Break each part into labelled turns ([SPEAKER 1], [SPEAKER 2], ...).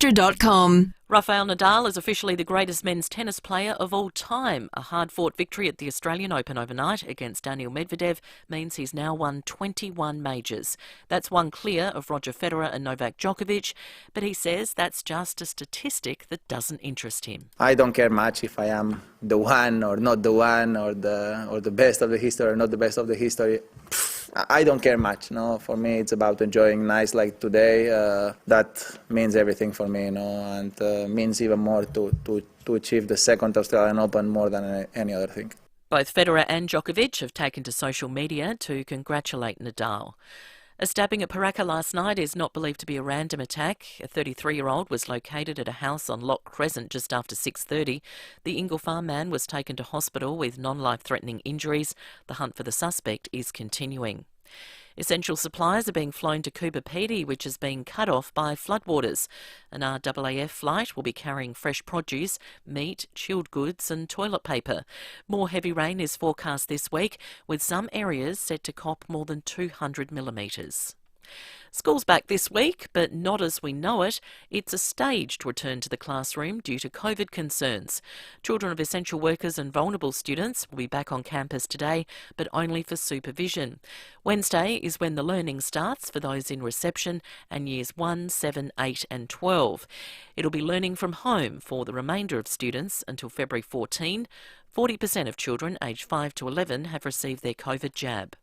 [SPEAKER 1] FIVEextra.com.
[SPEAKER 2] Rafael Nadal is officially the greatest men's tennis player of all time. A hard-fought victory at the Australian Open overnight against Daniil Medvedev means he's now won 21 majors. That's one clear of Roger Federer and Novak Djokovic, but he says that's just a statistic that doesn't interest him.
[SPEAKER 3] I don't care much if I am the one or not the one, or the best of the history or not the best of the history. I don't care much. No, for me it's about enjoying nights like today. That means everything for me, and means even more to achieve the second Australian Open more than any other thing.
[SPEAKER 2] Both Federer and Djokovic have taken to social media to congratulate Nadal. A stabbing at Paraka last night is not believed to be a random attack. A 33-year-old was located at a house on Lock Crescent just after 6:30. The Ingle Farm man was taken to hospital with non-life-threatening injuries. The hunt for the suspect is continuing. Essential supplies are being flown to Coober Pedy, which is being cut off by floodwaters. An RAAF flight will be carrying fresh produce, meat, chilled goods and toilet paper. More heavy rain is forecast this week, with some areas set to cop more than 200 millimetres. School's back this week, but not as we know it. It's a staged return to the classroom due to COVID concerns. Children of essential workers and vulnerable students will be back on campus today, but only for supervision. Wednesday is when the learning starts for those in reception and years 1, 7, 8 and 12. It'll be learning from home for the remainder of students until February 14. 40% of children aged 5 to 11 have received their COVID jab.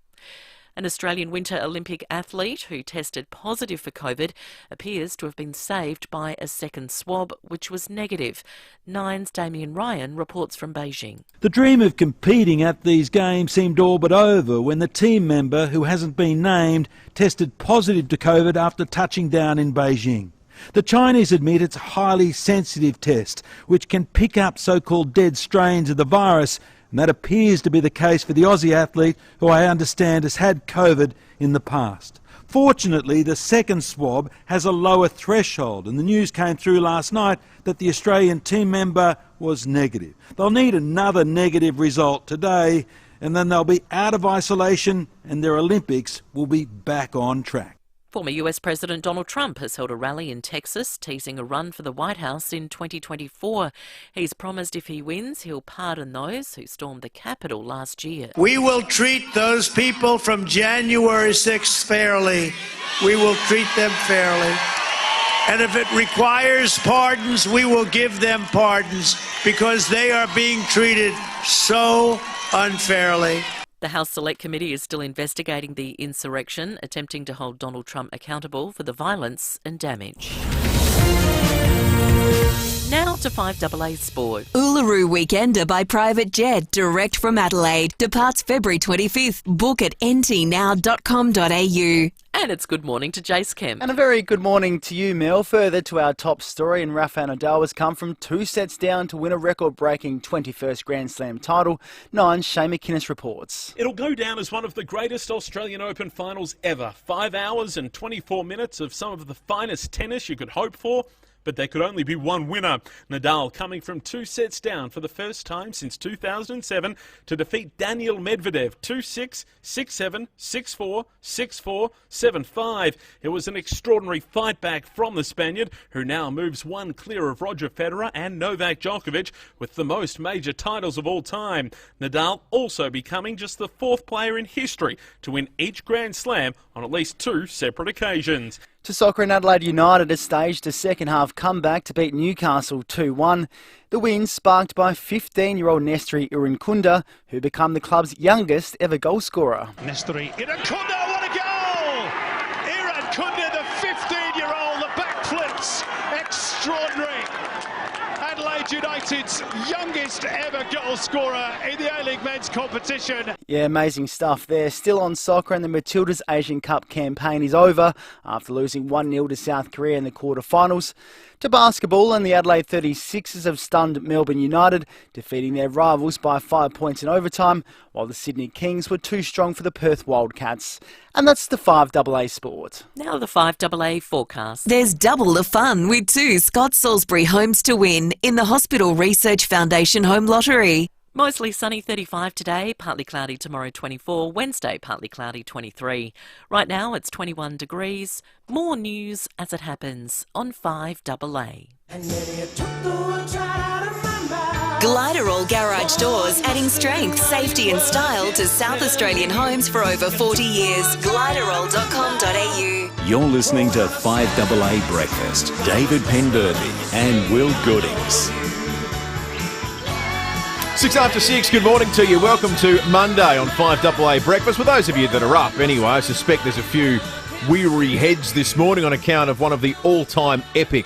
[SPEAKER 2] An Australian Winter Olympic athlete who tested positive for COVID appears to have been saved by a second swab, which was negative. Nine's Damien Ryan reports from Beijing.
[SPEAKER 4] The dream of competing at these games seemed all but over when the team member, who hasn't been named, tested positive to COVID after touching down in Beijing. The Chinese admit it's a highly sensitive test, which can pick up so-called dead strains of the virus, and that appears to be the case for the Aussie athlete, who I understand has had COVID in the past. Fortunately, the second swab has a lower threshold, and the news came through last night that the Australian team member was negative. They'll need another negative result today, and then they'll be out of isolation and their Olympics will be back on track.
[SPEAKER 2] Former US President Donald Trump has held a rally in Texas, teasing a run for the White House in 2024. He's promised if he wins, he'll pardon those who stormed the Capitol last year.
[SPEAKER 5] We will treat those people from January 6th fairly. We will treat them fairly. And if it requires pardons, we will give them pardons because they are being treated so unfairly.
[SPEAKER 2] The House Select Committee is still investigating the insurrection, attempting to hold Donald Trump accountable for the violence and damage. Now to FIVEaa Sport.
[SPEAKER 1] Uluru Weekender by private jet, direct from Adelaide. Departs February 25th. Book at ntnow.com.au.
[SPEAKER 2] And it's good morning to Jace Kemp.
[SPEAKER 6] And a very good morning to you, Mel. Further to our top story, and Rafael Nadal has come from 2 sets down to win a record-breaking 21st Grand Slam title. 9's Shane McInnes reports.
[SPEAKER 7] It'll go down as one of the greatest Australian Open finals ever. 5 hours and 24 minutes of some of the finest tennis you could hope for. But there could only be one winner. Nadal coming from 2 sets down for the first time since 2007 to defeat Daniil Medvedev 2-6, 6-7, 6-4, 6-4, 7-5. It was an extraordinary fight back from the Spaniard, who now moves one clear of Roger Federer and Novak Djokovic with the most major titles of all time. Nadal also becoming just the 4th player in history to win each Grand Slam on at least 2 separate occasions.
[SPEAKER 6] To soccer, and Adelaide United has staged a second-half comeback to beat Newcastle 2-1. The win sparked by 15-year-old Nestori Irankunda, who became the club's youngest ever goalscorer.
[SPEAKER 8] Nestori Irankunda, what a goal! Irankunda, the 15-year-old, the backflips, extraordinary. Adelaide United's youngest ever goal scorer in the A-League men's competition.
[SPEAKER 6] Yeah, amazing stuff there. Still on soccer, and the Matildas Asian Cup campaign is over after losing 1-0 to South Korea in the quarterfinals. To basketball, and the Adelaide 36ers have stunned Melbourne United, defeating their rivals by 5 points in overtime, while the Sydney Kings were too strong for the Perth Wildcats. And that's the FIVEaa Sport.
[SPEAKER 2] Now the FIVEaa forecast.
[SPEAKER 1] There's double the fun with 2 Scott Salisbury homes to win in the Hospital Research Foundation Home Lottery.
[SPEAKER 2] Mostly sunny, 35 today, partly cloudy tomorrow, 24. Wednesday, partly cloudy, 23. Right now, it's 21 degrees. More news as it happens on 5AA.
[SPEAKER 1] Gliderall Garage Doors, adding strength, safety and style to South Australian homes for over 40 years. Gliderall.com.au.
[SPEAKER 9] You're listening to 5AA Breakfast. David Penberthy and Will Goodings.
[SPEAKER 10] 6 after 6, good morning to you. Welcome to Monday on 5AA Breakfast. For those of you that are up anyway, I suspect there's a few weary heads this morning on account of one of the all-time epic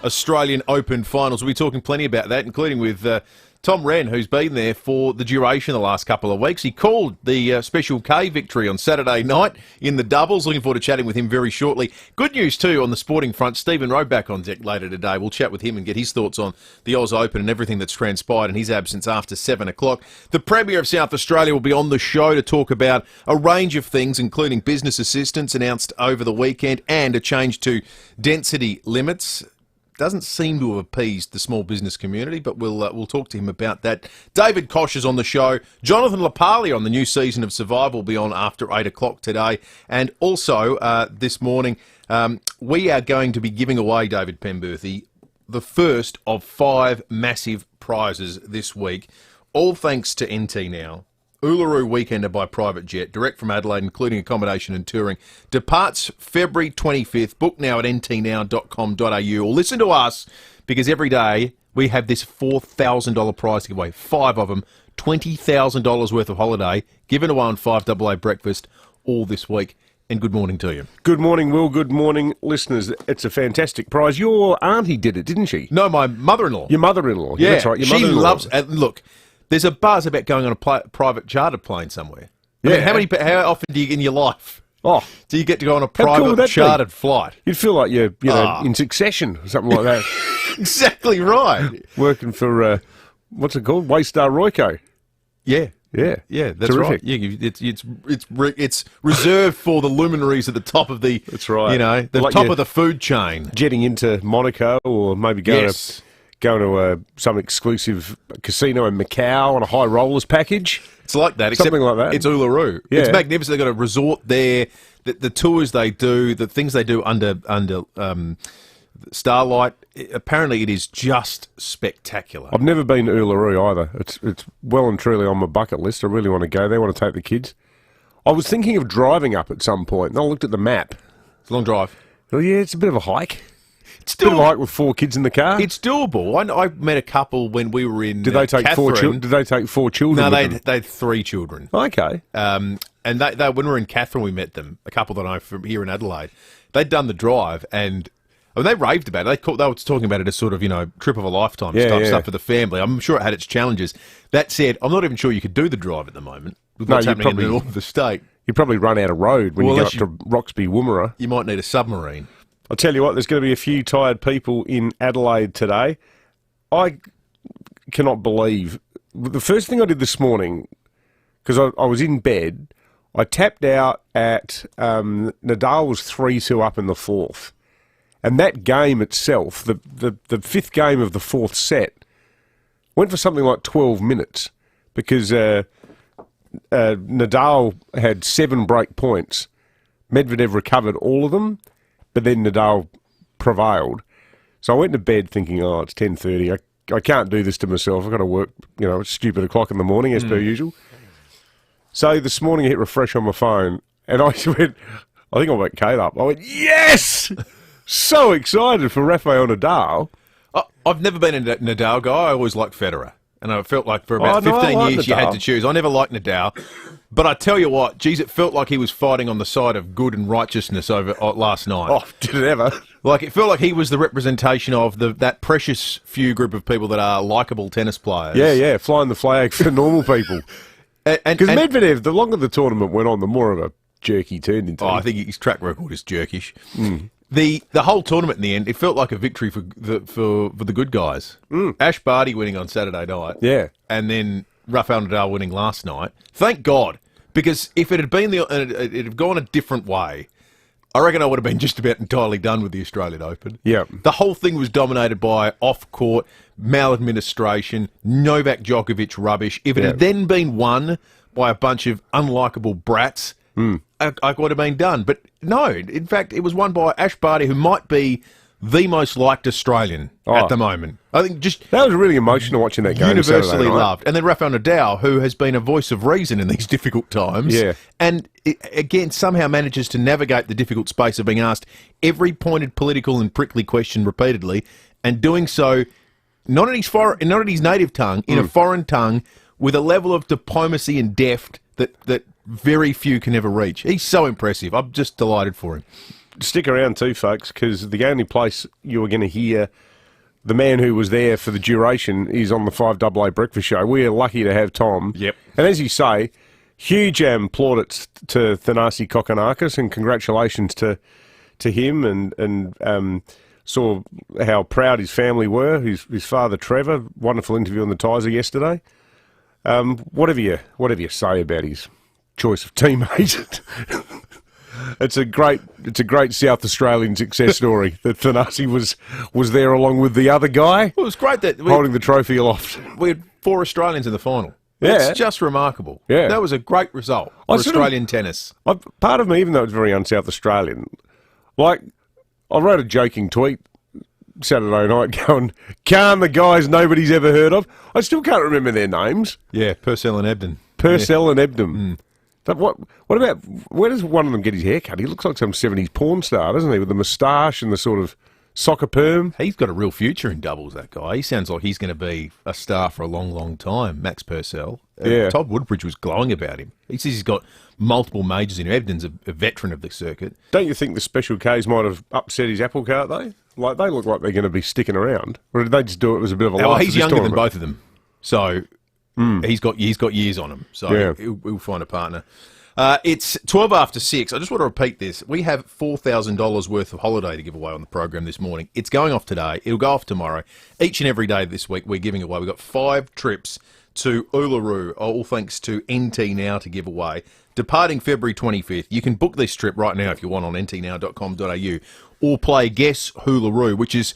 [SPEAKER 10] Australian Open finals. We'll be talking plenty about that, including with Tom Wren, who's been there for the duration of the last couple of weeks. He called the Special K victory on Saturday night in the doubles. Looking forward to chatting with him very shortly. Good news too on the sporting front. Stephen Rowe back on deck later today. We'll chat with him and get his thoughts on the Oz Open and everything that's transpired in his absence after 7 o'clock. The Premier of South Australia will be on the show to talk about a range of things, including business assistance announced over the weekend and a change to density limits. Doesn't seem to have appeased the small business community, but we'll talk to him about that. David Koch is on the show. Jonathan Lapali on the new season of Survivor will be on after 8 o'clock today. And also this morning, we are going to be giving away, David Penberthy, the first of 5 massive prizes this week, all thanks to NT Now. Uluru Weekender by private jet, direct from Adelaide, including accommodation and touring. Departs February 25th. Book now at ntnow.com.au. Or listen to us, because every day we have this $4,000 prize to give away. 5 of them, $20,000 worth of holiday, given away on 5AA Breakfast all this week. And good morning to you.
[SPEAKER 11] Good morning, Will. Good morning, listeners. It's a fantastic prize. Your auntie did it, didn't she?
[SPEAKER 10] No, my mother-in-law.
[SPEAKER 11] Your mother-in-law.
[SPEAKER 10] Yeah,
[SPEAKER 11] that's right. Your
[SPEAKER 10] she
[SPEAKER 11] mother-in-law.
[SPEAKER 10] loves... look... There's a buzz about going on a private chartered plane somewhere.
[SPEAKER 11] Yeah.
[SPEAKER 10] I mean, how often do you in your life do you get to go on a
[SPEAKER 11] How cool would
[SPEAKER 10] private
[SPEAKER 11] that
[SPEAKER 10] chartered
[SPEAKER 11] be?
[SPEAKER 10] flight?
[SPEAKER 11] You'd feel like you're in Succession or something like that.
[SPEAKER 10] Exactly right.
[SPEAKER 11] Working for, what's it called? Waystar Royco.
[SPEAKER 10] Yeah.
[SPEAKER 11] Yeah.
[SPEAKER 10] Yeah, that's
[SPEAKER 11] Terrific.
[SPEAKER 10] right. Yeah, it's reserved for the luminaries at the top of the...
[SPEAKER 11] That's right.
[SPEAKER 10] You know, the
[SPEAKER 11] Like
[SPEAKER 10] top
[SPEAKER 11] you're
[SPEAKER 10] of the food chain.
[SPEAKER 11] Jetting into Monaco or maybe going
[SPEAKER 10] Yes.
[SPEAKER 11] to some exclusive casino in Macau on a high rollers package.
[SPEAKER 10] It's like that, except
[SPEAKER 11] Something like that.
[SPEAKER 10] it's Uluru.
[SPEAKER 11] Yeah.
[SPEAKER 10] It's magnificent. They've got a resort there. The tours they do, the things they do under starlight. Apparently, it is just spectacular.
[SPEAKER 11] I've never been to Uluru either. It's well and truly on my bucket list. I really want to go there. I want to take the kids. I was thinking of driving up at some point, and I looked at the map.
[SPEAKER 10] It's a long drive.
[SPEAKER 11] Oh, yeah, it's a bit of a hike.
[SPEAKER 10] It's
[SPEAKER 11] Bit of a hike with 4 kids in the car.
[SPEAKER 10] It's doable. I met a couple when we were in.
[SPEAKER 11] Did they take
[SPEAKER 10] Catherine.
[SPEAKER 11] 4 children? Did they take 4 children?
[SPEAKER 10] No,
[SPEAKER 11] with
[SPEAKER 10] they had 3 children.
[SPEAKER 11] Okay.
[SPEAKER 10] And they when we were in Catherine, we met them. A couple that I know from here in Adelaide. They'd done the drive, and they raved about it. They were talking about it as sort of trip of a lifetime stuff for the family. I'm sure it had its challenges. That said, I'm not even sure you could do the drive at the moment with what's happening in the north of the state.
[SPEAKER 11] You'd probably run out of road when you go up to Roxby Woomera.
[SPEAKER 10] You might need a submarine.
[SPEAKER 11] I'll tell you what, there's going to be a few tired people in Adelaide today. I cannot believe... The first thing I did this morning, because I was in bed, I tapped out at... Nadal was 3-2 up in the 4th. And that game itself, the 5th game of the 4th set, went for something like 12 minutes because Nadal had 7 break points. Medvedev recovered all of them, but then Nadal prevailed. So I went to bed thinking, it's 10:30. I can't do this to myself. I've got to work, stupid o'clock in the morning as per usual. So this morning I hit refresh on my phone and I went, I think I woke Kate up. I went, yes! So excited for Rafael Nadal.
[SPEAKER 10] I've never been a Nadal guy. I always liked Federer. And I felt like for about 15 years you had to choose. I never liked Nadal. But I tell you what, geez, it felt like he was fighting on the side of good and righteousness over last night.
[SPEAKER 11] Oh, did it ever?
[SPEAKER 10] Like, it felt like he was the representation of that precious few group of people that are likeable tennis players.
[SPEAKER 11] Yeah, flying the flag for normal people. Because Medvedev, the longer the tournament went on, the more of a jerk he turned into.
[SPEAKER 10] I think his track record is jerkish. The whole tournament in the end, it felt like a victory for the good guys. Ash Barty winning on Saturday night.
[SPEAKER 11] Yeah.
[SPEAKER 10] And then Rafael Nadal winning last night. Thank God. Because if it had been it had gone a different way, I reckon I would have been just about entirely done with the Australian Open.
[SPEAKER 11] Yeah.
[SPEAKER 10] The whole thing was dominated by off-court, maladministration, Novak Djokovic rubbish. If it had then been won by a bunch of unlikable brats, I would have been done. But no, in fact, it was won by Ash Barty, who might be the most liked Australian at the moment. I think just
[SPEAKER 11] that was really emotional watching that game.
[SPEAKER 10] Universally loved. And then Rafael Nadal, who has been a voice of reason in these difficult times.
[SPEAKER 11] Yeah.
[SPEAKER 10] And again, somehow manages to navigate the difficult space of being asked every pointed political and prickly question repeatedly, and doing so not in his native tongue, in a foreign tongue, with a level of diplomacy and deft that very few can ever reach. He's so impressive. I'm just delighted for him.
[SPEAKER 11] Stick around too, folks, because the only place you are going to hear the man who was there for the duration is on the FIVEaa Breakfast Show. We are lucky to have Tom.
[SPEAKER 10] Yep.
[SPEAKER 11] And as you say, huge plaudits to Thanasi Kokkinakis, and congratulations to him, and saw how proud his family were. His father, Trevor, wonderful interview on the Tizer yesterday. Whatever you say about his choice of teammate. It's a great South Australian success story that Thanasi was there along with the other guy.
[SPEAKER 10] Well, it was great that
[SPEAKER 11] holding the trophy aloft.
[SPEAKER 10] We had 4 Australians in the final.
[SPEAKER 11] Yeah.
[SPEAKER 10] It's just remarkable.
[SPEAKER 11] Yeah.
[SPEAKER 10] That was a great result for Australian tennis.
[SPEAKER 11] Part of me, even though it's very un-South Australian, like, I wrote a joking tweet Saturday night going, "Calm the guys nobody's ever heard of." I still can't remember their names.
[SPEAKER 10] Yeah, Purcell and Ebden.
[SPEAKER 11] And Ebden. But what about, where does one of them get his hair cut? He looks like some 70s porn star, doesn't he, with the moustache and the sort of soccer perm?
[SPEAKER 10] He's got a real future in doubles, that guy. He sounds like he's going to be a star for a long, long time, Max Purcell.
[SPEAKER 11] Yeah.
[SPEAKER 10] Todd Woodbridge was glowing about him. He says he's got multiple majors in him. Ebden's a veteran of the circuit.
[SPEAKER 11] Don't you think the Special Ks might have upset his apple cart, though? Like, they look like they're going to be sticking around. Or did they just do it as a bit of a laugh?
[SPEAKER 10] Well, he's younger than both of them. So he's got years on him. So he'll find a partner. It's 12 after 6. I just want to repeat this. We have $4,000 worth of holiday to give away on the program this morning. It's going off today. It'll go off tomorrow. Each and every day this week we're giving away. We've got 5 trips to Uluru, all thanks to NT Now to give away. Departing February 25th. You can book this trip right now if you want on ntnow.com.au, or play Guess Uluru, which is,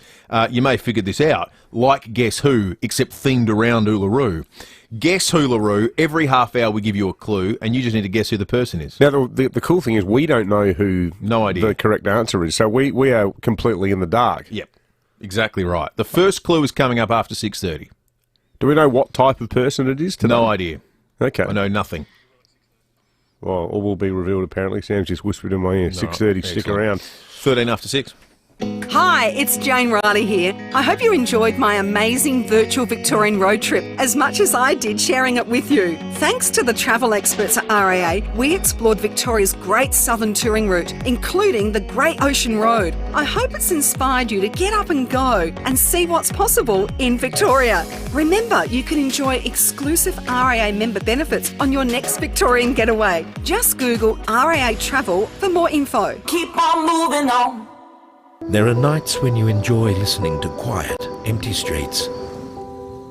[SPEAKER 10] you may have figured this out, like Guess Who, except themed around Uluru. Guess Uluru, every half hour we give you a clue, and you just need to guess who the person is.
[SPEAKER 11] Now, the cool thing is we don't know who the correct answer is, so we are completely in the dark.
[SPEAKER 10] Yep, exactly right. The first clue is coming up after 6:30.
[SPEAKER 11] Do we know what type of person it is today?
[SPEAKER 10] No idea.
[SPEAKER 11] Okay.
[SPEAKER 10] I know nothing.
[SPEAKER 11] Well, all will be revealed, apparently. Sam's just whispered in my ear. 6:30, stick around.
[SPEAKER 10] 13 after 6.
[SPEAKER 12] Hi, it's Jane Riley here. I hope you enjoyed my amazing virtual Victorian road trip as much as I did sharing it with you. Thanks to the travel experts at RAA, we explored Victoria's great southern touring route, including the Great Ocean Road. I hope it's inspired you to get up and go and see what's possible in Victoria. Remember, you can enjoy exclusive RAA member benefits on your next Victorian getaway. Just Google RAA Travel for more info.
[SPEAKER 13] Keep on moving on.
[SPEAKER 14] There are nights when you enjoy listening to quiet, empty streets.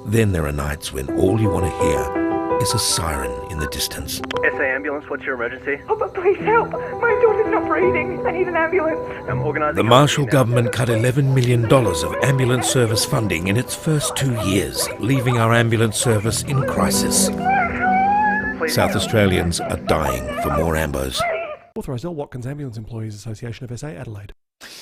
[SPEAKER 14] Then there are nights when all you want to hear is a siren in the distance.
[SPEAKER 15] SA ambulance, what's your emergency?
[SPEAKER 16] Oh, but please help. My daughter's not breathing. I need an ambulance.
[SPEAKER 15] I'm organising...
[SPEAKER 14] The Marshall government cut $11 million of ambulance service funding in its first 2 years, leaving our ambulance service in crisis. South Australians are dying for more ambos.
[SPEAKER 17] Authorised L. Watkins Ambulance Employees Association of SA, Adelaide.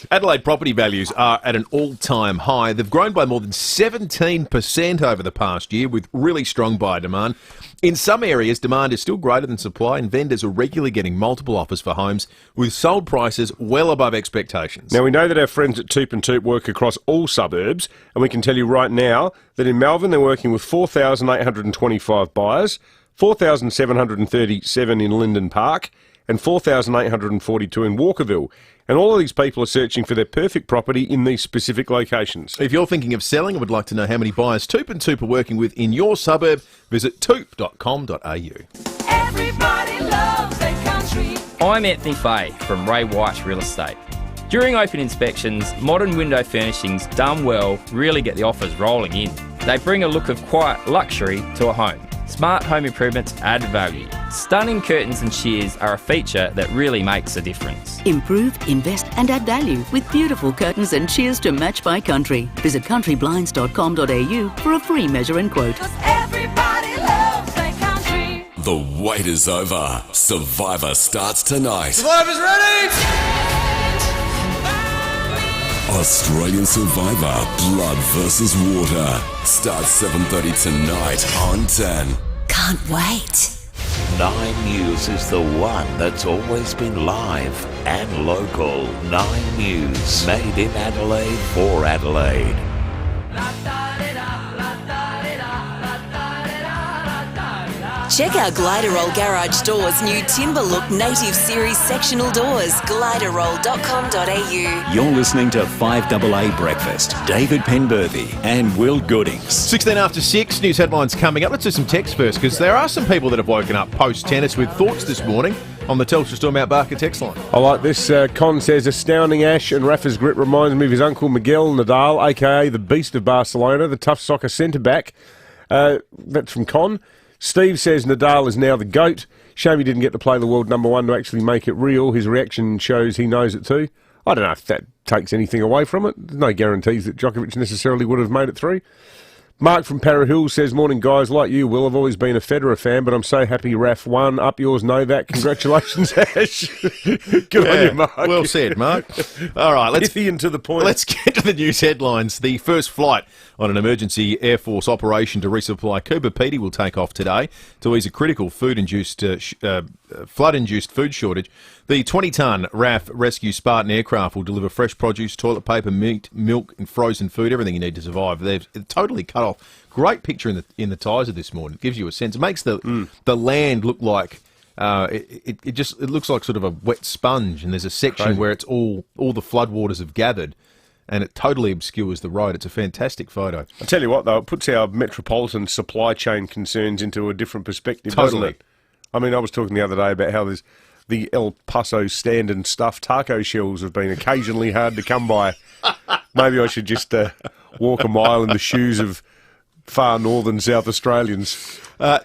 [SPEAKER 10] Adelaide property values are at an all-time high. They've grown by more than 17% over the past year, with really strong buyer demand. In some areas, demand is still greater than supply, and vendors are regularly getting multiple offers for homes with sold prices well above expectations.
[SPEAKER 11] Now, we know that our friends at Toop and Toop work across all suburbs, and we can tell you right now that in Melbourne they're working with 4,825 buyers, 4,737 in Linden Park, and 4,842 in Walkerville. And all of these people are searching for their perfect property in these specific locations.
[SPEAKER 10] If you're thinking of selling and would like to know how many buyers Toop and Toop are working with in your suburb, visit toop.com.au.
[SPEAKER 13] Everybody loves their country.
[SPEAKER 18] I'm Anthony Fay from Ray White's Real Estate. During open inspections, modern window furnishings done well really get the offers rolling in. They bring a look of quiet luxury to a home. Smart home improvements add value. Stunning curtains and shears are a feature that really makes a difference.
[SPEAKER 19] Improve, invest and add value with beautiful curtains and shears to match by country. Visit countryblinds.com.au for a free measure and quote.
[SPEAKER 13] Everybody loves their country.
[SPEAKER 20] The wait is over. Survivor starts tonight.
[SPEAKER 13] Survivor's ready!
[SPEAKER 20] Australian Survivor, Blood versus Water. Starts 7:30 tonight on 10.
[SPEAKER 21] Can't wait.
[SPEAKER 22] 9 News is the one that's always been live and local. 9 News, made in Adelaide for Adelaide.
[SPEAKER 1] Check out Gliderroll Garage Doors' new Timber Look Native Series sectional doors, gliderroll.com.au.
[SPEAKER 9] You're listening to 5AA Breakfast. David Penberthy and Will Goodings.
[SPEAKER 10] 16 after 6, news headlines coming up. Let's do some text first, because there are some people that have woken up post-tennis with thoughts this morning on the Telstra Store Mount Barker text line.
[SPEAKER 11] I like this. Con says, astounding Ash and Rafa's grip reminds me of his uncle Miguel Nadal, a.k.a. the Beast of Barcelona, the tough soccer centre-back. That's from Con. Steve says Nadal is now the GOAT. Shame he didn't get to play the world number one to actually make it real. His reaction shows he knows it too. I don't know if that takes anything away from it. There's no guarantees that Djokovic necessarily would have made it through. Mark from Para Hill says, morning guys, like you, Will, I've always been a Federer fan, but I'm so happy Raf won. Up yours, Novak. Congratulations, Ash. Good on you, Mark.
[SPEAKER 10] Well said, Mark. All right, let's
[SPEAKER 11] to the point.
[SPEAKER 10] Let's get to the news headlines. The first flight on an emergency Air Force operation to resupply Cooper Pedy will take off today to ease a critical flood-induced food shortage. The 20-ton RAF Rescue Spartan aircraft will deliver fresh produce, toilet paper, meat, milk and frozen food, everything you need to survive. They've totally cut off. Great picture in the Tizer this morning. It gives you a sense. It makes the land look like it looks like sort of a wet sponge, and there's a section where it's all the floodwaters have gathered, and it totally obscures the road. It's a fantastic photo.
[SPEAKER 11] I tell you what, though, it puts our metropolitan supply chain concerns into a different perspective, doesn't it? I mean, I was talking the other day about how there's the El Paso stand and stuffed taco shells have been occasionally hard to come by. Maybe I should just walk a mile in the shoes of far northern South Australians.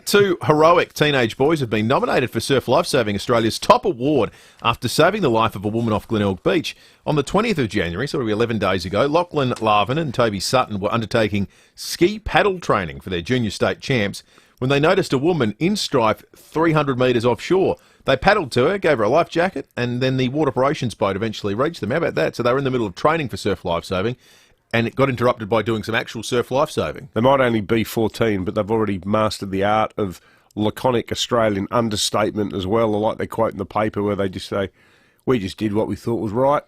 [SPEAKER 10] 2 heroic teenage boys have been nominated for Surf Lifesaving Australia's top award after saving the life of a woman off Glenelg Beach. On the 20th of January, so it'll be 11 days ago, Lachlan Larvin and Toby Sutton were undertaking ski paddle training for their junior state champs when they noticed a woman in strife 300 metres offshore. They paddled to her, gave her a life jacket, and then the water operations boat eventually reached them. How about that? So they were in the middle of training for surf lifesaving, and it got interrupted by doing some actual surf lifesaving.
[SPEAKER 11] They might only be 14, but they've already mastered the art of laconic Australian understatement as well. I like their quote in the paper where they just say, we just did what we thought was right.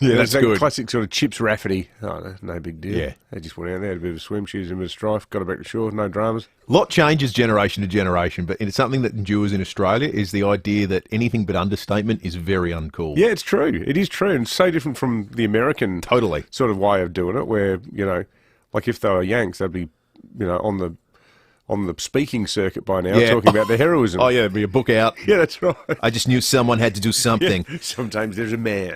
[SPEAKER 10] Yeah, that's good.
[SPEAKER 11] Classic sort of Chips Rafferty. Oh, no big deal.
[SPEAKER 10] Yeah.
[SPEAKER 11] They just went out there, had a bit of a swim, shoes and a bit of strife, got it back to shore, no dramas.
[SPEAKER 10] A lot changes generation to generation, but it's something that endures in Australia is the idea that anything but understatement is very uncool.
[SPEAKER 11] Yeah, it's true. It is true, and so different from the American sort of way of doing it, where, you know, like if they were Yanks, they'd be, you know, on the speaking circuit by now, talking about their heroism.
[SPEAKER 10] Oh, yeah, there'd be a book out.
[SPEAKER 11] Yeah, that's right.
[SPEAKER 10] I just knew someone had to do something.
[SPEAKER 11] Yeah, sometimes there's a man.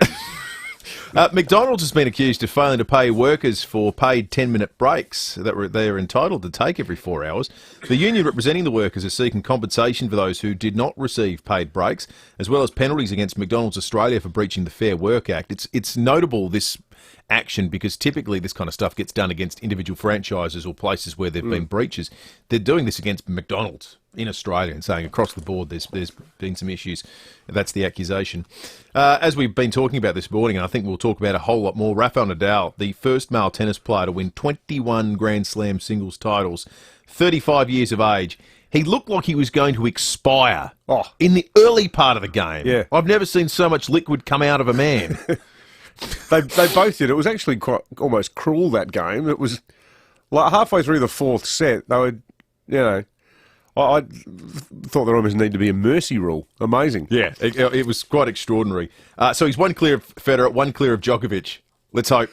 [SPEAKER 10] McDonald's has been accused of failing to pay workers for paid 10-minute breaks that they're entitled to take every 4 hours. The union representing the workers is seeking compensation for those who did not receive paid breaks, as well as penalties against McDonald's Australia for breaching the Fair Work Act. It's notable, this action, because typically this kind of stuff gets done against individual franchises or places where there have been breaches. They're doing this against McDonald's in Australia and saying across the board there's been some issues. That's the accusation. As we've been talking about this morning, and I think we'll talk about a whole lot more, Rafael Nadal, the first male tennis player to win 21 Grand Slam singles titles, 35 years of age. He looked like he was going to expire in the early part of the game.
[SPEAKER 11] Yeah.
[SPEAKER 10] I've never seen so much liquid come out of a man.
[SPEAKER 11] They both did. It was actually quite almost cruel, that game. It was like halfway through the fourth set, they would, you know, I thought there almost needed to be a mercy rule. Amazing.
[SPEAKER 10] Yeah, it was quite extraordinary. So he's one clear of Federer, one clear of Djokovic. Let's hope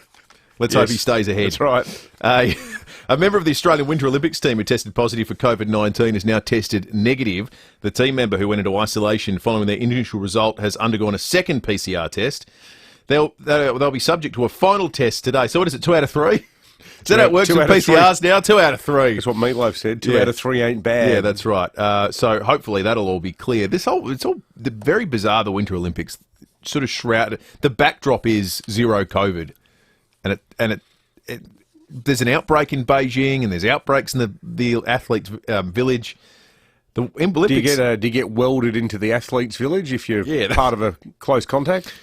[SPEAKER 10] he stays ahead.
[SPEAKER 11] That's right.
[SPEAKER 10] A member of the Australian Winter Olympics team who tested positive for COVID-19 is now tested negative. The team member who went into isolation following their initial result has undergone a second PCR test. They'll be subject to a final test today. So what is it, 2 out of 3? Is that how it works with PCRs now? 2 out of 3.
[SPEAKER 11] That's what Meatloaf said. 2 out of 3 ain't bad.
[SPEAKER 10] Yeah, that's right. So hopefully that'll all be clear. It's all very bizarre. The Winter Olympics sort of shrouded. The backdrop is zero COVID, and there's an outbreak in Beijing, and there's outbreaks in the athletes' village. The Olympics.
[SPEAKER 11] Do you get welded into the athletes' village if you're part of a close contact?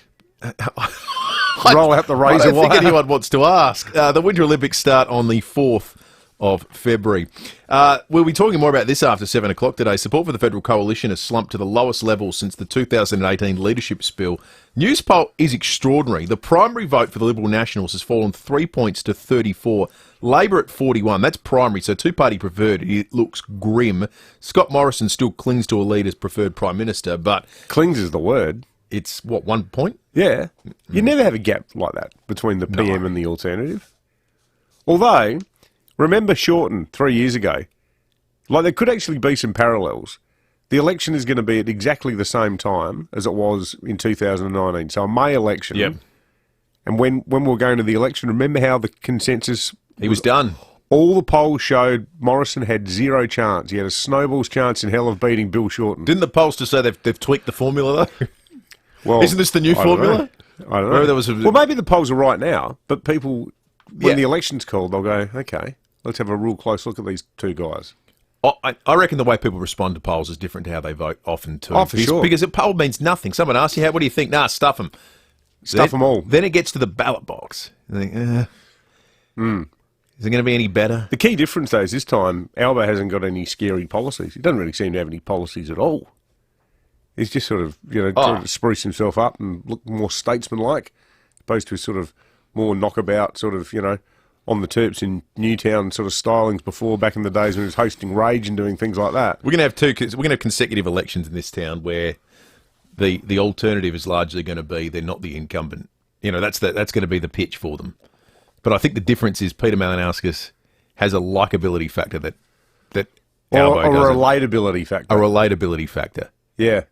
[SPEAKER 11] Roll out the razor wire.
[SPEAKER 10] I don't think anyone wants to ask. The Winter Olympics start on the 4th of February. We'll be talking more about this after 7 o'clock today. Support for the federal coalition has slumped to the lowest level since the 2018 leadership spill. News poll is extraordinary. The primary vote for the Liberal Nationals has fallen 3 points to 34. Labor at 41. That's primary, so two-party preferred. It looks grim. Scott Morrison still clings to a lead as preferred Prime Minister, but...
[SPEAKER 11] Clings is the word.
[SPEAKER 10] It's, 1 point?
[SPEAKER 11] Yeah. You never have a gap like that between the PM and the alternative. Although, remember Shorten 3 years ago? Like, there could actually be some parallels. The election is going to be at exactly the same time as it was in 2019. So a May election.
[SPEAKER 10] Yep.
[SPEAKER 11] And when we're going to the election, remember how the consensus...
[SPEAKER 10] He was done.
[SPEAKER 11] All the polls showed Morrison had zero chance. He had a snowball's chance in hell of beating Bill Shorten.
[SPEAKER 10] Didn't the polls just say they've tweaked the formula, though?
[SPEAKER 11] Well,
[SPEAKER 10] isn't this the new formula?
[SPEAKER 11] I don't know. Well, maybe the polls are right now, but people, when the election's called, they'll go, okay, let's have a real close look at these two guys.
[SPEAKER 10] I reckon the way people respond to polls is different to how they vote often, too.
[SPEAKER 11] Oh, for sure.
[SPEAKER 10] Because a poll means nothing. Someone asks you, what do you think? Nah, stuff them.
[SPEAKER 11] Stuff them all.
[SPEAKER 10] Then it gets to the ballot box. You think, is it going to be any better?
[SPEAKER 11] The key difference, though, is this time, Albo hasn't got any scary policies. He doesn't really seem to have any policies at all. He's just sort of, trying to spruce himself up and look more statesman-like, opposed to his sort of more knockabout sort of, on the terps in Newtown sort of stylings before, back in the days when he was hosting Rage and doing things like that.
[SPEAKER 10] We're going to have consecutive elections in this town where the alternative is largely going to be they're not the incumbent. That's going to be the pitch for them. But I think the difference is Peter Malinowskis has a likability factor that Albo doesn't.
[SPEAKER 11] Or a relatability factor.
[SPEAKER 10] A relatability factor.
[SPEAKER 11] Yeah.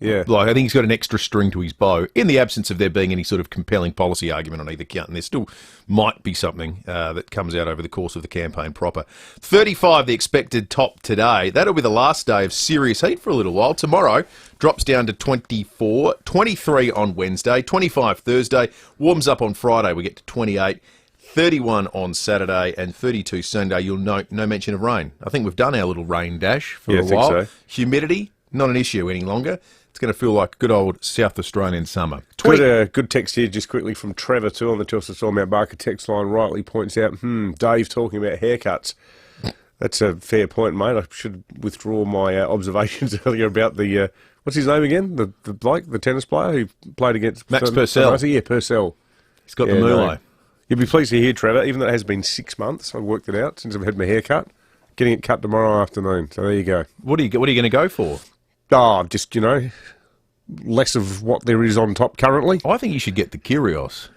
[SPEAKER 11] Yeah.
[SPEAKER 10] Like, I think he's got an extra string to his bow in the absence of there being any sort of compelling policy argument on either count. And there still might be something that comes out over the course of the campaign proper. 35, the expected top today. That'll be the last day of serious heat for a little while. Tomorrow drops down to 24, 23 on Wednesday, 25 Thursday, warms up on Friday. We get to 28. 31 on Saturday and 32 Sunday. You'll note no mention of rain. I think we've done our little rain dash for a while.
[SPEAKER 11] I think so.
[SPEAKER 10] Humidity, not an issue any longer. It's going to feel like good old South Australian summer.
[SPEAKER 11] Good text here just quickly from Trevor too on the Telstra Stormount Barker text line. Rightly points out, Dave talking about haircuts. That's a fair point, mate. I should withdraw my observations earlier about the, what's his name again? The tennis player who played against...
[SPEAKER 10] Max Purcell.
[SPEAKER 11] Yeah, Purcell.
[SPEAKER 10] He's got the muley.
[SPEAKER 11] You'll be pleased to hear, Trevor, even though it has been 6 months, I've worked it out since I've had my hair cut, getting it cut tomorrow afternoon. So there you go.
[SPEAKER 10] What are you going to go for?
[SPEAKER 11] Just, less of what there is on top currently.
[SPEAKER 10] I think you should get the Kyrgios.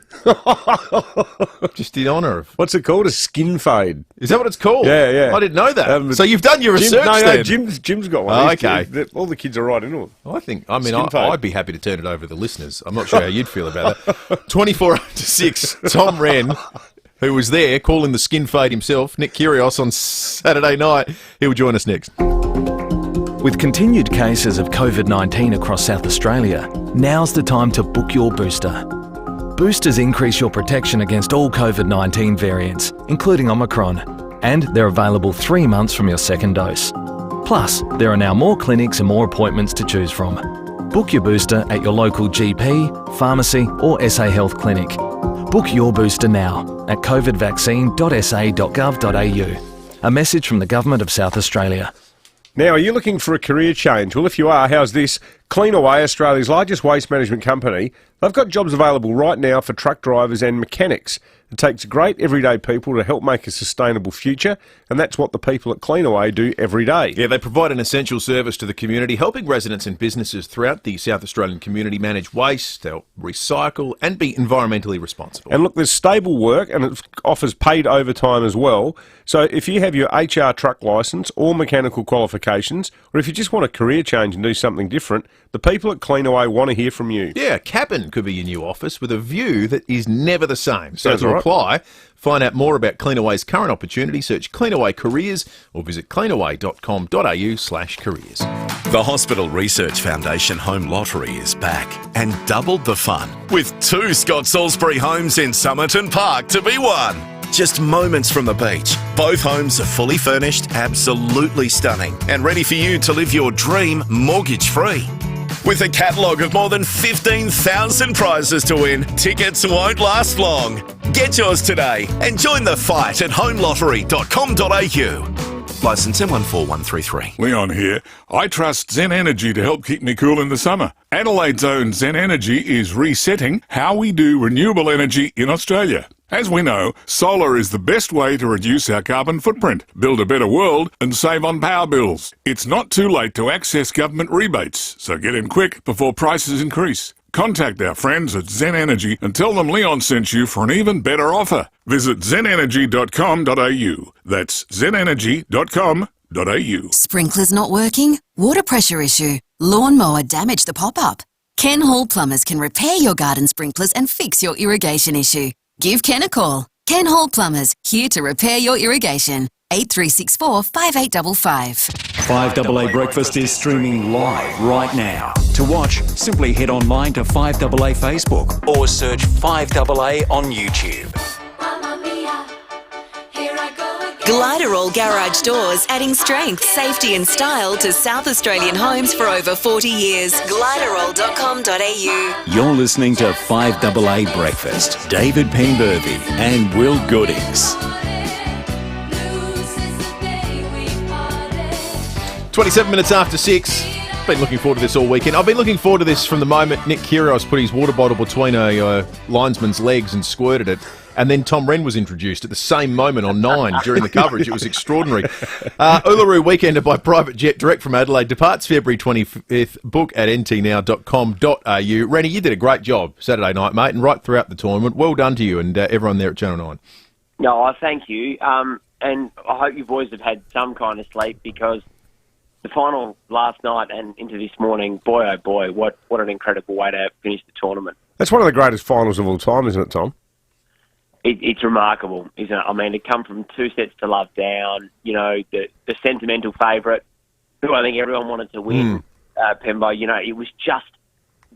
[SPEAKER 10] Just in honour of...
[SPEAKER 11] What's it called? A skin fade.
[SPEAKER 10] Is that what it's called?
[SPEAKER 11] Yeah.
[SPEAKER 10] I didn't know that. So you've done your research then?
[SPEAKER 11] Jim's got one.
[SPEAKER 10] Oh, okay.
[SPEAKER 11] All the kids are right into it.
[SPEAKER 10] I'd be happy to turn it over to the listeners. I'm not sure how you'd feel about that. 24 after 6, Tom Wren, who was there calling the skin fade himself, Nick Kyrgios, on Saturday night. He'll join us next.
[SPEAKER 3] With continued cases of COVID-19 across South Australia, now's the time to book your booster. Boosters increase your protection against all COVID-19 variants, including Omicron, and they're available 3 months from your second dose. Plus, there are now more clinics and more appointments to choose from. Book your booster at your local GP, pharmacy or SA Health clinic. Book your booster now at covidvaccine.sa.gov.au. A message from the Government of South Australia.
[SPEAKER 11] Now, are you looking for a career change? Well, if you are, how's this? Cleanaway, Australia's largest waste management company, they've got jobs available right now for truck drivers and mechanics. It takes great everyday people to help make a sustainable future, and that's what the people at Cleanaway do every day.
[SPEAKER 10] Yeah, they provide an essential service to the community, helping residents and businesses throughout the South Australian community manage waste, help recycle and be environmentally responsible.
[SPEAKER 11] And look, there's stable work and it offers paid overtime as well. So if you have your HR truck licence or mechanical qualifications, or if you just want a career change and do something different, the people at Cleanaway want to hear from you.
[SPEAKER 10] Yeah, cabin could be your new office with a view that is never the same.
[SPEAKER 11] Sounds right. right.
[SPEAKER 10] apply. Find out more about Cleanaway's current opportunity. Search Cleanaway Careers or visit cleanaway.com.au/careers.
[SPEAKER 20] The Hospital Research Foundation Home Lottery is back and doubled the fun with 2 Scott Salisbury homes in Somerton Park to be won. Just moments from the beach. Both homes are fully furnished, absolutely stunning, and ready for you to live your dream mortgage-free. With a catalogue of more than 15,000 prizes to win, tickets won't last long. Get yours today and join the fight at homelottery.com.au. Licence M14133.
[SPEAKER 4] Leon here. I trust Zen Energy to help keep me cool in the summer. Adelaide's own Zen Energy is resetting how we do renewable energy in Australia. As we know, solar is the best way to reduce our carbon footprint, build a better world, and save on power bills. It's not too late to access government rebates, so get in quick before prices increase. Contact our friends at Zen Energy and tell them Leon sent you for an even better offer. Visit zenenergy.com.au. That's zenenergy.com.au.
[SPEAKER 21] Sprinklers not working? Water pressure issue? Lawnmower damaged the pop-up? Ken Hall Plumbers can repair your garden sprinklers and fix your irrigation issue. Give Ken a call. Ken Hall Plumbers, here to repair your irrigation. 8364 5855.
[SPEAKER 9] 5AA Breakfast is streaming live right now. To watch, simply head online to 5AA Facebook or search 5AA on YouTube.
[SPEAKER 1] Gliderall Garage Doors, adding strength, safety and style to South Australian homes for over 40 years. Gliderall.com.au.
[SPEAKER 9] You're listening to 5AA Breakfast. David Penberthy and Will Goodings.
[SPEAKER 10] 27 minutes after 6. Been looking forward to this all weekend. I've been looking forward to this from the moment Nick Kyrgios put his water bottle between a linesman's legs and squirted it. And then Tom Wren was introduced at the same moment on 9 during the coverage. It was extraordinary. Uluru Weekender by private jet direct from Adelaide departs February 25th. Book at ntnow.com.au. Rennie, you did a great job Saturday night, mate, and right throughout the tournament. Well done to you and everyone there at Channel 9.
[SPEAKER 23] No, thank you. And I hope you boys have had some kind of sleep, because the final last night and into this morning, boy, oh boy, what an incredible way to finish the tournament.
[SPEAKER 11] That's one of the greatest finals of all time, isn't it, Tom?
[SPEAKER 23] It's remarkable, isn't it? I mean, to come from 2 sets to love down, you know, the sentimental favourite, who I think everyone wanted to win, Pembo, you know, it was just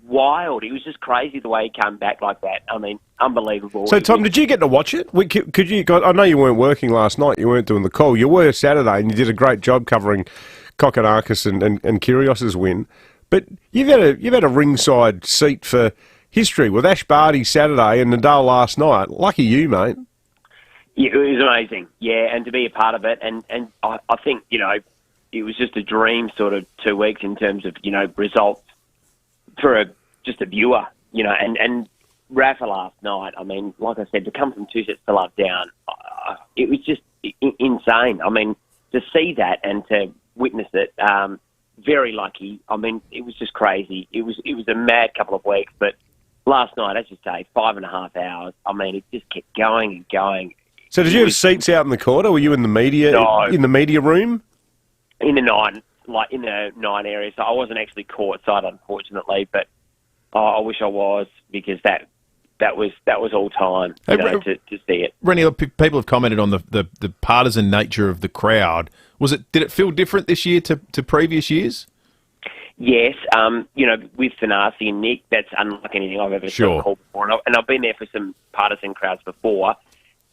[SPEAKER 23] wild. It was just crazy the way he came back like that. I mean, unbelievable.
[SPEAKER 11] So, Tom, did you get to watch it? Could you? I know you weren't working last night. You weren't doing the call. You were Saturday, and you did a great job covering Kokonakis and Kyrgios's win. But you've had a ringside seat for history with Ash Barty Saturday and Nadal last night. Lucky you, mate.
[SPEAKER 23] Yeah, it was amazing. Yeah, and to be a part of it. And I think, you know, it was just a dream sort of 2 weeks in terms of, you know, results for just a viewer, you know. And Rafa last night, I mean, like I said, to come from 2 sets to love down, it was just insane. I mean, to see that and to witness it, very lucky. I mean, it was just crazy. It was a mad couple of weeks, but last night, as you say, 5.5 hours. I mean, it just kept going and going.
[SPEAKER 11] So did you have seats out in the corner? Were you in the media in the media room?
[SPEAKER 23] In the nine area. So I wasn't actually courtside, unfortunately, but I wish I was, because that was all time, you know, to see it.
[SPEAKER 10] Rennie, people have commented on the partisan nature of the crowd. Did it feel different this year to previous years?
[SPEAKER 23] Yes, you know, with Thanasi and Nick, that's unlike anything I've ever seen called before. And I've been there for some partisan crowds before.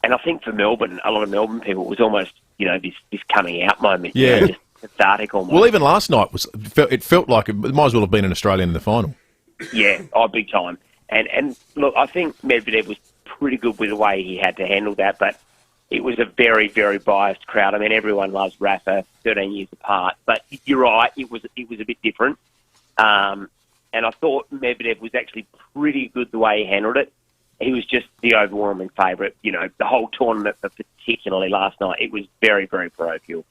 [SPEAKER 23] And I think for Melbourne, a lot of Melbourne people, it was almost, you know, this coming out moment.
[SPEAKER 10] Yeah.
[SPEAKER 23] You know, just cathartic almost.
[SPEAKER 10] Well, even last night, it felt like it might as well have been an Australian in the final.
[SPEAKER 23] Yeah, big time. And look, I think Medvedev was pretty good with the way he had to handle that, but it was a very, very biased crowd. I mean, everyone loves Rafa, 13 years apart. But you're right, it was a bit different. And I thought Medvedev was actually pretty good the way he handled it. He was just the overwhelming favourite, you know, the whole tournament, but particularly last night. It was very, very parochial.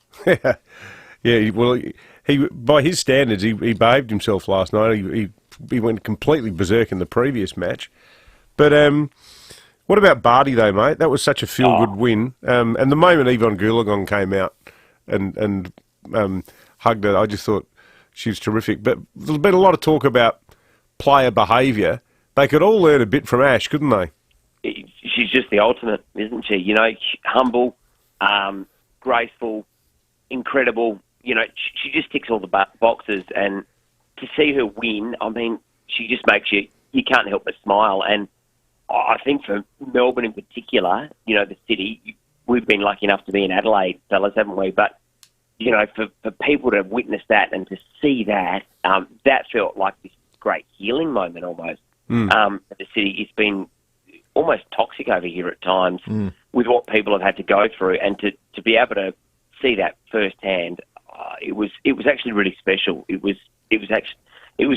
[SPEAKER 11] Yeah, well, he by his standards, he behaved himself last night. He went completely berserk in the previous match. But what about Barty, though, mate? That was such a feel-good win. And the moment Yvonne Goolagong came out and hugged her, I just thought she was terrific. But there's been a lot of talk about player behaviour. They could all learn a bit from Ash, couldn't they?
[SPEAKER 23] she's just the ultimate, isn't she? You know, humble, graceful, incredible. You know, she just ticks all the boxes. And to see her win, I mean, she just makes you can't help but smile. And I think for Melbourne in particular, you know, the city, we've been lucky enough to be in Adelaide, fellas, haven't we? But, you know, for people to witness that and to see that, that felt like this great healing moment almost. The city, it's been almost toxic over here at times with what people have had to go through, and to be able to see that firsthand, it was actually really special. It was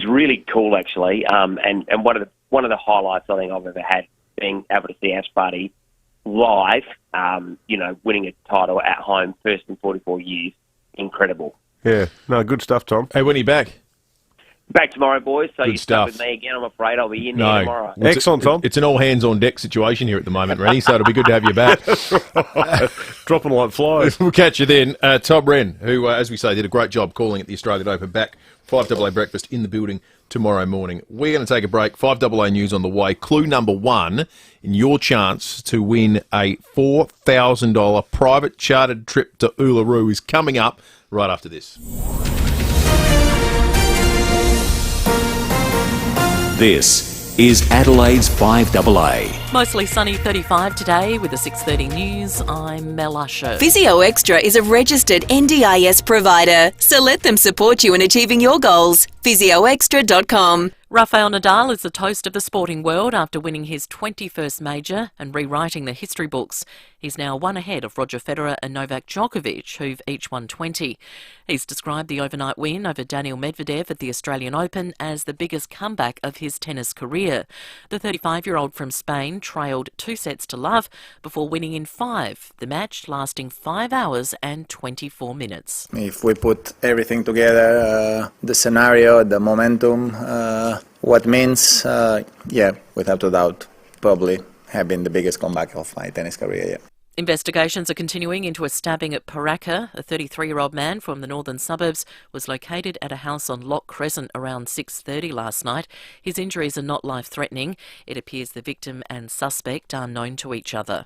[SPEAKER 23] really cool actually, and one of the highlights I think I've ever had, being able to see Ash Barty live, you know, winning a title at home, first in 44 years, incredible.
[SPEAKER 11] Yeah, no, good stuff, Tom.
[SPEAKER 10] Hey, when are you back?
[SPEAKER 23] Back tomorrow, boys, so
[SPEAKER 10] Good
[SPEAKER 23] you're
[SPEAKER 10] stuff.
[SPEAKER 23] stuck with me again. I'm afraid I'll be in there tomorrow.
[SPEAKER 11] Excellent, Tom.
[SPEAKER 10] It's an all-hands-on-deck situation here at the moment, Rennie, so it'll be good to have you back.
[SPEAKER 11] Dropping like flies.
[SPEAKER 10] We'll catch you then. Tom Wren, who, as we say, did a great job calling at the Australian Open, back 5AA Breakfast in the building tomorrow morning. We're going to take a break. 5AA News on the way. Clue number 1 in your chance to win a $4,000 private chartered trip to Uluru is coming up right after this.
[SPEAKER 9] This is Adelaide's 5AA.
[SPEAKER 2] Mostly sunny 35 today with the 6:30 news. I'm Mel Usher.
[SPEAKER 1] FIVEaa Extra is a registered NDIS provider, so let them support you in achieving your goals. FIVEaAextra.com.
[SPEAKER 2] Rafael Nadal is the toast of the sporting world after winning his 21st major and rewriting the history books. He's now one ahead of Roger Federer and Novak Djokovic, who've each won 20. He's described the overnight win over Daniel Medvedev at the Australian Open as the biggest comeback of his tennis career. The 35-year-old from Spain trailed 2-0 before winning in 5, the match lasting 5 hours and 24 minutes.
[SPEAKER 5] If we put everything together, the scenario, the momentum, what means, without a doubt, probably have been the biggest comeback of my tennis career, yeah.
[SPEAKER 2] Investigations are continuing into a stabbing at Paraka. A 33-year-old man from the northern suburbs was located at a house on Lock Crescent around 6:30 last night. His injuries are not life-threatening. It appears the victim and suspect are known to each other.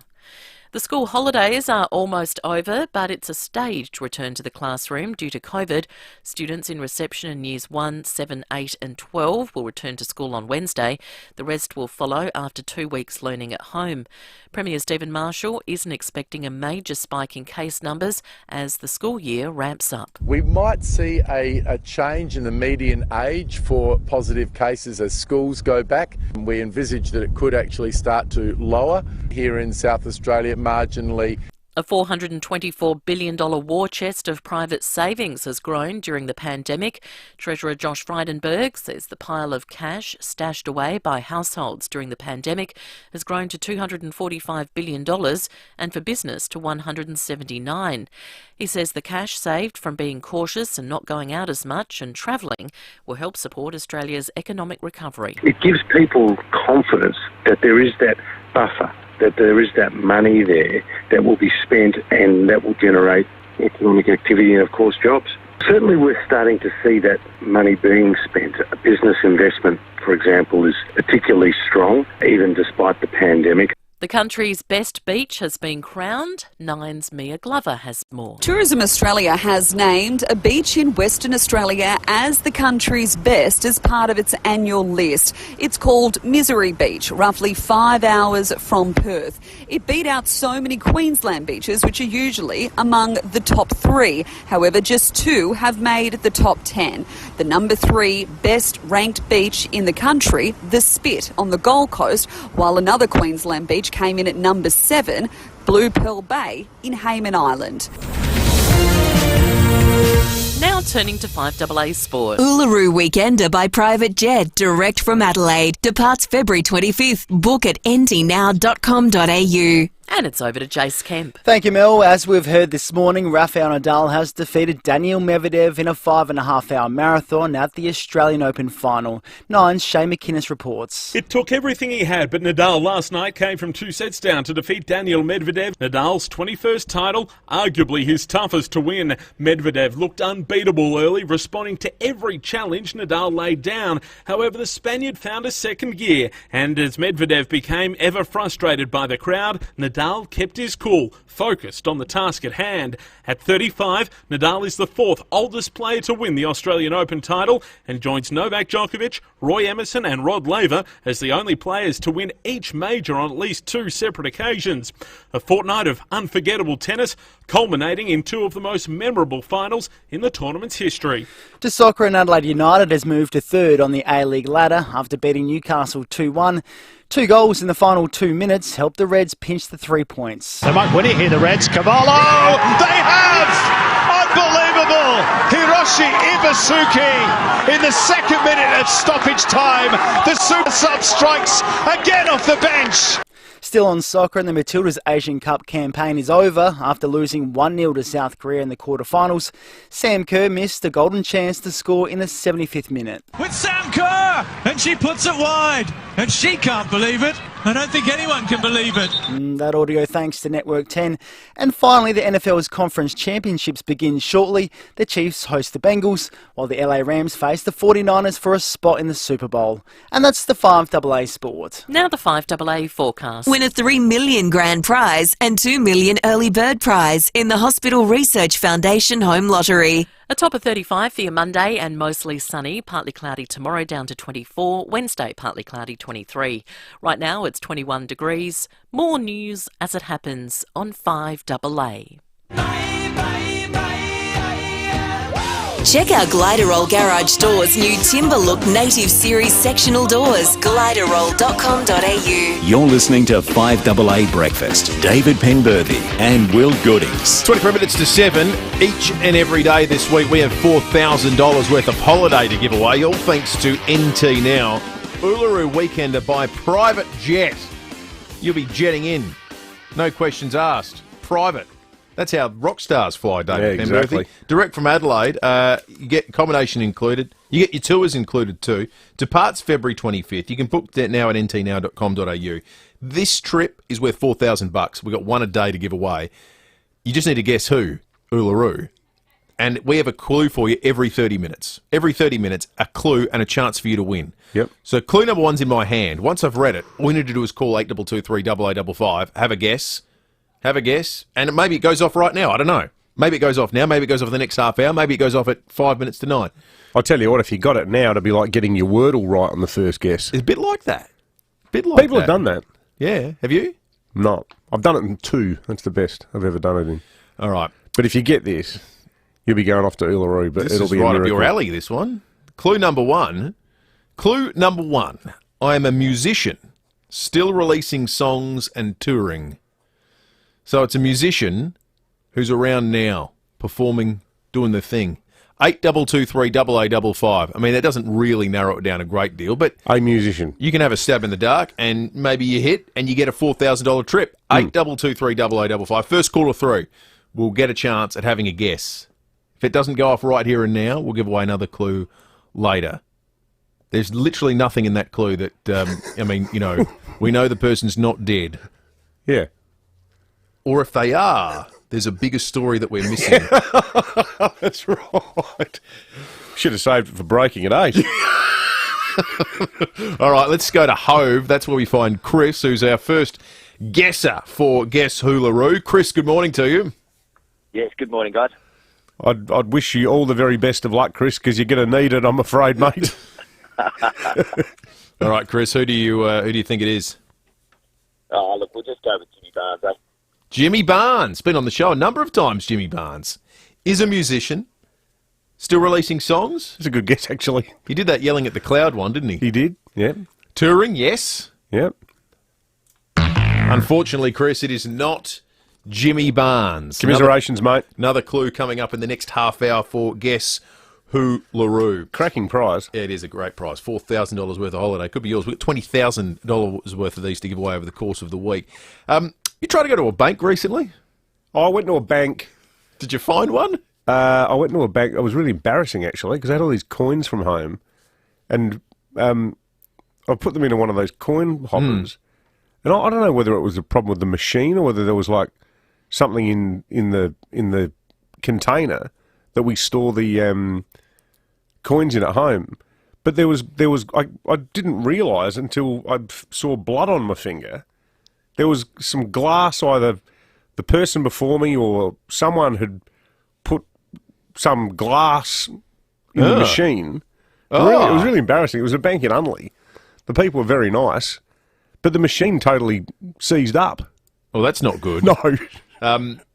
[SPEAKER 2] The school holidays are almost over, but it's a staged return to the classroom due to COVID. Students in reception in years 1, 7, 8 and 12 will return to school on Wednesday. The rest will follow after 2 weeks learning at home. Premier Stephen Marshall isn't expecting a major spike in case numbers as the school year ramps up.
[SPEAKER 7] We might see a change in the median age for positive cases as schools go back. We envisage that it could actually start to lower here in South Australia marginally.
[SPEAKER 2] A $424 billion war chest of private savings has grown during the pandemic. Treasurer Josh Frydenberg says the pile of cash stashed away by households during the pandemic has grown to $245 billion and for business to $179. He says the cash saved from being cautious and not going out as much and travelling will help support Australia's economic recovery.
[SPEAKER 8] It gives people confidence that there is that buffer, that there is that money there that will be spent and that will generate economic activity and, of course, jobs. Certainly we're starting to see that money being spent. Business investment, for example, is particularly strong, even despite the pandemic.
[SPEAKER 2] The country's best beach has been crowned. Nine's Mia Glover has more.
[SPEAKER 12] Tourism Australia has named a beach in Western Australia as the country's best as part of its annual list. It's called Misery Beach, roughly 5 hours from Perth. It beat out so many Queensland beaches, which are usually among the top 3. However, just 2 have made the top 10. The number 3 best ranked beach in the country, the Spit on the Gold Coast, while another Queensland beach came in at number 7, Blue Pearl Bay in Hayman Island.
[SPEAKER 2] Now turning to 5AA Sport.
[SPEAKER 1] Uluru Weekender by private jet, direct from Adelaide. Departs February 25th. Book at ntnow.com.au.
[SPEAKER 2] And it's over to Jace Kemp.
[SPEAKER 6] Thank you, Mel. As we've heard this morning, Rafael Nadal has defeated Daniil Medvedev in a 5.5-hour marathon at the Australian Open final. Nine's Shane McInnes reports.
[SPEAKER 15] It took everything he had, but Nadal last night came from 2 sets down to defeat Daniil Medvedev. Nadal's 21st title, arguably his toughest to win. Medvedev looked unbeatable early, responding to every challenge Nadal laid down. However, the Spaniard found a second gear, and as Medvedev became ever frustrated by the crowd, Nadal kept his cool, focused on the task at hand. At 35, Nadal is the 4th oldest player to win the Australian Open title and joins Novak Djokovic, Roy Emerson and Rod Laver as the only players to win each major on at least 2 separate occasions. A fortnight of unforgettable tennis, culminating in 2 of the most memorable finals in the tournament's history.
[SPEAKER 6] To soccer, and Adelaide United has moved to 3rd on the A-League ladder after beating Newcastle 2-1. 2 goals in the final 2 minutes helped the Reds pinch the 3 points.
[SPEAKER 16] They might win it here, the Reds. Cavallo! They have! Unbelievable! Hiroshi Ibasuki in the 2nd minute of stoppage time. The super sub strikes again off the bench.
[SPEAKER 6] Still on soccer, and the Matildas Asian Cup campaign is over after losing 1-0 to South Korea in the quarterfinals. Sam Kerr missed a golden chance to score in the 75th minute.
[SPEAKER 16] With Sam Kerr! And she puts it wide. And she can't believe it. I don't think anyone can believe it.
[SPEAKER 6] That audio thanks to Network 10. And finally, the NFL's Conference Championships begin shortly. The Chiefs host the Bengals, while the LA Rams face the 49ers for a spot in the Super Bowl. And that's the 5AA Sport.
[SPEAKER 2] Now the 5AA forecast.
[SPEAKER 1] Win a $3 million grand prize and $2 million early bird prize in the Hospital Research Foundation Home Lottery.
[SPEAKER 2] A top of 35 for your Monday and mostly sunny, partly cloudy tomorrow down to 24, Wednesday partly cloudy 23. Right now it's 21 degrees. More news as it happens on 5AA.
[SPEAKER 1] Check out Gliderroll Garage Doors' new Timber Look Native Series sectional doors. Gliderroll.com.au.
[SPEAKER 9] You're listening to 5AA Breakfast. David Penberthy and Will Goodings.
[SPEAKER 10] 23 minutes to 7. Each and every day this week we have $4,000 worth of holiday to give away, all thanks to NT Now. Uluru Weekender by private jet. You'll be jetting in. No questions asked. Private. That's how rock stars fly, David Penberthy.
[SPEAKER 11] Exactly.
[SPEAKER 10] Direct from Adelaide. You get accommodation included. You get your tours included too. Departs February 25th. You can book that now at ntnow.com.au. This trip is worth $4,000. We've got one a day to give away. You just need to guess who. Uluru. And we have a clue for you every 30 minutes. Every 30 minutes, a clue and a chance for you to win.
[SPEAKER 11] Yep.
[SPEAKER 10] So clue number 1's in my hand. Once I've read it, all you need to do is call 8223 8855. Have a guess. Have a guess, and maybe it goes off right now. I don't know. Maybe it goes off now. Maybe it goes off the next half hour. Maybe it goes off at 5 minutes to 9.
[SPEAKER 11] I'll tell you what, if you got it now, it'd be like getting your Wordle right on the first guess.
[SPEAKER 10] It's a bit like that. People
[SPEAKER 11] have done that.
[SPEAKER 10] Yeah. Have you?
[SPEAKER 11] No. I've done it in 2. That's the best I've ever done it in.
[SPEAKER 10] All right.
[SPEAKER 11] But if you get this, you'll be going off to Uluru, but
[SPEAKER 10] This
[SPEAKER 11] it'll
[SPEAKER 10] is
[SPEAKER 11] be
[SPEAKER 10] right
[SPEAKER 11] a
[SPEAKER 10] up
[SPEAKER 11] miracle.
[SPEAKER 10] your alley, this one. Clue number 1. Clue number 1. I am a musician, still releasing songs and touring. So it's a musician who's around now, performing, doing the thing. 8223 8855. I mean, that doesn't really narrow it down a great deal, but
[SPEAKER 11] a musician.
[SPEAKER 10] You can have a stab in the dark, and maybe you hit, and you get a $4,000 trip. 8223 8855. First caller through will get a chance at having a guess. If it doesn't go off right here and now, we'll give away another clue later. There's literally nothing in that clue that, we know the person's not dead.
[SPEAKER 11] Yeah.
[SPEAKER 10] Or if they are, there's a bigger story that we're missing.
[SPEAKER 11] That's right. Should have saved it for breaking at 8.
[SPEAKER 10] All right, let's go to Hove. That's where we find Chris, who's our first guesser for Guess Hoolaroo. Chris, good morning to you.
[SPEAKER 24] Yes, good morning, guys.
[SPEAKER 11] I'd wish you all the very best of luck, Chris, because you're going to need it, I'm afraid, mate.
[SPEAKER 10] All right, Chris, who do you think it is?
[SPEAKER 24] Oh, look, we'll just go with Jimmy Barnes, eh?
[SPEAKER 10] Jimmy Barnes. Been on the show a number of times, Jimmy Barnes. Is a musician. Still releasing songs.
[SPEAKER 11] It's a good guess, actually.
[SPEAKER 10] He did that Yelling at the Cloud one, didn't he?
[SPEAKER 11] He did, yeah.
[SPEAKER 10] Touring, yes.
[SPEAKER 11] Yep.
[SPEAKER 10] Unfortunately, Chris, it is not Jimmy Barnes.
[SPEAKER 11] Commiserations, mate.
[SPEAKER 10] Another clue coming up in the next half hour for Guess Hoolaroo.
[SPEAKER 11] Cracking prize.
[SPEAKER 10] Yeah, it is a great prize. $4,000 worth of holiday. Could be yours. We've got $20,000 worth of these to give away over the course of the week. You tried to go to a bank recently?
[SPEAKER 11] I went to a bank.
[SPEAKER 10] Did you find one?
[SPEAKER 11] I went to a bank. It was really embarrassing, actually, because I had all these coins from home, and I put them into one of those coin hoppers. And I don't know whether it was a problem with the machine or whether there was like something in the container that we store the coins in at home. But there was I didn't realise until I saw blood on my finger. There was some glass, either the person before me or someone had put some glass in the machine. It was really embarrassing. It was a bank in Unley. The people were very nice, but the machine totally seized up.
[SPEAKER 10] Well, that's not good.
[SPEAKER 11] No.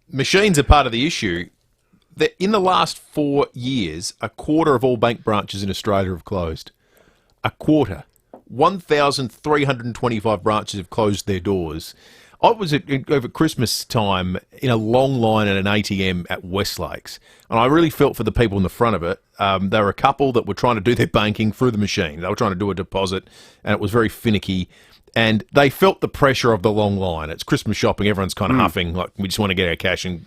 [SPEAKER 10] Machines are part of the issue. In the last 4 years, a quarter of all bank branches in Australia have closed. A quarter. 1,325 branches have closed their doors. I was over Christmas time in a long line at an ATM at Westlakes, and I really felt for the people in the front of it. There were a couple that were trying to do their banking through the machine. They were trying to do a deposit, and it was very finicky. And they felt the pressure of the long line. It's Christmas shopping. Everyone's kind of huffing, like we just want to get our cash and,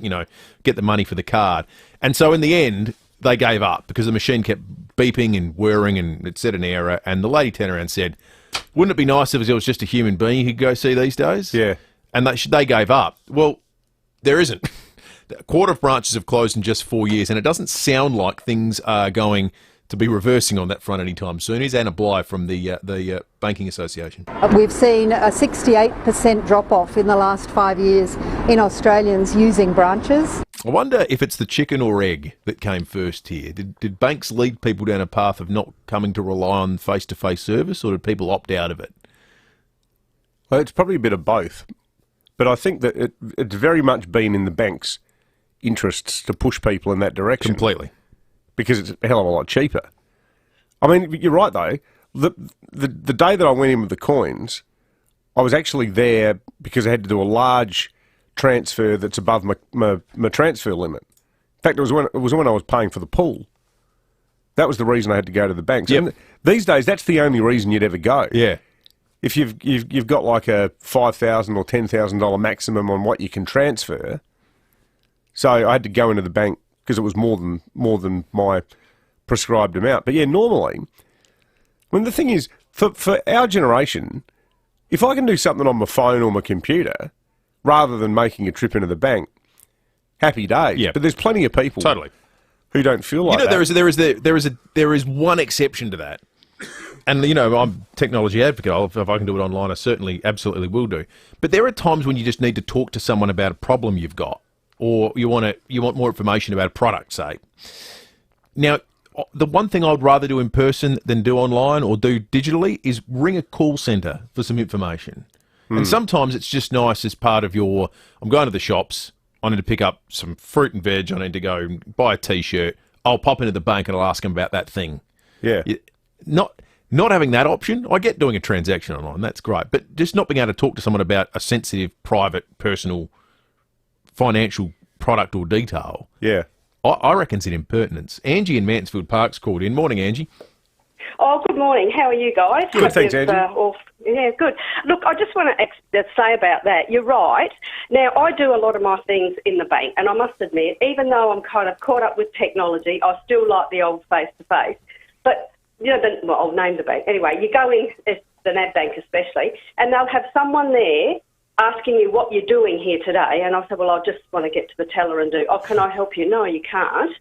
[SPEAKER 10] get the money for the card. And so in the end, they gave up because the machine kept beeping and whirring and it said an error. And the lady turned around and said, wouldn't it be nice if it was just a human being who could go see these days?
[SPEAKER 11] Yeah.
[SPEAKER 10] And they gave up. Well, there isn't. A quarter of branches have closed in just 4 years, and it doesn't sound like things are going to be reversing on that front anytime soon. Here's Anna Bly from the Banking Association.
[SPEAKER 14] We've seen a 68% drop-off in the last 5 years in Australians using branches.
[SPEAKER 10] I wonder if it's the chicken or egg that came first here. Did banks lead people down a path of not coming to rely on face-to-face service, or did people opt out of it?
[SPEAKER 11] Well, it's probably a bit of both. But I think that it's very much been in the bank's interests to push people in that direction.
[SPEAKER 10] Completely.
[SPEAKER 11] Because it's a hell of a lot cheaper. I mean, you're right, though. The day that I went in with the coins, I was actually there because I had to do a large transfer that's above my transfer limit. In fact, it was when I was paying for the pool. That was the reason I had to go to the banks.
[SPEAKER 10] Yep.
[SPEAKER 11] And these days, that's the only reason you'd ever go.
[SPEAKER 10] Yeah.
[SPEAKER 11] If you've got like a $5,000 or $10,000 maximum on what you can transfer, so I had to go into the bank because it was more than my prescribed amount. But yeah, normally, the thing is, for our generation, if I can do something on my phone or my computer rather than making a trip into the bank, happy days.
[SPEAKER 10] Yeah.
[SPEAKER 11] But there's plenty of people who don't feel like that.
[SPEAKER 10] There is one exception to that. And, I'm a technology advocate. If I can do it online, I certainly, absolutely will do. But there are times when you just need to talk to someone about a problem you've got, or you want more information about a product, say. Now, the one thing I'd rather do in person than do online or do digitally is ring a call centre for some information. And sometimes it's just nice as part of I'm going to the shops, I need to pick up some fruit and veg, I need to go buy a T-shirt, I'll pop into the bank and I'll ask them about that thing.
[SPEAKER 11] Yeah.
[SPEAKER 10] Not having that option, I get doing a transaction online, that's great, but just not being able to talk to someone about a sensitive, private, personal, financial product or detail, I reckon's an impertinence. Angie in Mansfield Park's called in. Morning, Angie.
[SPEAKER 17] Oh, good morning. How are you guys?
[SPEAKER 11] Good, thanks, Angie.
[SPEAKER 17] Yeah, good. Look, I just want to say about that, you're right. Now, I do a lot of my things in the bank, and I must admit, even though I'm kind of caught up with technology, I still like the old face-to-face. But I'll name the bank. Anyway, you go in, the NAB bank especially, and they'll have someone there asking you what you're doing here today. And I said, well, I just want to get to the teller and do, can I help you? No, you can't.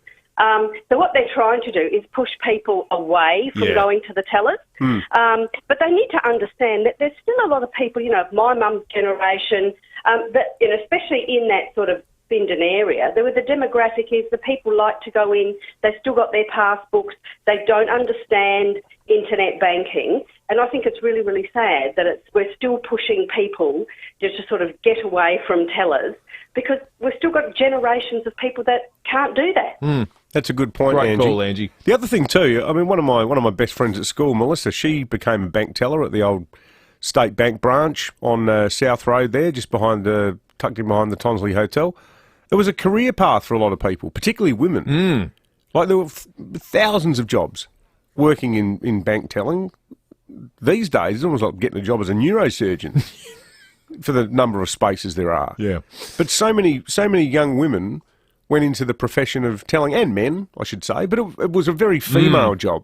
[SPEAKER 17] So what they're trying to do is push people away from going to the tellers. But they need to understand that there's still a lot of people, my mum's generation, that, especially in that sort of Bindon area, the demographic is the people like to go in, they've still got their passbooks, they don't understand internet banking, and I think it's really, really sad that we're still pushing people just to sort of get away from tellers because we've still got generations of people that can't do that.
[SPEAKER 11] That's a good point,
[SPEAKER 10] Great
[SPEAKER 11] Angie.
[SPEAKER 10] call, Angie.
[SPEAKER 11] The other thing too, I mean, one of my best friends at school, Melissa, she became a bank teller at the old State Bank branch on South Road there, just tucked in behind the Tonsley Hotel. It was a career path for a lot of people, particularly women. Like there were thousands of jobs working in bank telling. These days, it's almost like getting a job as a neurosurgeon for the number of spaces there are.
[SPEAKER 10] Yeah.
[SPEAKER 11] But so many young women went into the profession of telling, and men, I should say, but it was a very female job.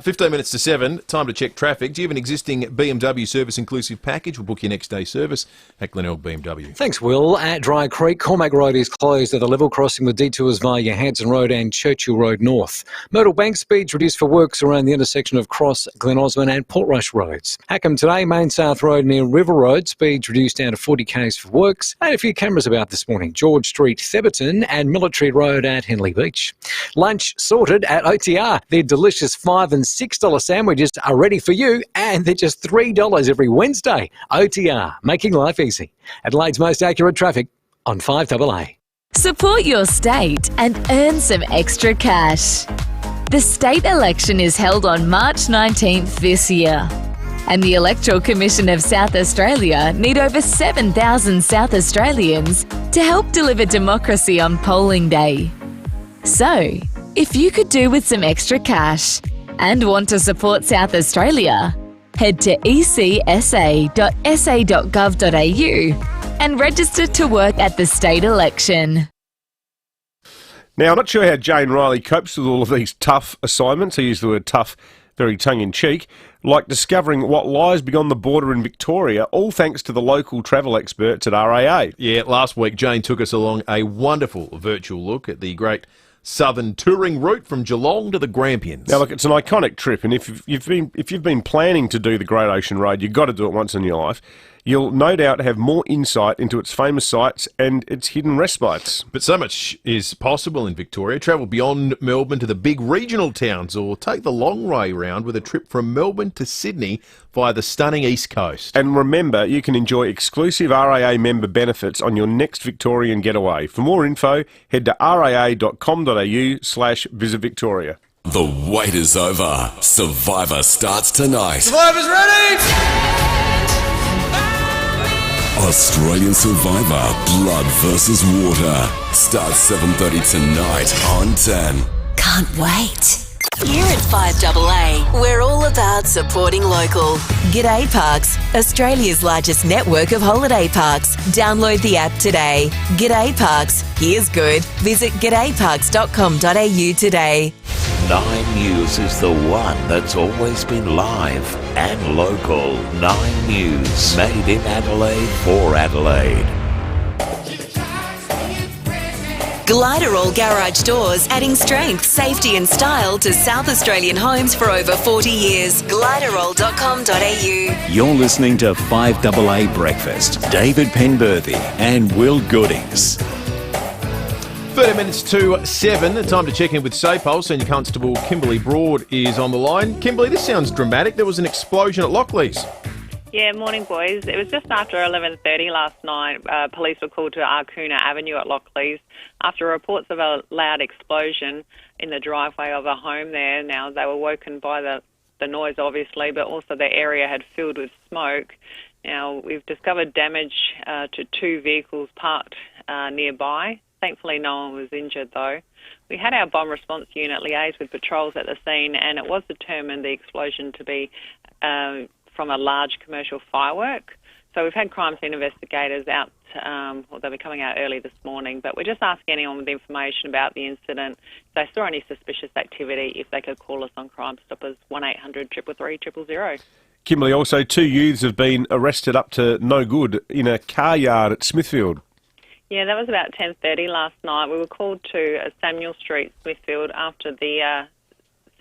[SPEAKER 10] 15 minutes to 7, time to check traffic. Do you have an existing BMW service inclusive package? We'll book your next day service at Glenelg BMW.
[SPEAKER 13] Thanks, Will. At Dry Creek, Cormac Road is closed at the level crossing with detours via Hanson Road and Churchill Road North. Myrtle Bank speeds reduced for works around the intersection of Cross, Glen Osmond and Portrush Roads. Hackham today, Main South Road near River Road, speeds reduced down to 40 k's for works. And a few cameras about this morning. George Street, Theberton and Military Road at Henley Beach. Lunch sorted at OTR. Their delicious $5 and $6 sandwiches are ready for you, and they're just $3 every Wednesday. OTR, making life easy. Adelaide's most accurate traffic on 5AA.
[SPEAKER 18] Support your state and earn some extra cash. The state election is held on March 19th this year, and the Electoral Commission of South Australia need over 7,000 South Australians to help deliver democracy on polling day. So, if you could do with some extra cash and want to support South Australia, head to ecsa.sa.gov.au and register to work at the state election.
[SPEAKER 11] Now, I'm not sure how Jane Riley copes with all of these tough assignments. He used the word tough very tongue-in-cheek, like discovering what lies beyond the border in Victoria, all thanks to the local travel experts at RAA.
[SPEAKER 10] Yeah, last week Jane took us along a wonderful virtual look at the great southern touring route from Geelong to the Grampians.
[SPEAKER 11] Now, look, it's an iconic trip, and if you've been planning to do the Great Ocean Road, you've got to do it once in your life. You'll no doubt have more insight into its famous sites and its hidden respites.
[SPEAKER 10] But so much is possible in Victoria. Travel beyond Melbourne to the big regional towns, or take the long way round with a trip from Melbourne to Sydney via the stunning East Coast.
[SPEAKER 11] And remember, you can enjoy exclusive RAA member benefits on your next Victorian getaway. For more info, head to raa.com.au/Visit Victoria.
[SPEAKER 19] The wait is over. Survivor starts tonight.
[SPEAKER 22] Survivor's ready!
[SPEAKER 19] Australian Survivor, Blood versus Water. Starts 7:30 tonight on 10.
[SPEAKER 1] Can't wait. Here at 5AA, we're all about supporting local. G'day Parks, Australia's largest network of holiday parks. Download the app today. G'day Parks, here's good. Visit g'dayparks.com.au today.
[SPEAKER 25] 9 News is the one that's always been live and local. 9 News, made in Adelaide for Adelaide.
[SPEAKER 1] Gliderol Garage Doors, adding strength, safety and style to South Australian homes for over 40 years. Gliderol.com.au.
[SPEAKER 9] You're listening to 5AA Breakfast. David Penberthy and Will Goodings.
[SPEAKER 10] 30 minutes to 7, time to check in with SAPOL. Senior Constable Kimberly Broad is on the line. Kimberly, this sounds dramatic. There was an explosion at Lockleys.
[SPEAKER 26] Yeah, morning, boys. It was just after 11:30 last night. Police were called to Arcoona Avenue at Lockleys after reports of a loud explosion in the driveway of a home there. Now, they were woken by the noise, obviously, but also the area had filled with smoke. Now, we've discovered damage to 2 vehicles parked nearby. Thankfully, no one was injured, though. We had our bomb response unit liaise with patrols at the scene, and it was determined the explosion to be from a large commercial firework. So we've had crime scene investigators out, they'll be coming out early this morning, but we're just asking anyone with information about the incident, if they saw any suspicious activity, if they could call us on Crime Stoppers 1-800-333-000.
[SPEAKER 11] Kimberly, also 2 youths have been arrested up to no good in a car yard at Smithfield.
[SPEAKER 26] Yeah, that was about 10:30 last night. We were called to Samuel Street, Smithfield, after the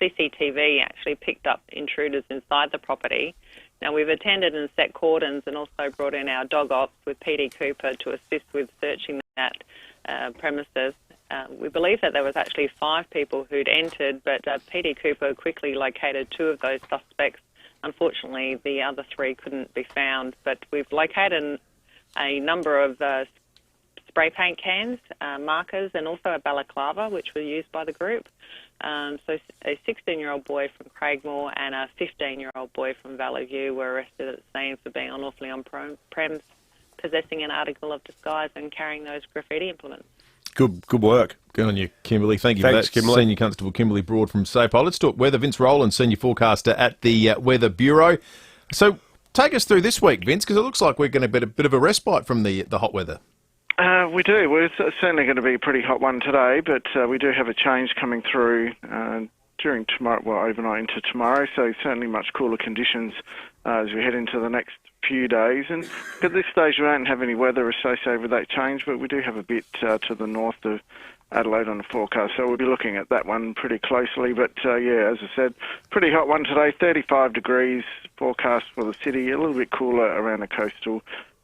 [SPEAKER 26] CCTV actually picked up intruders inside the property. Now, we've attended and set cordons and also brought in our dog ops with PD Cooper to assist with searching that premises. We believe that there was actually 5 people who'd entered, but PD Cooper quickly located 2 of those suspects. Unfortunately, the other 3 couldn't be found, but we've located a number of spray paint cans, markers, and also a balaclava, which were used by the group. So a 16-year-old boy from Craigmore and a 15-year-old boy from Valley View were arrested at the scene for being unlawfully on prems, possessing an article of disguise and carrying those graffiti implements.
[SPEAKER 11] Good work.
[SPEAKER 10] Good on you, Kimberly. Thank you
[SPEAKER 11] Thanks,
[SPEAKER 10] for that.
[SPEAKER 11] Kimberly.
[SPEAKER 10] Senior Constable Kimberly Broad from SAPO. Let's talk weather. Vince Rowland, Senior Forecaster at the Weather Bureau. So take us through this week, Vince, because it looks like we're going to get a bit of a respite from the hot weather.
[SPEAKER 3] We do. We're certainly going to be a pretty hot one today, but we do have a change coming through during tomorrow, overnight into tomorrow, so certainly much cooler conditions as we head into the next few days. And at this stage, we don't have any weather associated with that change, but we do have a bit to the north of Adelaide on the forecast, so we'll be looking at that one pretty closely. But as I said, pretty hot one today, 35 degrees forecast for the city, a little bit cooler around the coastal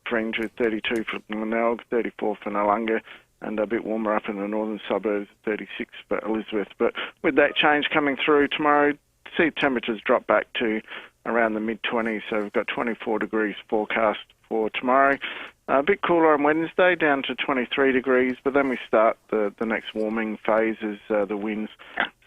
[SPEAKER 3] fringe with 32 for Glenelg, 34 for Noarlunga, and a bit warmer up in the northern suburbs, 36 for Elizabeth. But with that change coming through tomorrow, see temperatures drop back to around the mid-20s, so we've got 24 degrees forecast for tomorrow. A bit cooler on Wednesday, down to 23 degrees, but then we start the next warming phase as the winds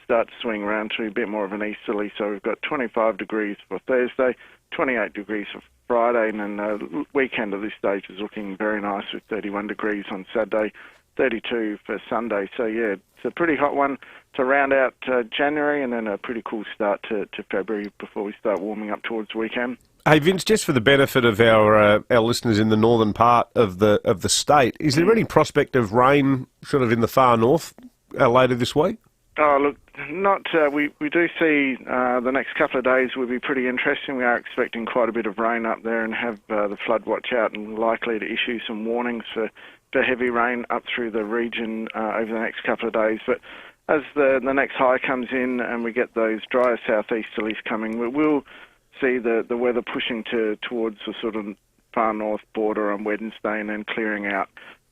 [SPEAKER 3] start to swing around to a bit more of an easterly, so we've got 25 degrees for Thursday, 28 degrees for Friday, and then the weekend at this stage is looking very nice with 31 degrees on Saturday, 32 for Sunday. So, it's a pretty hot one to round out January, and then a pretty cool start to February before we start warming up towards the weekend.
[SPEAKER 11] Hey Vince, just for the benefit of our listeners in the northern part of the state, is there any prospect of rain sort of in the far north later this week?
[SPEAKER 3] Oh, look, not. We do see the next couple of days will be pretty interesting. We are expecting quite a bit of rain up there and have the flood watch out and likely to issue some warnings for heavy rain up through the region over the next couple of days. But as the next high comes in and we get those drier southeasterlies coming, we will see the weather pushing towards the sort of far north border on Wednesday and then clearing out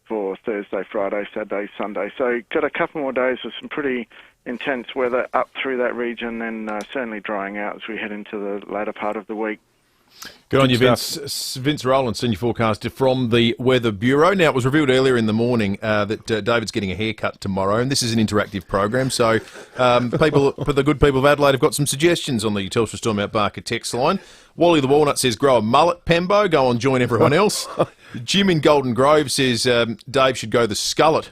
[SPEAKER 3] for Thursday, Friday, Saturday, Sunday. So got a couple more days of some pretty intense weather up through that region and certainly drying out as we head into the later part of the week.
[SPEAKER 10] Good on you, Vince. Vince Rowland, Senior Forecaster from the Weather Bureau. Now, it was revealed earlier in the morning that David's getting a haircut tomorrow, and this is an interactive program, so the good people of Adelaide have got some suggestions on the Telstra Storm Out Barker text line. Wally the Walnut says, grow a mullet, Pembo, go on, join everyone else. Jim in Golden Grove says, Dave should go the skullet.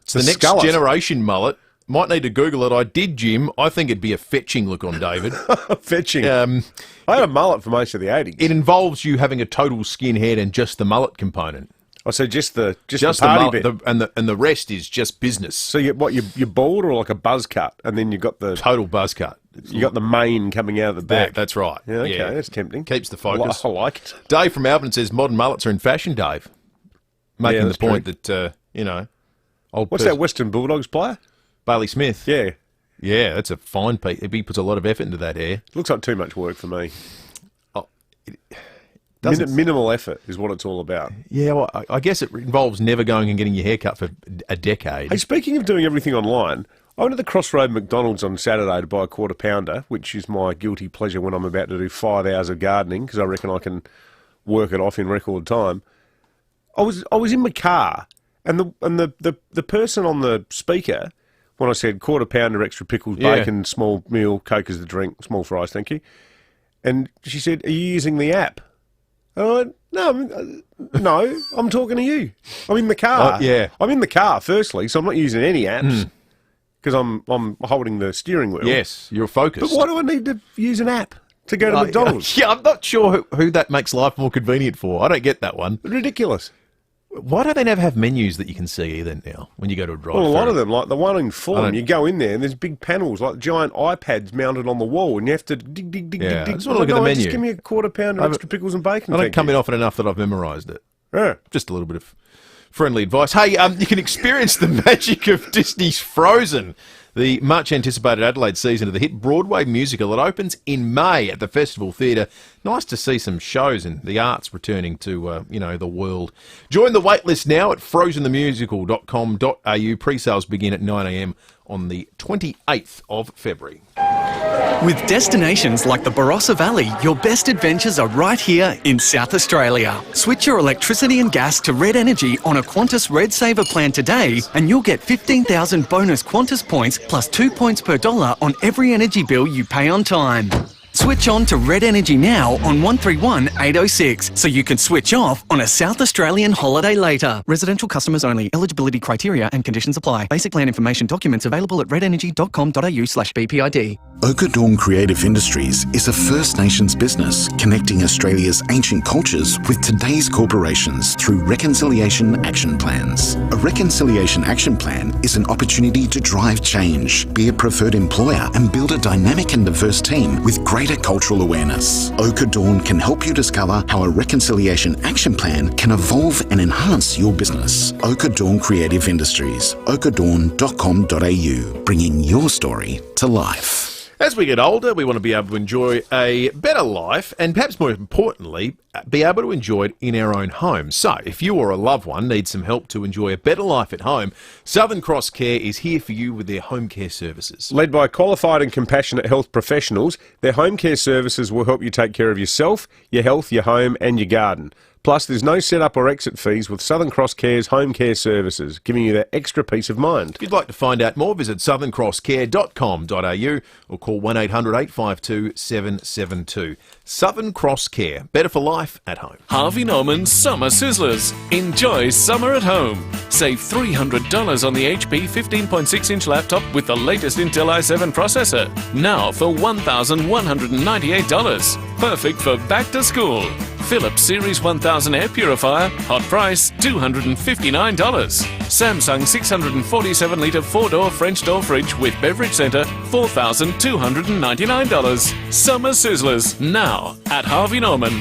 [SPEAKER 10] It's the next generation mullet. Might need to Google it. I did, Jim. I think it'd be a fetching look on David.
[SPEAKER 11] Fetching. I had a mullet for most of the 80s.
[SPEAKER 10] It involves you having a total skin head and just the mullet component.
[SPEAKER 11] Oh, so just the party bit.
[SPEAKER 10] And the rest is just business.
[SPEAKER 11] So you're bald or like a buzz cut, and then you've got the...
[SPEAKER 10] Total buzz cut.
[SPEAKER 11] You got the mane coming out of the back.
[SPEAKER 10] That's right.
[SPEAKER 11] Yeah, okay, that's tempting.
[SPEAKER 10] Keeps the focus.
[SPEAKER 11] I like it.
[SPEAKER 10] Dave from Albion says modern mullets are in fashion, Dave. Making the point that,
[SPEAKER 11] What's that Western Bulldogs player?
[SPEAKER 10] Bailey Smith.
[SPEAKER 11] Yeah.
[SPEAKER 10] Yeah, that's a fine piece. He puts a lot of effort into that hair.
[SPEAKER 11] Looks like too much work for me.
[SPEAKER 10] Oh,
[SPEAKER 11] minimal effort is what it's all about.
[SPEAKER 10] Yeah, well, I guess it involves never going and getting your hair cut for a decade.
[SPEAKER 11] Hey, speaking of doing everything online, I went to the Crossroad McDonald's on Saturday to buy a quarter pounder, which is my guilty pleasure when I'm about to do 5 hours of gardening, because I reckon I can work it off in record time. I was in my car, and the person on the speaker, when I said quarter pounder, extra pickles, bacon, small meal, Coke as the drink, small fries, thank you. And she said, are you using the app? And I went, no, I'm talking to you. I'm in the car. I'm in the car, firstly, so I'm not using any apps because I'm holding the steering wheel.
[SPEAKER 10] Yes, you're focused.
[SPEAKER 11] But why do I need to use an app to go to McDonald's?
[SPEAKER 10] Yeah, I'm not sure who that makes life more convenient for. I don't get that one.
[SPEAKER 11] Ridiculous.
[SPEAKER 10] Why do they never have menus that you can see either now when you go to a drive-thru?
[SPEAKER 11] Well, a lot of them, like the one in Fulham, you go in there and there's big panels, like giant iPads mounted on the wall, and you have to dig.
[SPEAKER 10] I just want to look at the menu.
[SPEAKER 11] Just give me a quarter pounder, extra pickles and bacon.
[SPEAKER 10] I don't come in often enough that I've memorised it.
[SPEAKER 11] Yeah.
[SPEAKER 10] Just a little bit of friendly advice. Hey, you can experience the magic of Disney's Frozen. The much-anticipated Adelaide season of the hit Broadway musical. It opens in May at the Festival Theatre. Nice to see some shows and the arts returning to, the world. Join the waitlist now at frozenthemusical.com.au. Pre-sales begin at 9 a.m. on the 28th of February.
[SPEAKER 4] With destinations like the Barossa Valley, your best adventures are right here in South Australia. Switch your electricity and gas to Red Energy on a Qantas Red Saver plan today, and you'll get 15,000 bonus Qantas points plus 2 points per dollar on every energy bill you pay on time. Switch on to Red Energy now on 131 806 so you can switch off on a South Australian holiday later. Residential customers only. Eligibility criteria and conditions apply. Basic plan information documents available at redenergy.com.au/BPID.
[SPEAKER 5] Dawn Creative Industries is a First Nations business connecting Australia's ancient cultures with today's corporations through Reconciliation Action Plans. A Reconciliation Action Plan is an opportunity to drive change, be a preferred employer and build a dynamic and diverse team with greater cultural awareness. Dawn can help you discover how a Reconciliation Action Plan can evolve and enhance your business. Dawn Creative Industries, okadawn.com.au, bringing your story to life.
[SPEAKER 10] As we get older, we want to be able to enjoy a better life and perhaps more importantly, be able to enjoy it in our own home. So, if you or a loved one needs some help to enjoy a better life at home, Southern Cross Care is here for you with their home care services.
[SPEAKER 11] Led by qualified and compassionate health professionals, their home care services will help you take care of yourself, your health, your home and your garden. Plus, there's no setup or exit fees with Southern Cross Care's home care services, giving you that extra peace of mind.
[SPEAKER 10] If you'd like to find out more, visit southerncrosscare.com.au or call 1800 852 772. Southern Cross Care, better for life at home.
[SPEAKER 7] Harvey Norman's Summer Sizzlers. Enjoy summer at home. Save $300 on the HP 15.6-inch laptop with the latest Intel i7 processor. Now for $1,198. Perfect for back to school. Philips Series 1000 air purifier, hot price $259. Samsung 647-litre 4-door French door fridge with beverage centre, $4,299. Summer Sizzlers, now at Harvey Norman.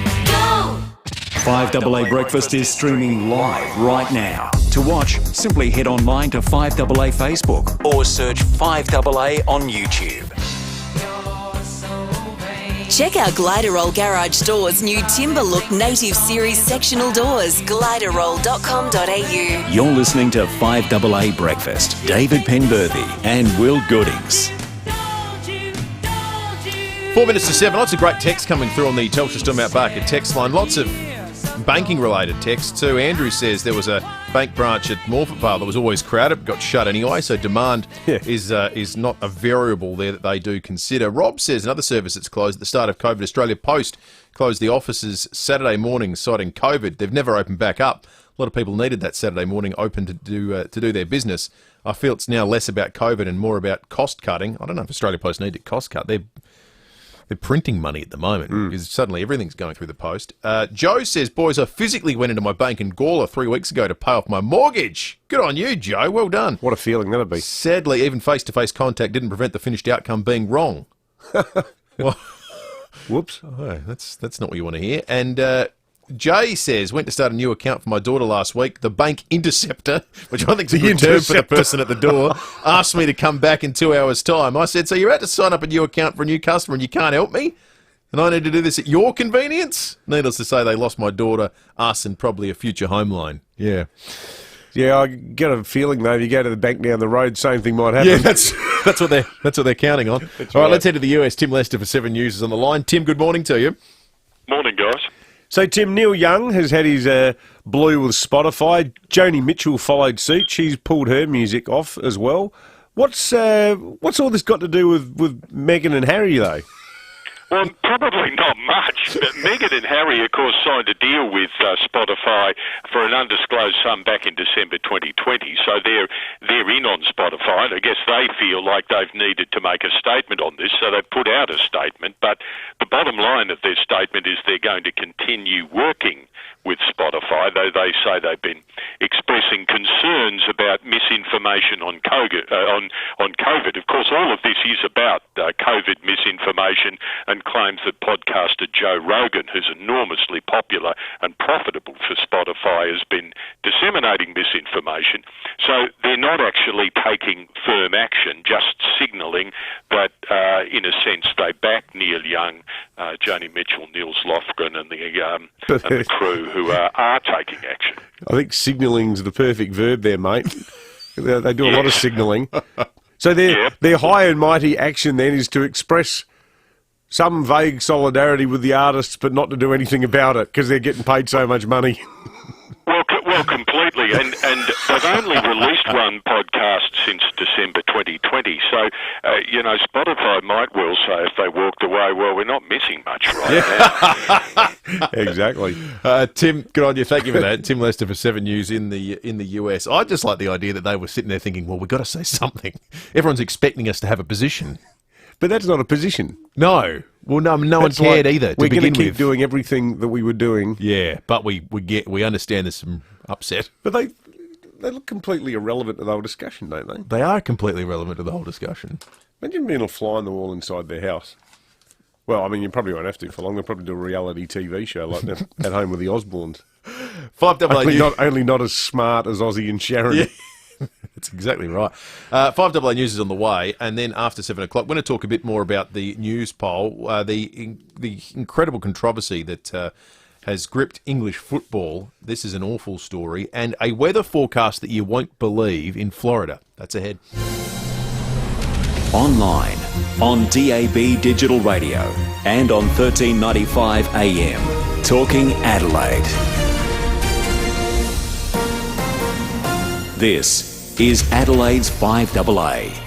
[SPEAKER 9] 5AA Breakfast is streaming live right now. To watch, simply head online to 5AA Facebook or search 5AA on YouTube.
[SPEAKER 1] Check out Gliderroll Garage Doors' new Timber Look Native Series sectional doors, gliderroll.com.au.
[SPEAKER 9] You're listening to 5AA Breakfast. David Penberthy and Will Goodings.
[SPEAKER 10] 4 minutes to 7. Lots of great texts coming through on the Telstra Storm Mount Barker text line. Lots of banking-related texts too. Andrew says there was a bank branch at Morphett Vale that was always crowded, got shut anyway, so demand is not a variable there that they do consider. Rob says another service that's closed at the start of COVID. Australia Post closed the offices Saturday morning, citing COVID. They've never opened back up. A lot of people needed that Saturday morning open to do their business. I feel it's now less about COVID and more about cost cutting. I don't know if Australia Post need to cost cut. They're printing money at the moment because suddenly everything's going through the post. Joe says, boys, I physically went into my bank in Gawler 3 weeks ago to pay off my mortgage. Good on you, Joe. Well done.
[SPEAKER 11] What a feeling that'd be.
[SPEAKER 10] Sadly, even face-to-face contact didn't prevent the finished outcome being wrong. Well,
[SPEAKER 11] whoops.
[SPEAKER 10] Oh, that's not what you want to hear. And Jay says, went to start a new account for my daughter last week. The bank interceptor, which I think is a good term for the person at the door, asked me to come back in 2 hours' time. I said, so you're out to sign up a new account for a new customer and you can't help me? And I need to do this at your convenience? Needless to say, they lost my daughter, us, and probably a future home loan. Yeah.
[SPEAKER 11] Yeah, I get a feeling, though, if you go to the bank down the road, same thing might happen.
[SPEAKER 10] Yeah, that's what they're counting on. All right, let's head to the US. Tim Lester for 7 News is on the line. Tim, good morning to you.
[SPEAKER 20] Morning, guys.
[SPEAKER 11] So, Tim, Neil Young has had his blue with Spotify. Joni Mitchell followed suit. She's pulled her music off as well. What's all this got to do with Meghan and Harry, though?
[SPEAKER 20] Well, probably not much. But Meghan and Harry, of course, signed a deal with Spotify for an undisclosed sum back in December 2020. So they're in on Spotify, and I guess they feel like they've needed to make a statement on this, so they put out a statement. But the bottom line of their statement is they're going to continue working with Spotify, though they say they've been expressing concerns about misinformation on COVID. Of course, all of this is about COVID misinformation and claims that podcaster Joe Rogan, who's enormously popular and profitable for Spotify, has been disseminating misinformation. So they're not actually taking firm action, just signalling that, in a sense, they back Neil Young, Joni Mitchell, Niels Lofgren and the crew who are taking action.
[SPEAKER 11] I think signalling's the perfect verb there, mate. They do a lot of signalling. So their high and mighty action then is to express some vague solidarity with the artists, but not to do anything about it because they're getting paid so much money.
[SPEAKER 20] Well, Oh, completely. And they've only released one podcast since December 2020. So, Spotify might well say if they walked away, well, we're not missing much right now.
[SPEAKER 11] Exactly.
[SPEAKER 10] Tim, good on you. Thank you for that. Tim Lester for 7 News in the US. I just like the idea that they were sitting there thinking, well, we've got to say something. Everyone's expecting us to have a position.
[SPEAKER 11] But that's not a position.
[SPEAKER 10] No. Well, no one cared either.
[SPEAKER 11] We're going to keep doing everything that we were doing.
[SPEAKER 10] Yeah, but we understand there's some upset.
[SPEAKER 11] But they look completely irrelevant to the whole discussion, don't they?
[SPEAKER 10] They are completely irrelevant to the whole discussion.
[SPEAKER 11] Imagine being a fly on the wall inside their house. Well, I mean, you probably won't have to for long. They'll probably do a reality TV show like that at home with the Osbournes.
[SPEAKER 10] 5AA
[SPEAKER 11] only not as smart as Ozzy and Sharon.
[SPEAKER 10] Yeah. That's exactly right. 5AA News is on the way, and then after 7 o'clock, we're going to talk a bit more about the news poll, the incredible controversy that has gripped English football. This is an awful story, and a weather forecast that you won't believe in Florida. That's ahead.
[SPEAKER 9] Online, on DAB Digital Radio, and on 1395 AM. Talking Adelaide. This is Adelaide's 5AA.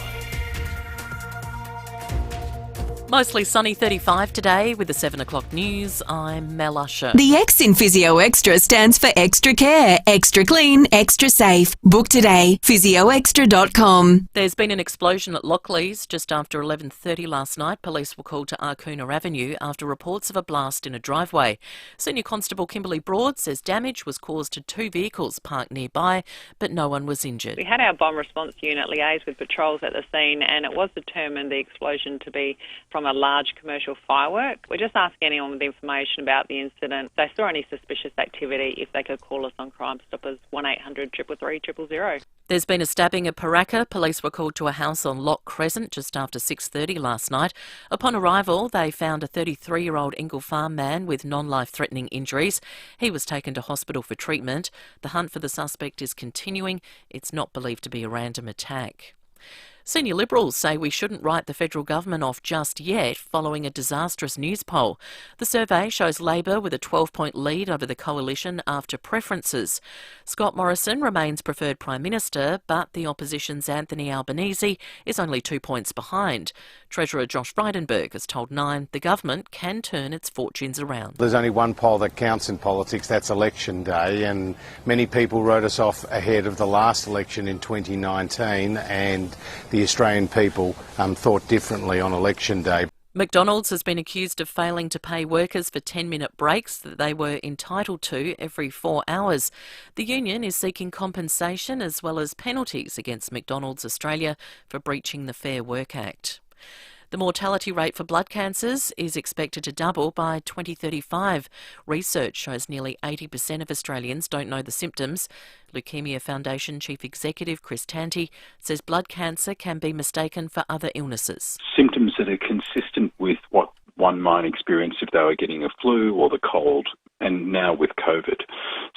[SPEAKER 2] Mostly sunny 35 today with the 7 o'clock news. I'm Mel Usher.
[SPEAKER 1] The X in Physio Extra stands for extra care, extra clean, extra safe. Book today, physioextra.com.
[SPEAKER 2] There's been an explosion at Lockleys just after 11:30 last night. Police were called to Arcoona Avenue after reports of a blast in a driveway. Senior Constable Kimberly Broad says damage was caused to 2 vehicles parked nearby, but no one was injured.
[SPEAKER 26] We had our bomb response unit liaise with patrols at the scene, and it was determined the explosion to be from a large commercial firework. We're just asking anyone with information about the incident. If they saw any suspicious activity, if they could call us on Crime Stoppers 1800 333 000.
[SPEAKER 2] There's been a stabbing at Paraka. Police were called to a house on Lock Crescent just after 6:30 last night. Upon arrival, they found a 33-year-old Ingle Farm man with non-life-threatening injuries. He was taken to hospital for treatment. The hunt for the suspect is continuing. It's not believed to be a random attack. Senior Liberals say we shouldn't write the federal government off just yet following a disastrous news poll. The survey shows Labor with a 12-point lead over the coalition after preferences. Scott Morrison remains preferred Prime Minister, but the opposition's Anthony Albanese is only 2 points behind. Treasurer Josh Frydenberg has told Nine the government can turn its fortunes around.
[SPEAKER 8] There's only one poll that counts in politics, that's election day, and many people wrote us off ahead of the last election in 2019, and the Australian people thought differently on election day.
[SPEAKER 2] McDonald's has been accused of failing to pay workers for 10-minute breaks that they were entitled to every 4 hours. The union is seeking compensation as well as penalties against McDonald's Australia for breaching the Fair Work Act. The mortality rate for blood cancers is expected to double by 2035. Research shows nearly 80% of Australians don't know the symptoms. Leukaemia Foundation Chief Executive Chris Tanti says blood cancer can be mistaken for other illnesses.
[SPEAKER 12] Symptoms that are consistent with what one might experience if they were getting a flu or the cold, and now with COVID.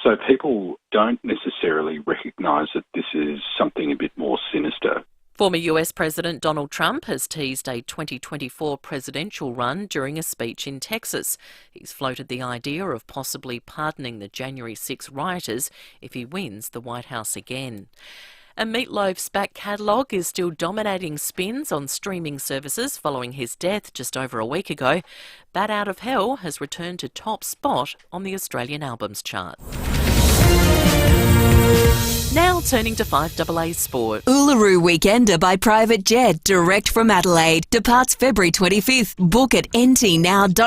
[SPEAKER 12] So people don't necessarily recognise that this is something a bit more sinister.
[SPEAKER 2] Former US President Donald Trump has teased a 2024 presidential run during a speech in Texas. He's floated the idea of possibly pardoning the January 6 rioters if he wins the White House again. And Meatloaf's back catalogue is still dominating spins on streaming services following his death just over a week ago. Bat Out of Hell has returned to top spot on the Australian albums chart. Now turning to 5AA Sport.
[SPEAKER 1] Uluru Weekender by private jet, direct from Adelaide. Departs February 25th. Book at ntnow.com.au.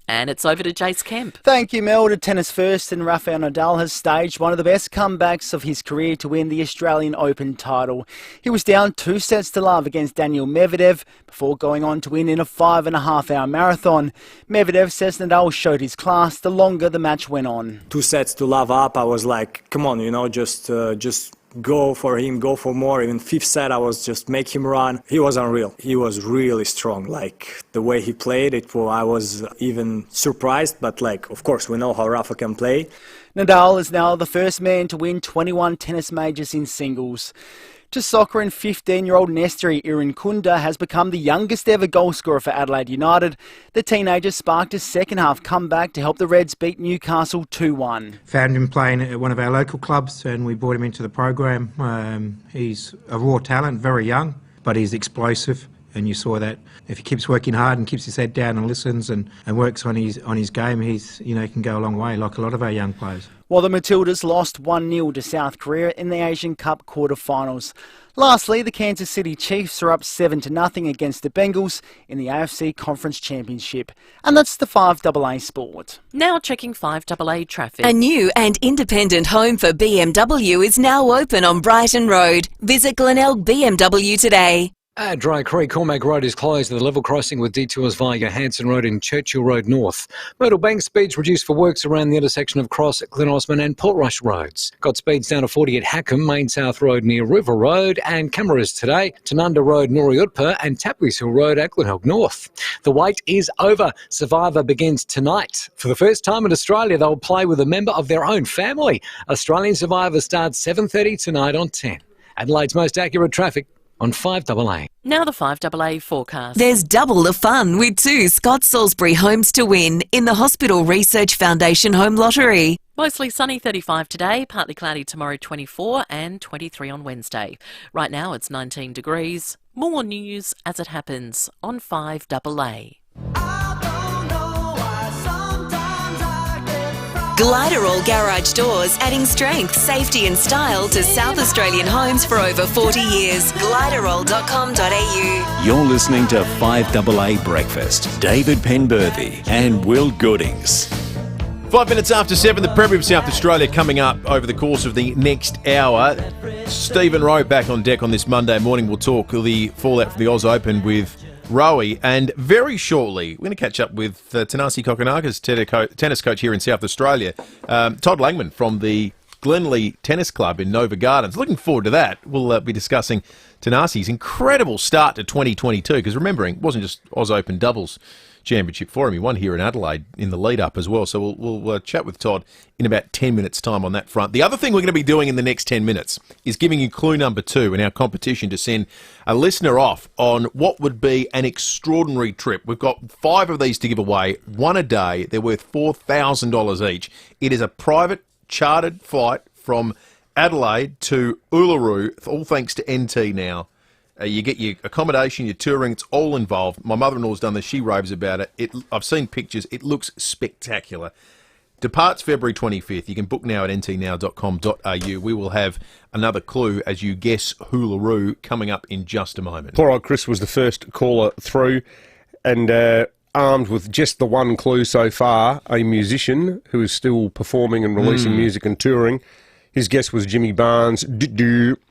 [SPEAKER 2] And it's over to Jace Kemp.
[SPEAKER 6] Thank you, Mel. To tennis first, and Rafael Nadal has staged one of the best comebacks of his career to win the Australian Open title. He was down 2-0 against Daniel Medvedev before going on to win in a 5.5-hour marathon. Medvedev says Nadal showed his class the longer the match went on.
[SPEAKER 15] 2 sets to love up. I was like, come on, just go for him, go for more. Even 5th set, I was just make him run. He was unreal. He was really strong. Like the way he played it, I was even surprised. But of course, we know how Rafa can play.
[SPEAKER 6] Nadal is now the first man to win 21 tennis majors in singles. To soccer, and 15-year-old Nesteri Irinkunda has become the youngest ever goal scorer for Adelaide United. The teenager sparked a second-half comeback to help the Reds beat Newcastle 2-1.
[SPEAKER 14] Found him playing at one of our local clubs and we brought him into the program. He's a raw talent, very young, but he's explosive. And you saw that if he keeps working hard and keeps his head down and listens and works on his game, he's can go a long way, like a lot of our young players.
[SPEAKER 6] While the Matildas lost 1-0 to South Korea in the Asian Cup quarter-finals. Lastly, the Kansas City Chiefs are up 7-0 against the Bengals in the AFC Conference Championship. And that's the 5AA Sport.
[SPEAKER 2] Now checking 5AA traffic.
[SPEAKER 1] A new and independent home for BMW is now open on Brighton Road. Visit Glenelg BMW today.
[SPEAKER 13] At Dry Creek, Cormac Road is closed at the level crossing with detours via Hanson Road and Churchill Road North. Myrtle Bank speeds reduced for works around the intersection of Cross, Glen Osmond and Portrush Roads. Got speeds down to 40 at Hackham, Main South Road near River Road, and cameras today, Tanunda Road, Norriutpa and Tapleys Hill Road at Glenelg North. The wait is over. Survivor begins tonight. For the first time in Australia, they'll play with a member of their own family. Australian Survivor starts 7:30 tonight on 10. Adelaide's most accurate traffic on 5AA.
[SPEAKER 2] Now the 5AA forecast.
[SPEAKER 1] There's double the fun with 2 Scott Salisbury homes to win in the Hospital Research Foundation Home Lottery.
[SPEAKER 2] Mostly sunny, 35 today, partly cloudy tomorrow, 24 and 23 on Wednesday. Right now it's 19 degrees. More news as it happens on 5AA.
[SPEAKER 1] Gliderall Garage Doors, adding strength, safety and style to South Australian homes for over 40 years. Gliderall.com.au.
[SPEAKER 9] You're listening to 5AA Breakfast. David Penberthy and Will Goodings.
[SPEAKER 10] 5 minutes after 7, the Premier of South Australia coming up over the course of the next hour. Stephen Rowe back on deck on this Monday morning. We'll talk the fallout from the Oz Open with Rowie, and very shortly we're going to catch up with Tanasi Kokonaga's tennis coach here in South Australia, Todd Langman from the Glenley Tennis Club in Nova Gardens. Looking forward to that. We'll be discussing Tanasi's incredible start to 2022, because remembering, it wasn't just Oz Open doubles championship for him. He won here in Adelaide in the lead-up as well. So we'll chat with Todd in about 10 minutes' time on that front. The other thing we're going to be doing in the next 10 minutes is giving you clue number 2 in our competition to send a listener off on what would be an extraordinary trip. We've got 5 of these to give away, 1 a day. They're worth $4,000 each. It is a private chartered flight from Adelaide to Uluru, all thanks to NT now. You get your accommodation, your touring, it's all involved. My mother-in-law's done this, she raves about it. I've seen pictures, it looks spectacular. Departs February 25th. You can book now at ntnow.com.au. We will have another clue as you guess Uluru coming up in just a moment.
[SPEAKER 11] Poor old Chris was the first caller through, and armed with just the one clue so far, a musician who is still performing and releasing music and touring. His guess was Jimmy Barnes.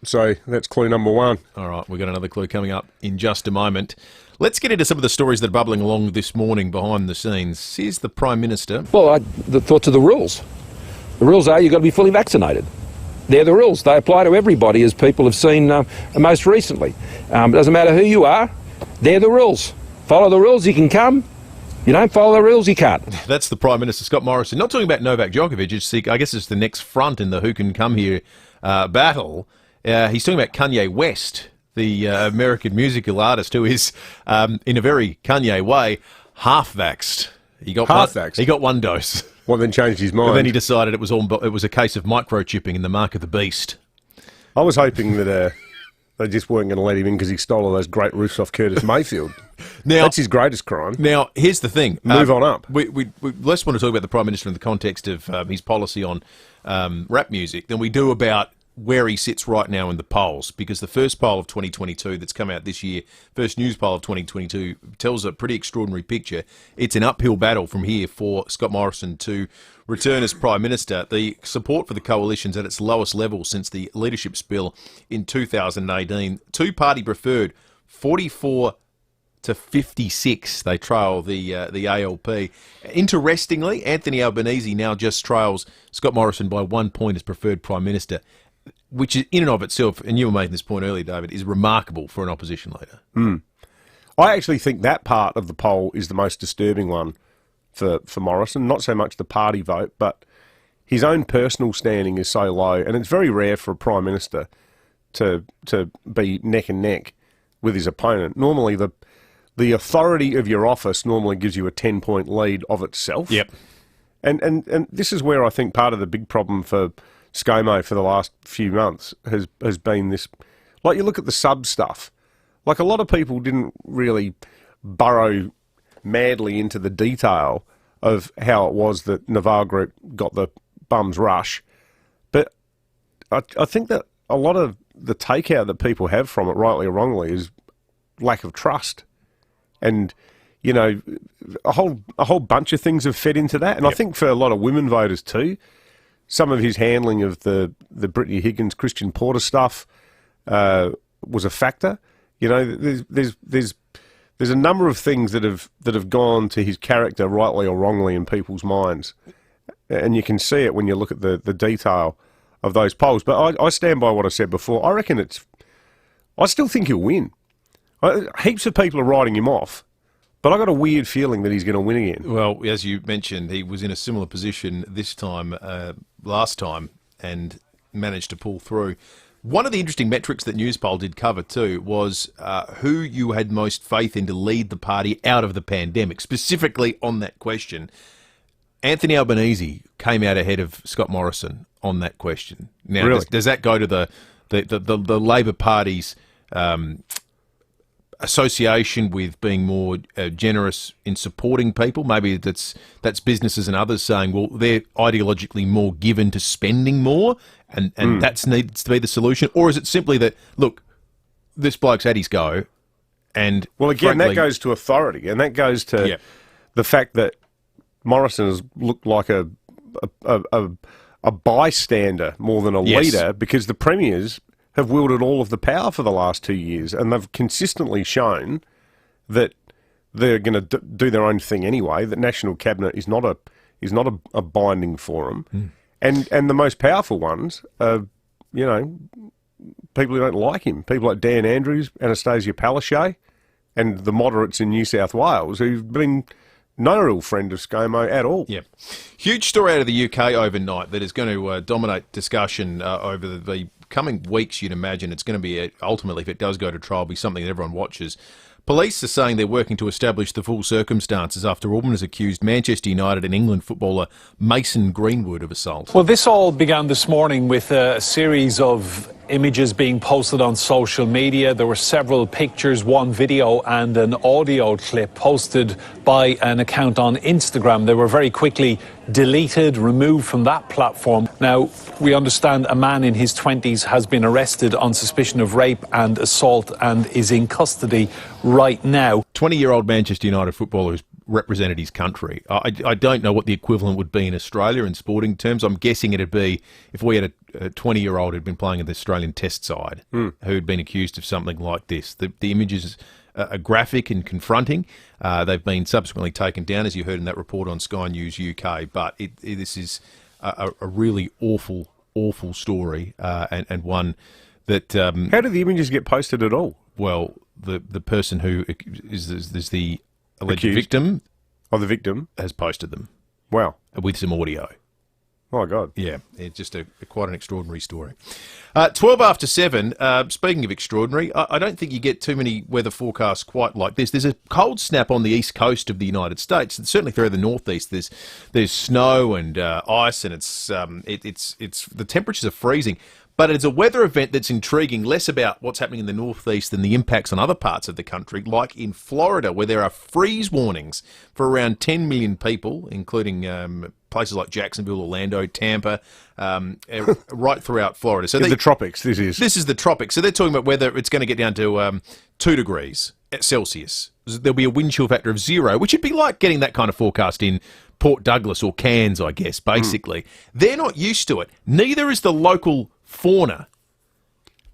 [SPEAKER 11] So that's clue number 1.
[SPEAKER 10] All right, we've got another clue coming up in just a moment. Let's get into some of the stories that are bubbling along this morning behind the scenes. Here's the Prime Minister.
[SPEAKER 16] Well, the thoughts of the rules. The rules are you've got to be fully vaccinated. They're the rules. They apply to everybody, as people have seen most recently. It doesn't matter who you are. They're the rules. Follow the rules, you can come. You don't follow the rules, you can't.
[SPEAKER 10] That's the Prime Minister, Scott Morrison. Not talking about Novak Djokovic. I guess it's the next front in the who can come here battle. He's talking about Kanye West, the American musical artist who is, in a very Kanye way, half-vaxxed. He got one dose.
[SPEAKER 11] Well, then changed his mind.
[SPEAKER 10] And then he decided it was a case of microchipping in the mark of the beast.
[SPEAKER 11] I was hoping that they just weren't going to let him in because he stole all those great roofs off Curtis Mayfield. Now, that's his greatest crime.
[SPEAKER 10] Now, here's the thing.
[SPEAKER 11] Move on up.
[SPEAKER 10] We less want to talk about the Prime Minister in the context of his policy on rap music than we do about where he sits right now in the polls, because the first poll of 2022 that's come out this year, first news poll of 2022, tells a pretty extraordinary picture. It's an uphill battle from here for Scott Morrison to return as Prime Minister. The support for the coalition's at its lowest level since the leadership spill in 2018. Two-party preferred, 44 to 56. They trail the ALP. Interestingly, Anthony Albanese now just trails Scott Morrison by 1 point as preferred Prime Minister, which is in and of itself, and you were making this point earlier, David, is remarkable for an opposition leader.
[SPEAKER 11] I actually think that part of the poll is the most disturbing one for Morrison. Not so much the party vote, but his own personal standing is so low, and it's very rare for a Prime Minister to be neck and neck with his opponent. Normally, the authority of your office normally gives you a 10-point lead of itself.
[SPEAKER 10] Yep.
[SPEAKER 11] And this is where I think part of the big problem for ScoMo for the last few months has been this. Like, you look at the sub stuff. Like, a lot of people didn't really burrow madly into the detail of how it was that Naval Group got the bums rush. But I think that a lot of the takeout that people have from it, rightly or wrongly, is lack of trust. And, you know, a whole bunch of things have fed into that. And I think for a lot of women voters too, some of his handling of the Brittany Higgins, Christian Porter stuff was a factor. You know, there's a number of things that have gone to his character, rightly or wrongly, in people's minds. And you can see it when you look at the detail of those polls. But I stand by what I said before. I reckon I still think he'll win. Heaps of people are writing him off, but I got a weird feeling that he's going to win again.
[SPEAKER 10] Well, as you mentioned, he was in a similar position this time, last time, and managed to pull through. One of the interesting metrics that Newspoll did cover too was who you had most faith in to lead the party out of the pandemic. Specifically on that question, Anthony Albanese came out ahead of Scott Morrison on that question. Now,
[SPEAKER 11] really?
[SPEAKER 10] does that go to the Labor Party's association with being more generous in supporting people? Maybe that's businesses and others saying, well, they're ideologically more given to spending more, and that needs to be the solution? Or is it simply that, look, this bloke's had his go, and
[SPEAKER 11] well, again,
[SPEAKER 10] frankly,
[SPEAKER 11] that goes to authority, and that goes to the fact that Morrison has looked like a bystander more than a leader, because the premiers have wielded all of the power for the last 2 years, and they've consistently shown that they're going to do their own thing anyway. That National Cabinet is not a binding forum, and the most powerful ones are, you know, people who don't like him, people like Dan Andrews, Anastasia Palaszczuk, and the moderates in New South Wales, who've been no real friend of ScoMo at all.
[SPEAKER 10] Yeah. Huge story out of the UK overnight that is going to dominate discussion over the coming weeks, you'd imagine. It's going to be, ultimately, if it does go to trial, be something that everyone watches. Police are saying they're working to establish the full circumstances after a woman has accused Manchester United and England footballer Mason Greenwood of assault.
[SPEAKER 17] Well, this all began this morning with a series of images being posted on social media. There were several pictures, one video and an audio clip posted by an account on Instagram. They were very quickly deleted, removed from that platform. Now, we understand a man in his 20s has been arrested on suspicion of rape and assault and is in custody right now.
[SPEAKER 10] 20-year-old Manchester United footballer who's represented his country. I don't know what the equivalent would be in Australia in sporting terms. I'm guessing it'd be if we had a 20-year-old who'd been playing in the Australian Test side who'd been accused of something like this. The images are graphic and confronting. They've been subsequently taken down, as you heard in that report on Sky News UK. But this is a really awful story, and one that...
[SPEAKER 11] How do the images get posted at all?
[SPEAKER 10] Well, the person who is the alleged victim...
[SPEAKER 11] Oh, the victim?
[SPEAKER 10] Has posted them.
[SPEAKER 11] Wow.
[SPEAKER 10] With some audio.
[SPEAKER 11] Oh, God.
[SPEAKER 10] Yeah, it's just quite an extraordinary story. 12 after 7, speaking of extraordinary, I don't think you get too many weather forecasts quite like this. There's a cold snap on the east coast of the United States, and certainly throughout the northeast. There's snow and ice, and it's the temperatures are freezing. But it's a weather event that's intriguing, less about what's happening in the northeast than the impacts on other parts of the country, like in Florida, where there are freeze warnings for around 10 million people, including places like Jacksonville, Orlando, Tampa, right throughout Florida. So
[SPEAKER 11] the tropics, this is.
[SPEAKER 10] This is the tropics. So they're talking about whether it's going to get down to 2 degrees Celsius. There'll be a wind chill factor of 0, which would be like getting that kind of forecast in Port Douglas or Cairns, I guess, basically. They're not used to it. Neither is the local fauna,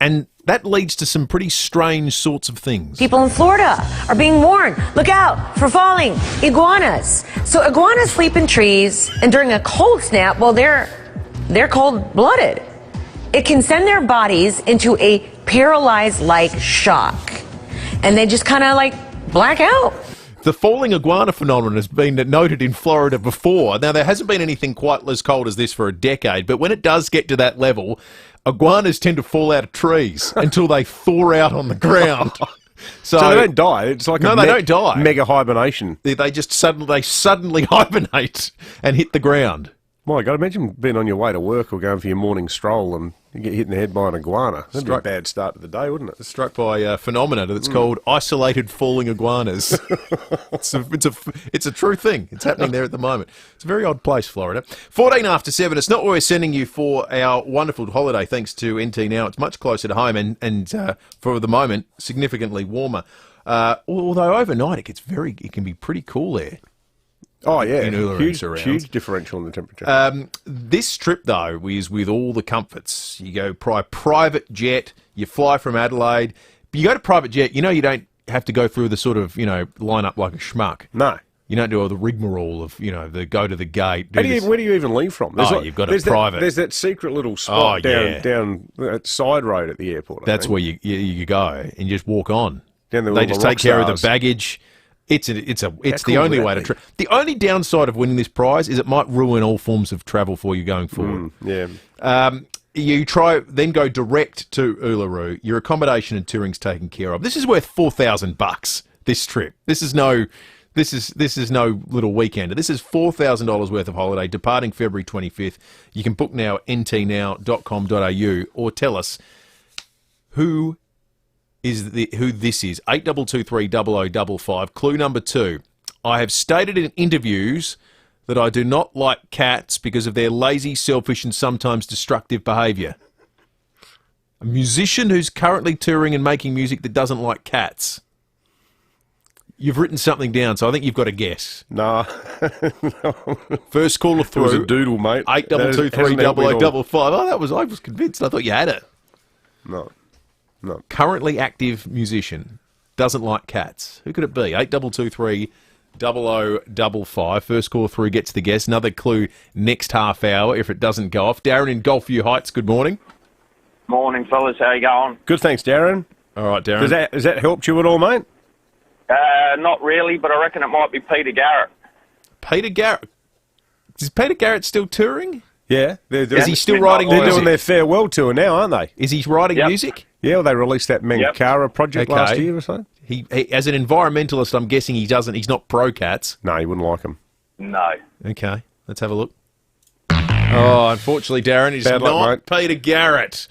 [SPEAKER 10] and that leads to some pretty strange sorts of things.
[SPEAKER 18] People in Florida are being warned, look out for falling iguanas. So iguanas sleep in trees, and during a cold snap, well, they're cold-blooded. It can send their bodies into a paralyzed-like shock, and they just kind of like black out.
[SPEAKER 10] The falling iguana phenomenon has been noted in Florida before. Now, there hasn't been anything quite as cold as this for a decade, but when it does get to that level, iguanas tend to fall out of trees until they thaw out on the ground.
[SPEAKER 11] So they don't die. It's like
[SPEAKER 10] they don't die.
[SPEAKER 11] Mega hibernation.
[SPEAKER 10] They just suddenly hibernate and hit the ground.
[SPEAKER 11] My God, imagine being on your way to work or going for your morning stroll and you get hit in the head by an iguana. That'd be a bad start to the day, wouldn't it?
[SPEAKER 10] Struck by a phenomena that's called isolated falling iguanas. It's a true thing. It's happening there at the moment. It's a very odd place, Florida. 14 after 7. It's not where we're sending you for our wonderful holiday, thanks to NT Now. It's much closer to home and for the moment, significantly warmer. Although overnight it can be pretty cool there.
[SPEAKER 11] Oh, yeah.
[SPEAKER 10] Huge
[SPEAKER 11] differential in the temperature.
[SPEAKER 10] This trip, though, is with all the comforts. You go private jet, you fly from Adelaide. But you go to private jet, you don't have to go through the sort of, line up like a schmuck.
[SPEAKER 11] No.
[SPEAKER 10] You don't do all the rigmarole of, the go to the gate.
[SPEAKER 11] Where do you even leave from?
[SPEAKER 10] You've got a private.
[SPEAKER 11] There's that secret little spot down that side road at the airport.
[SPEAKER 10] That's where you go and you just walk on.
[SPEAKER 11] They
[SPEAKER 10] just take care of the baggage. It's the only way to travel. The only downside of winning this prize is it might ruin all forms of travel for you going forward. You then go direct to Uluru. Your accommodation and touring's taken care of. This is worth $4,000. This trip. This is no little weekender. This is $4,000 worth of holiday departing February 25th. You can book now at ntnow.com.au or tell us who this is. 8223 0055. Clue number 2. I have stated in interviews that I do not like cats because of their lazy, selfish and sometimes destructive behaviour. A musician who's currently touring and making music that doesn't like cats. You've written something down, so I think you've got a guess.
[SPEAKER 11] Nah.
[SPEAKER 10] First caller through.
[SPEAKER 11] It was a doodle, mate.
[SPEAKER 10] 8223 0055. I was convinced. I thought you had it.
[SPEAKER 11] No.
[SPEAKER 10] Currently active musician. Doesn't like cats. Who could it be? 8223 0055. First call through gets the guess. Another clue next half hour if it doesn't go off. Darren in Gulfview Heights, good morning.
[SPEAKER 19] Morning, fellas. How you going?
[SPEAKER 11] Good, thanks, Darren.
[SPEAKER 10] All right, Darren.
[SPEAKER 11] Has that helped you at all, mate?
[SPEAKER 19] Not really, but I reckon it might be Peter Garrett.
[SPEAKER 10] Peter Garrett? Is Peter Garrett still touring?
[SPEAKER 11] Yeah.
[SPEAKER 10] Is he still writing music?
[SPEAKER 11] They're doing their farewell tour now, aren't they?
[SPEAKER 10] Is he writing music?
[SPEAKER 11] Yeah, well, they released that Mankara project last year or so.
[SPEAKER 10] He, as an environmentalist, I'm guessing he's not pro-cats.
[SPEAKER 11] No, he wouldn't like them.
[SPEAKER 19] No.
[SPEAKER 10] Okay, let's have a look. Oh, unfortunately, Darren, it's not Peter Garrett.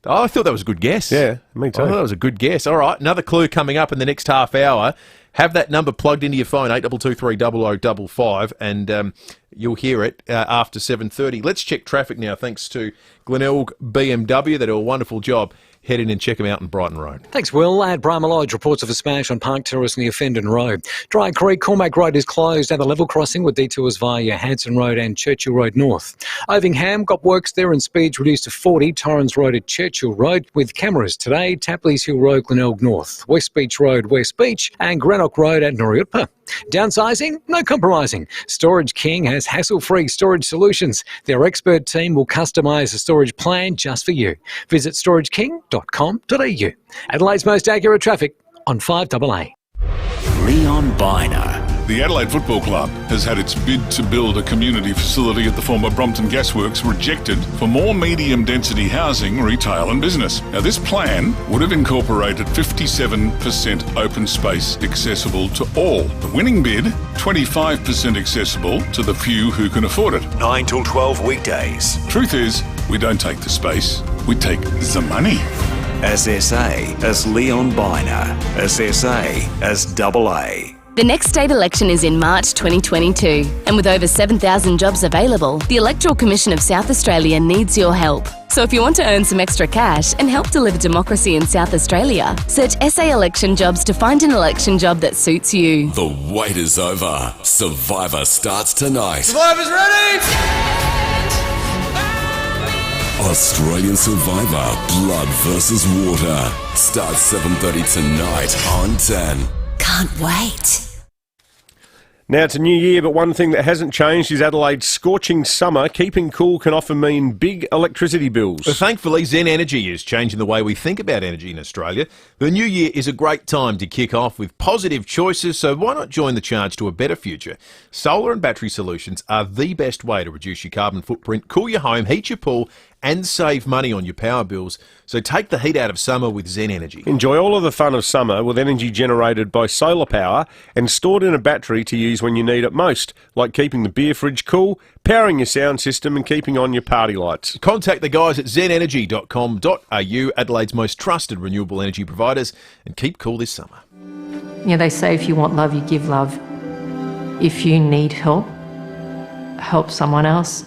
[SPEAKER 10] Oh, I thought that was a good guess.
[SPEAKER 11] Yeah, me too.
[SPEAKER 10] I thought that was a good guess. All right, another clue coming up in the next half hour. Have that number plugged into your phone, 8223 0055, and you'll hear it after 7:30. Let's check traffic now, thanks to Glenelg BMW. They do a wonderful job. Head in and check them out on Brighton Road.
[SPEAKER 13] Thanks, Will. At Bramah Lodge, reports of a smash on Park Terrace near Fendon Road. Dry Creek, Cormac Road is closed at the level crossing with detours via Hanson Road and Churchill Road North. Ovingham got works there and speeds reduced to 40. Torrens Road at Churchill Road with cameras today. Tapley's Hill Road, Glenelg North. West Beach Road, West Beach and Greenock Road at Norriutpa. Downsizing? No compromising. Storage King has hassle-free storage solutions. Their expert team will customise a storage plan just for you. Visit storageking.com.au. Adelaide's most accurate traffic on 5AA.
[SPEAKER 9] Leon Biner.
[SPEAKER 21] The Adelaide Football Club has had its bid to build a community facility at the former Brompton Gasworks rejected for more medium-density housing, retail and business. Now, this plan would have incorporated 57% open space accessible to all. The winning bid, 25% accessible to the few who can afford it.
[SPEAKER 9] 9 till 12 weekdays.
[SPEAKER 21] Truth is, we don't take the space, we take the money.
[SPEAKER 9] SSA as Leon Biner. SSA as AA.
[SPEAKER 22] The next state election is in March 2022, and with over 7,000 jobs available, the Electoral Commission of South Australia needs your help. So if you want to earn some extra cash and help deliver democracy in South Australia, search SA Election Jobs to find an election job that suits you.
[SPEAKER 23] The wait is over. Survivor starts tonight.
[SPEAKER 24] Survivor's ready!
[SPEAKER 23] Australian Survivor, Blood versus Water. Starts 7:30 tonight on 10.
[SPEAKER 1] Can't wait.
[SPEAKER 11] Now it's a new year, but one thing that hasn't changed is Adelaide's scorching summer. Keeping cool can often mean big electricity bills.
[SPEAKER 10] But thankfully, Zen Energy is changing the way we think about energy in Australia. The new year is a great time to kick off with positive choices, so why not join the charge to a better future? Solar and battery solutions are the best way to reduce your carbon footprint, cool your home, heat your pool, and save money on your power bills. So take the heat out of summer with Zen Energy.
[SPEAKER 11] Enjoy all of the fun of summer with energy generated by solar power and stored in a battery to use when you need it most, like keeping the beer fridge cool, powering your sound system and keeping on your party lights.
[SPEAKER 10] Contact the guys at zenenergy.com.au, Adelaide's most trusted renewable energy providers, and keep cool this summer.
[SPEAKER 3] Yeah, they say if you want love, you give love. If you need help, help someone else.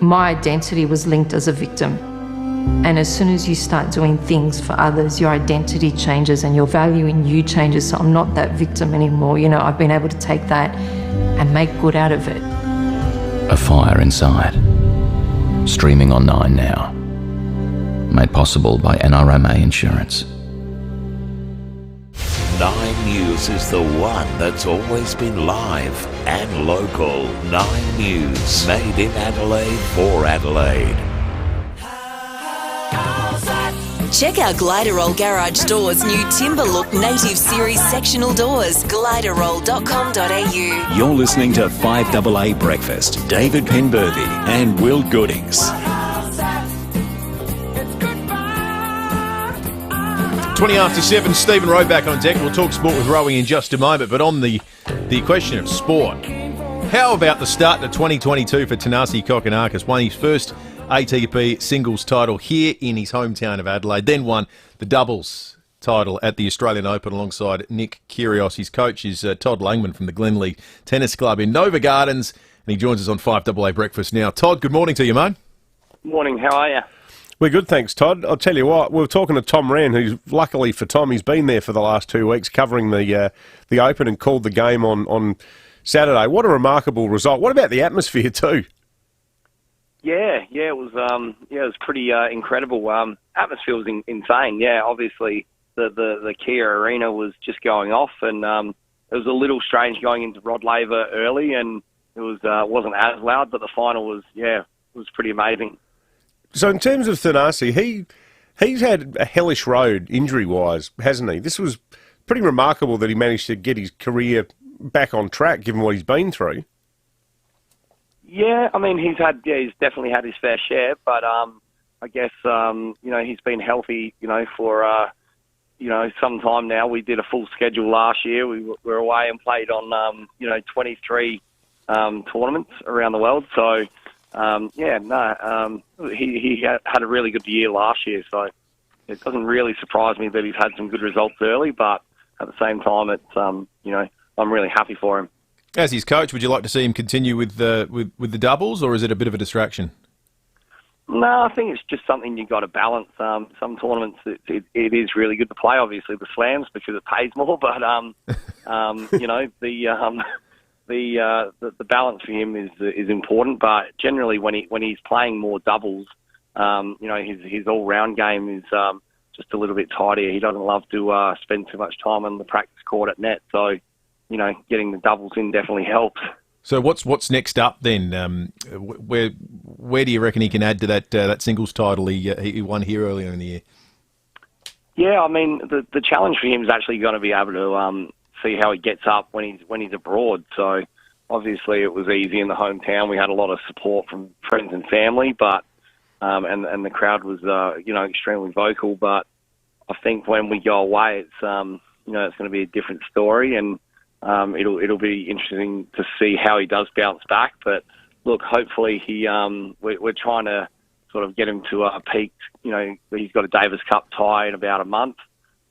[SPEAKER 3] My identity was linked as a victim. And as soon as you start doing things for others, your identity changes and your value in you changes. So I'm not that victim anymore. You know, I've been able to take that and make good out of it.
[SPEAKER 4] A Fire Inside. Streaming on 9 now. Made possible by NRMA Insurance.
[SPEAKER 5] 9 News is the one that's always been live and local. 9 News, made in Adelaide for Adelaide.
[SPEAKER 1] Check out Gliderroll Garage Doors' new Timber Look Native Series sectional doors. Gliderroll.com.au.
[SPEAKER 9] You're listening to 5AA Breakfast. David Penberthy and Will Goodings.
[SPEAKER 10] 20 after 7, Stephen Rowe back on deck. We'll talk sport with rowing in just a moment, but on the question of sport, how about the start to 2022 for Tanasi Kokonakis? Won his first ATP singles title here in his hometown of Adelaide, then won the doubles title at the Australian Open alongside Nick Kyrgios. His coach is Todd Langman from the Glenleigh Tennis Club in Nova Gardens, and he joins us on 5AA Breakfast now. Todd, good morning to you, mate.
[SPEAKER 7] Morning, how are you?
[SPEAKER 11] We're good, thanks, Todd. I'll tell you what, we were talking to Tom Wren, who's, luckily for Tom, he's been there for the last 2 weeks covering the Open and called the game on Saturday. What a remarkable result. What about the atmosphere too?
[SPEAKER 7] Yeah, it was pretty incredible. Atmosphere was insane. Yeah, obviously the Kia Arena was just going off, and it was a little strange going into Rod Laver early, and it wasn't as loud, but the final was pretty amazing.
[SPEAKER 11] So in terms of Thanasi, he's had a hellish road injury-wise, hasn't he? This was pretty remarkable that he managed to get his career back on track, given what he's been through.
[SPEAKER 7] Yeah, I mean, he's definitely had his fair share, but I guess he's been healthy, for some time now. We did a full schedule last year. We were away and played on 23 tournaments around the world. So he had a really good year last year. So it doesn't really surprise me that he's had some good results early, but at the same time, it's I'm really happy for him.
[SPEAKER 10] As his coach, would you like to see him continue with the doubles, or is it a bit of a distraction?
[SPEAKER 7] No, I think it's just something you've got to balance. Some tournaments, it is really good to play, obviously, the slams, because it pays more, but, the balance for him is important, but generally when he's playing more doubles, his all-round game is just a little bit tidier. He doesn't love to spend too much time on the practice court at net, so getting the doubles in definitely helps.
[SPEAKER 10] So what's next up then? Where do you reckon he can add to that singles title he won here earlier in the year?
[SPEAKER 7] Yeah, I mean the challenge for him is actually going to be able to see how he gets up when he's abroad. So obviously it was easy in the hometown. We had a lot of support from friends and family, but and the crowd was extremely vocal. But I think when we go away, it's going to be a different story, and it'll be interesting to see how he does bounce back. But look, hopefully we're trying to sort of get him to a peak. He's got a Davis Cup tie in about a month.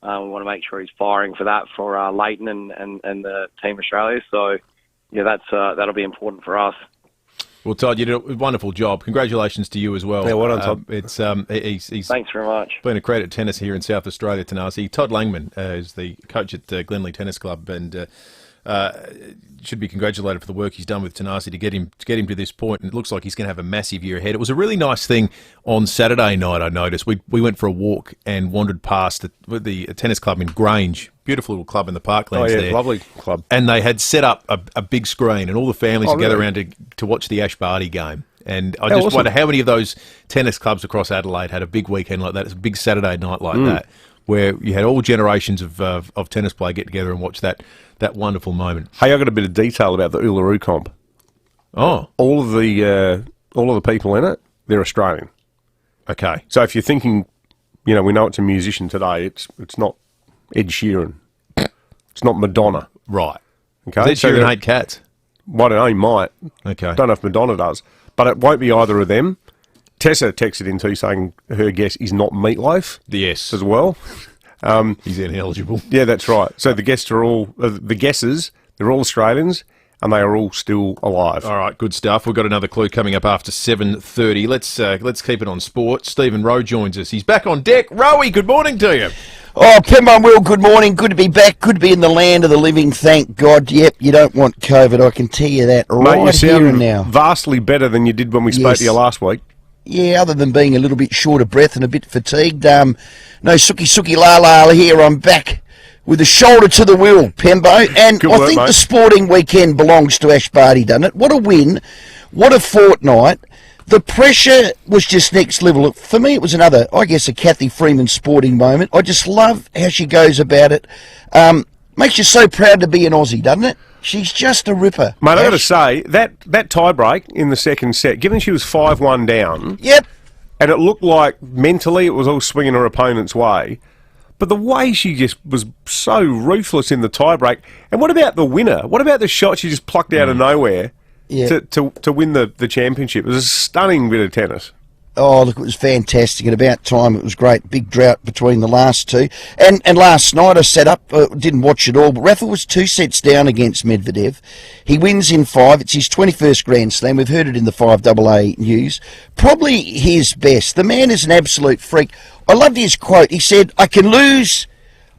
[SPEAKER 7] We want to make sure he's firing for that for Leighton and the Team Australia. So yeah, that'll be important for us.
[SPEAKER 10] Well, Todd, you did a wonderful job. Congratulations to you as well.
[SPEAKER 11] Yeah, well done, Todd.
[SPEAKER 10] He's
[SPEAKER 7] thanks very much.
[SPEAKER 10] Been a credit to tennis here in South Australia, Tanasi. Todd Langman is the coach at Glenleigh Tennis Club, and should be congratulated for the work he's done with Tanasi to get him to this point. And it looks like he's going to have a massive year ahead. It was a really nice thing on Saturday night. I noticed we went for a walk and wandered past the tennis club in Grange. Beautiful little club in the parklands there.
[SPEAKER 11] Lovely club.
[SPEAKER 10] And they had set up a big screen, and all the families would gather around to watch the Ash Barty game. And I just wonder how many of those tennis clubs across Adelaide had a big weekend like that. It's a big Saturday night like that, where you had all generations of tennis play get together and watch that wonderful moment.
[SPEAKER 11] Hey, I got a bit of detail about the Uluru comp.
[SPEAKER 10] Oh,
[SPEAKER 11] all of the people in it, they're Australian.
[SPEAKER 10] Okay.
[SPEAKER 11] So if you're thinking, we know it's a musician today, it's not Ed Sheeran. It's not Madonna.
[SPEAKER 10] Right.
[SPEAKER 11] Okay.
[SPEAKER 10] Does Ed Sheeran hate cats?
[SPEAKER 11] Well, I don't know, he might.
[SPEAKER 10] Okay.
[SPEAKER 11] Don't know if Madonna does. But it won't be either of them. Tessa texted in too saying her guess is not Meatloaf.
[SPEAKER 10] Yes.
[SPEAKER 11] As well.
[SPEAKER 10] He's ineligible.
[SPEAKER 11] Yeah, that's right. So the guests are all, the guesses, they're all Australians, and they are all still alive.
[SPEAKER 10] All right, good stuff. We've got another clue coming up after 7:30. Let's keep it on sport. Stephen Rowe joins us. He's back on deck. Rowie, good morning to you.
[SPEAKER 8] Oh, Pembo and Will, good morning. Good to be back. Good to be in the land of the living, thank God. Yep, you don't want COVID, I can tell you that right
[SPEAKER 11] Mate, you
[SPEAKER 8] here and
[SPEAKER 11] sound
[SPEAKER 8] now.
[SPEAKER 11] vastly better than you did when we spoke to you last week.
[SPEAKER 8] Yeah, other than being a little bit short of breath and a bit fatigued. No sookie la la here. I'm back with the shoulder to the wheel, Pembo. And
[SPEAKER 11] Good
[SPEAKER 8] I
[SPEAKER 11] work,
[SPEAKER 8] think
[SPEAKER 11] mate.
[SPEAKER 8] the sporting weekend belongs to Ash Barty, doesn't it? What a win. What a fortnight. The pressure was just next level. For me, it was another, I guess, a Kathy Freeman sporting moment. I just love how she goes about it. Makes you so proud to be an Aussie, doesn't it? She's just a ripper.
[SPEAKER 11] Mate, I've got to say, that tie break in the second set, given she was 5-1 down...
[SPEAKER 8] Yep.
[SPEAKER 11] And it looked like mentally it was all swinging her opponent's way. But the way she just was so ruthless in the tie break. And what about the winner? What about the shot she just plucked out of nowhere to win the championship? It was a stunning bit of tennis.
[SPEAKER 8] Oh, look, it was fantastic. At about time, it was great. Big drought between the last two. And last night I sat up, didn't watch it all, but Rafa was 2 sets down against Medvedev. He wins in 5. It's his 21st Grand Slam. We've heard it in the FIVEaa news. Probably his best. The man is an absolute freak. I loved his quote. He said, I can lose,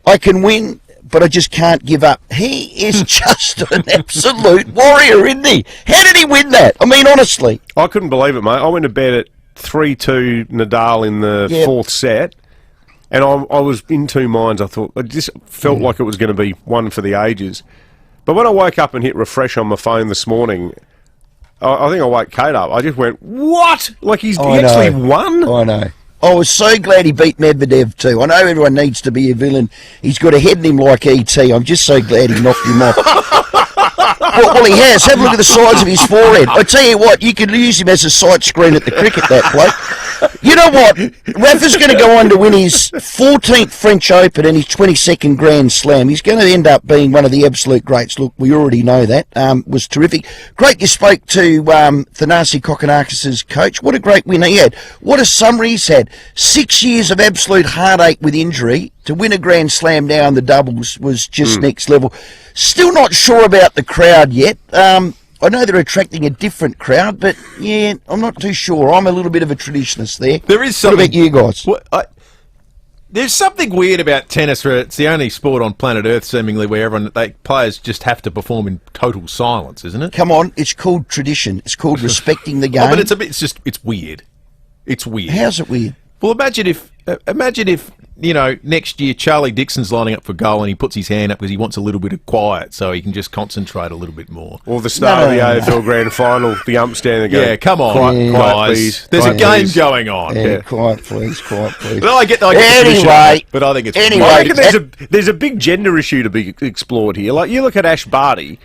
[SPEAKER 8] I can win, but I just can't give up. He is just an absolute warrior, isn't he? How did he win that? I mean, honestly.
[SPEAKER 11] I couldn't believe it, mate. I went to bed at 3-2 Nadal in the fourth set, and I was in two minds. I thought, it just felt like it was going to be one for the ages. But when I woke up and hit refresh on my phone this morning, I think I woke Kate up. I just went, what? Like he actually won?
[SPEAKER 8] I know. I was so glad he beat Medvedev too. I know everyone needs to be a villain. He's got a head in him like E.T. I'm just so glad he knocked him off. Well, he has. Have a look at the size of his forehead. I tell you what, you could use him as a sight screen at the cricket, that bloke. You know what? Rafa's going to go on to win his 14th French Open and his 22nd Grand Slam. He's going to end up being one of the absolute greats. Look, we already know that. Was terrific. Great you spoke to Thanasi Kokkinakis' coach. What a great win he had. What a summer he's had. 6 years of absolute heartache with injury. To win a Grand Slam now in the doubles was just next level. Still not sure about the crowd yet. I know they're attracting a different crowd, but yeah, I'm not too sure. I'm a little bit of a traditionalist there.
[SPEAKER 10] There is something.
[SPEAKER 8] What about you guys?
[SPEAKER 10] There's something weird about tennis where it's the only sport on planet Earth seemingly where players just have to perform in total silence, isn't it?
[SPEAKER 8] Come on, it's called tradition. It's called respecting the game.
[SPEAKER 10] Oh, but it's weird. It's weird.
[SPEAKER 8] How's it weird?
[SPEAKER 10] Well, imagine if next year Charlie Dixon's lining up for goal and he puts his hand up because he wants a little bit of quiet so he can just concentrate a little bit more.
[SPEAKER 11] Or the start of the AFL Grand Final, the ump standing there going,
[SPEAKER 10] yeah, come on,
[SPEAKER 11] quiet,
[SPEAKER 10] guys.
[SPEAKER 11] please.
[SPEAKER 10] There's
[SPEAKER 11] quiet,
[SPEAKER 10] a game
[SPEAKER 11] please.
[SPEAKER 10] going on.
[SPEAKER 8] Yeah, quiet, please, quiet, please.
[SPEAKER 10] Well, I get the
[SPEAKER 8] anyway,
[SPEAKER 10] but I think it's
[SPEAKER 11] I reckon there's a big gender issue to be explored here. Like, you look at Ash Barty,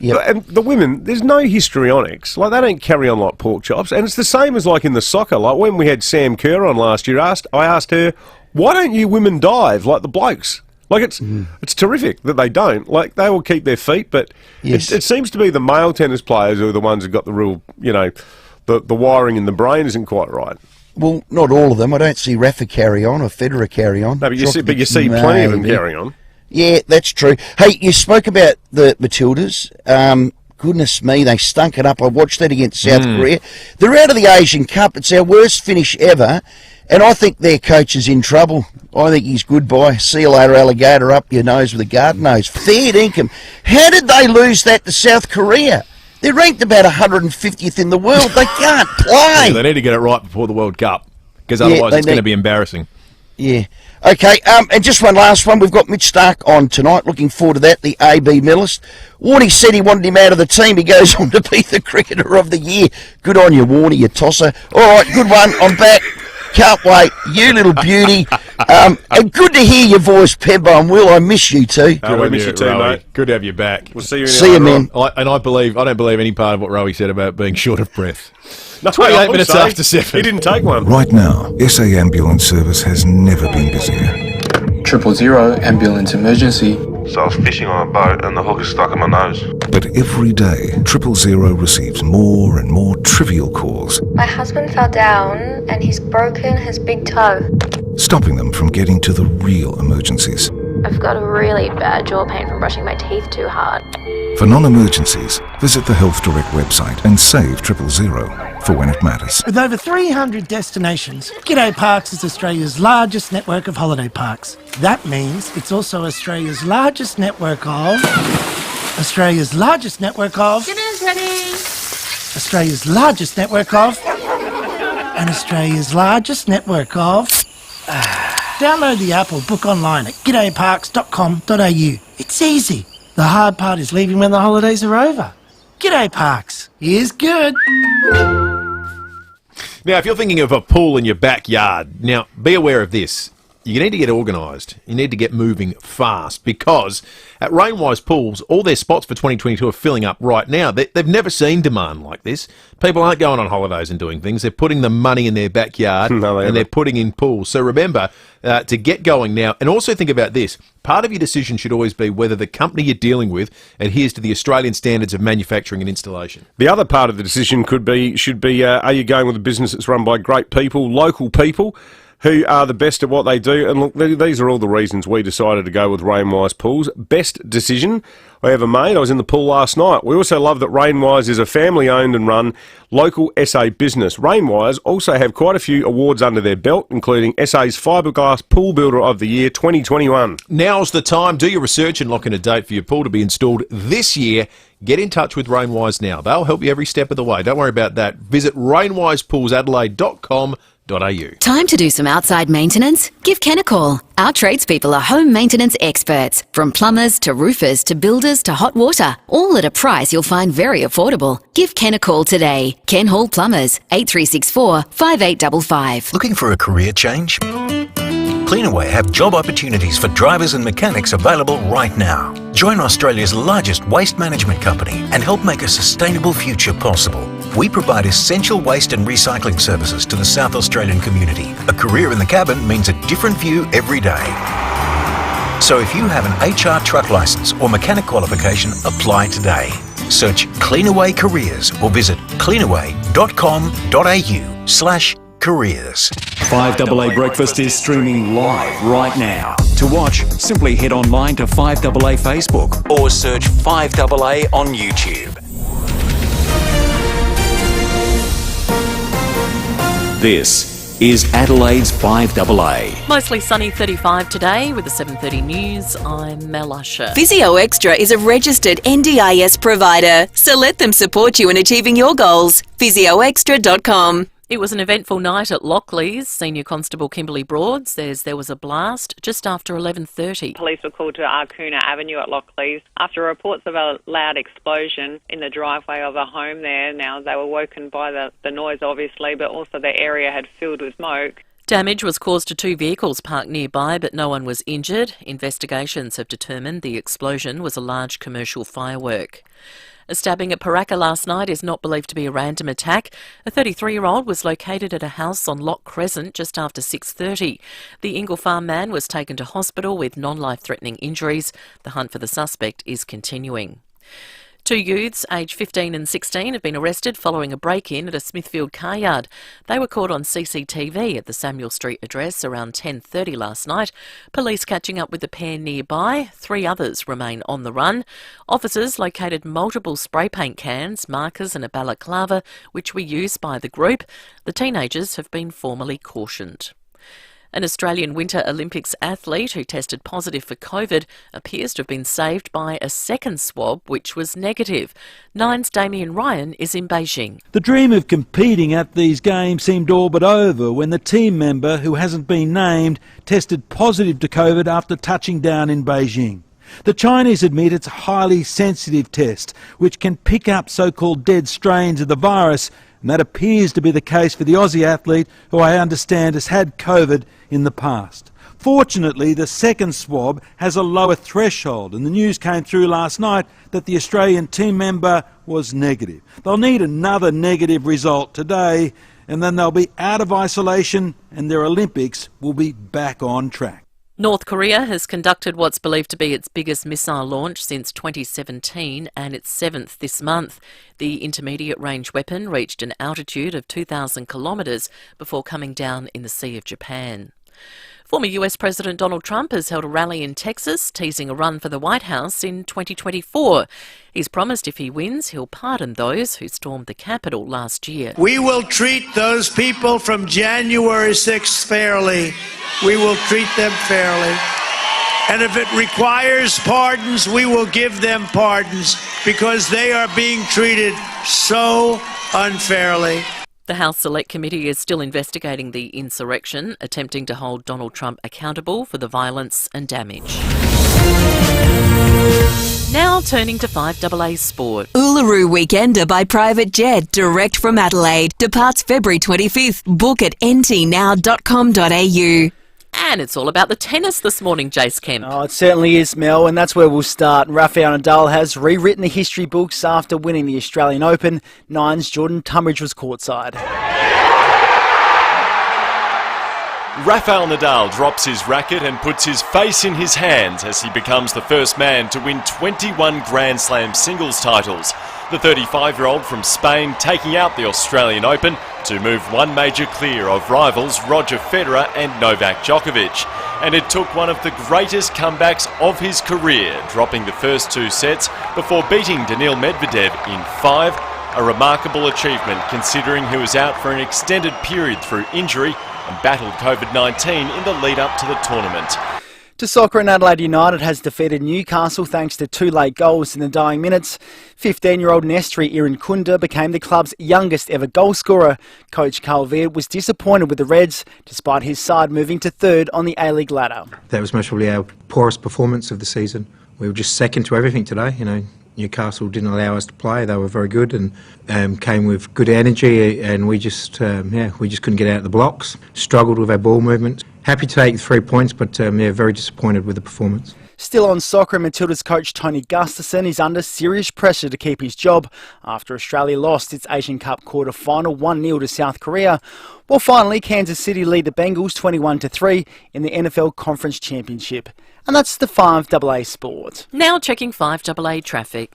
[SPEAKER 11] and the women, there's no histrionics. Like, they don't carry on like pork chops. And it's the same as like in the soccer. Like when we had Sam Kerr on last year, I asked her, why don't you women dive like the blokes? Like, it's terrific that they don't. Like, they will keep their feet, but it seems to be the male tennis players who are the ones who got the real, the wiring in the brain isn't quite right.
[SPEAKER 8] Well, not all of them. I don't see Rafa carry on or Federer carry on.
[SPEAKER 11] No, but you see plenty of them carrying on.
[SPEAKER 8] Yeah, that's true. Hey, you spoke about the Matildas. Goodness me, they stunk it up. I watched that against South Korea. They're out of the Asian Cup. It's our worst finish ever. And I think their coach is in trouble. I think he's goodbye. See you later, alligator, up your nose with a garden hose. Fair dinkum. How did they lose that to South Korea? They're ranked about 150th in the world. They can't play.
[SPEAKER 10] Yeah, they need to get it right before the World Cup because otherwise it's going to be embarrassing.
[SPEAKER 8] Yeah. Okay, and just one last one. We've got Mitch Stark on tonight. Looking forward to that, the AB medalist. Warney said he wanted him out of the team. He goes on to be the Cricketer of the Year. Good on you, Warney, you tosser. All right, good one. I'm back. Can't wait. You little beauty. And good to hear your voice, Pembo and Will. I miss you too.
[SPEAKER 11] We miss you too, mate.
[SPEAKER 10] Good to have you back.
[SPEAKER 11] We'll see you in
[SPEAKER 8] See you, man.
[SPEAKER 10] I don't believe any part of what Rowie said about being short of breath.
[SPEAKER 11] No,
[SPEAKER 10] 28 minutes after 7.
[SPEAKER 11] He didn't take one.
[SPEAKER 12] Right now, SA Ambulance Service has never been busier.
[SPEAKER 15] 000 ambulance emergency.
[SPEAKER 20] So I was fishing on a boat and the hook is stuck in my nose.
[SPEAKER 12] But every day, 000 receives more and more trivial calls,
[SPEAKER 24] My husband fell down and he's broken his big toe.
[SPEAKER 12] stopping them from getting to the real emergencies.
[SPEAKER 24] I've got a really bad jaw pain from brushing my teeth too hard.
[SPEAKER 12] For non-emergencies, visit the Health Direct website and save 000 for when it matters.
[SPEAKER 25] With over 300 destinations, G'day Parks is Australia's largest network of holiday parks. That means it's also Australia's largest network of... Australia's largest network of...
[SPEAKER 24] Dinner's ready!
[SPEAKER 25] Australia's largest network of... And Australia's largest network of... Download the app or book online at g'dayparks.com.au. It's easy. The hard part is leaving when the holidays are over. G'day Parks. Here's good.
[SPEAKER 10] Now, if you're thinking of a pool in your backyard, now be aware of this. You need to get organised. You need to get moving fast because at Rainwise Pools, all their spots for 2022 are filling up right now. They've never seen demand like this. People aren't going on holidays and doing things. They're putting the money in their backyard and they're putting in pools. So remember to get going now. And also think about this. Part of your decision should always be whether the company you're dealing with adheres to the Australian standards of manufacturing and installation.
[SPEAKER 11] The other part of the decision should be, are you going with a business that's run by great people, local people, who are the best at what they do? And look, these are all the reasons we decided to go with Rainwise Pools. Best decision I ever made. I was in the pool last night. We also love that Rainwise is a family-owned and run local SA business. Rainwise also have quite a few awards under their belt, including SA's Fiberglass Pool Builder of the Year 2021.
[SPEAKER 10] Now's the time. Do your research and lock in a date for your pool to be installed this year. Get in touch with Rainwise now. They'll help you every step of the way. Don't worry about that. Visit rainwisepoolsadelaide.com.au.
[SPEAKER 22] Time to do some outside maintenance? Give Ken a call. Our tradespeople are home maintenance experts. From plumbers to roofers to builders to hot water, all at a price you'll find very affordable. Give Ken a call today. Ken Hall Plumbers, 8364 5855.
[SPEAKER 26] Looking for a career change? Cleanaway have job opportunities for drivers and mechanics available right now. Join Australia's largest waste management company and help make a sustainable future possible. We provide essential waste and recycling services to the South Australian community. A career in the cabin means a different view every day. So if you have an HR truck licence or mechanic qualification, apply today. Search Cleanaway Careers or visit cleanaway.com.au/careers.
[SPEAKER 9] 5AA Breakfast is streaming live right now. To watch, simply head online to 5AA Facebook or search 5AA on YouTube. This is Adelaide's 5AA.
[SPEAKER 2] Mostly sunny 35 today with the 7:30 news. I'm Mel Usher.
[SPEAKER 1] Physio Extra is a registered NDIS provider, so let them support you in achieving your goals. physioextra.com.
[SPEAKER 2] It was an eventful night at Lockleys. Senior Constable Kimberly Broad says there was a blast just after 11:30.
[SPEAKER 27] Police were called to Arcoona Avenue at Lockleys after reports of a loud explosion in the driveway of a home there. Now, they were woken by the noise, obviously, but also the area had filled with smoke.
[SPEAKER 2] Damage was caused to 2 vehicles parked nearby, but no one was injured. Investigations have determined the explosion was a large commercial firework. A stabbing at FIVEaa last night is not believed to be a random attack. A 33-year-old was located at a house on Lock Crescent just after 6:30. The Ingle Farm man was taken to hospital with non-life-threatening injuries. The hunt for the suspect is continuing. 2 youths, aged 15 and 16, have been arrested following a break-in at a Smithfield car yard. They were caught on CCTV at the Samuel Street address around 10:30 last night. Police catching up with the pair nearby. 3 others remain on the run. Officers located multiple spray paint cans, markers and a balaclava, which were used by the group. The teenagers have been formally cautioned. An Australian Winter Olympics athlete who tested positive for COVID appears to have been saved by a second swab, which was negative. Nine's Damien Ryan is in Beijing.
[SPEAKER 28] The dream of competing at these games seemed all but over when the team member, who hasn't been named, tested positive to COVID after touching down in Beijing. The Chinese admit it's a highly sensitive test, which can pick up so-called dead strains of the virus, And that appears to be the case for the Aussie athlete, who I understand has had COVID in the past. Fortunately, the second swab has a lower threshold, and the news came through last night that the Australian team member was negative. They'll need another negative result today, and then they'll be out of isolation and their Olympics will be back on track.
[SPEAKER 2] North Korea has conducted what's believed to be its biggest missile launch since 2017 and its 7th this month. The intermediate-range weapon reached an altitude of 2,000 kilometres before coming down in the Sea of Japan. Former US President Donald Trump has held a rally in Texas, teasing a run for the White House in 2024. He's promised if he wins, he'll pardon those who stormed the Capitol last year.
[SPEAKER 6] We will treat those people from January 6th fairly. We will treat them fairly. And if it requires pardons, we will give them pardons because they are being treated so unfairly.
[SPEAKER 2] The House Select Committee is still investigating the insurrection, attempting to hold Donald Trump accountable for the violence and damage. Now turning to 5AA Sport.
[SPEAKER 1] Uluru Weekender by private jet, direct from Adelaide. Departs February 25th. Book at ntnow.com.au.
[SPEAKER 2] And it's all about the tennis this morning, Jace Kemp.
[SPEAKER 13] Oh, it certainly is, Mel, and that's where we'll start. Rafael Nadal has rewritten the history books after winning the Australian Open. Nine's Jordan Tunbridge was courtside.
[SPEAKER 14] Rafael Nadal drops his racket and puts his face in his hands as he becomes the first man to win 21 Grand Slam singles titles. The 35-year-old from Spain taking out the Australian Open to move one major clear of rivals Roger Federer and Novak Djokovic. And it took one of the greatest comebacks of his career, dropping the first two sets before beating Daniil Medvedev in 5. A remarkable achievement considering he was out for an extended period through injury and battled COVID-19 in the lead-up to the tournament.
[SPEAKER 13] To soccer, and Adelaide United has defeated Newcastle thanks to 2 late goals in the dying minutes. 15-year-old Nestri Irankunda became the club's youngest ever goal scorer. Coach Carl Veard was disappointed with the Reds, despite his side moving to third on the A-League ladder.
[SPEAKER 16] That was most probably our poorest performance of the season. We were just second to everything today. Newcastle didn't allow us to play. They were very good and came with good energy, and we just couldn't get out of the blocks. Struggled with our ball movement. Happy to take 3 points, but very disappointed with the performance.
[SPEAKER 13] Still on soccer, Matilda's coach Tony Gustafson is under serious pressure to keep his job after Australia lost its Asian Cup quarter-final 1-0 to South Korea. Well, finally, Kansas City lead the Bengals 21-3 in the NFL Conference Championship. And that's the 5AA Sport.
[SPEAKER 2] Now checking 5AA traffic.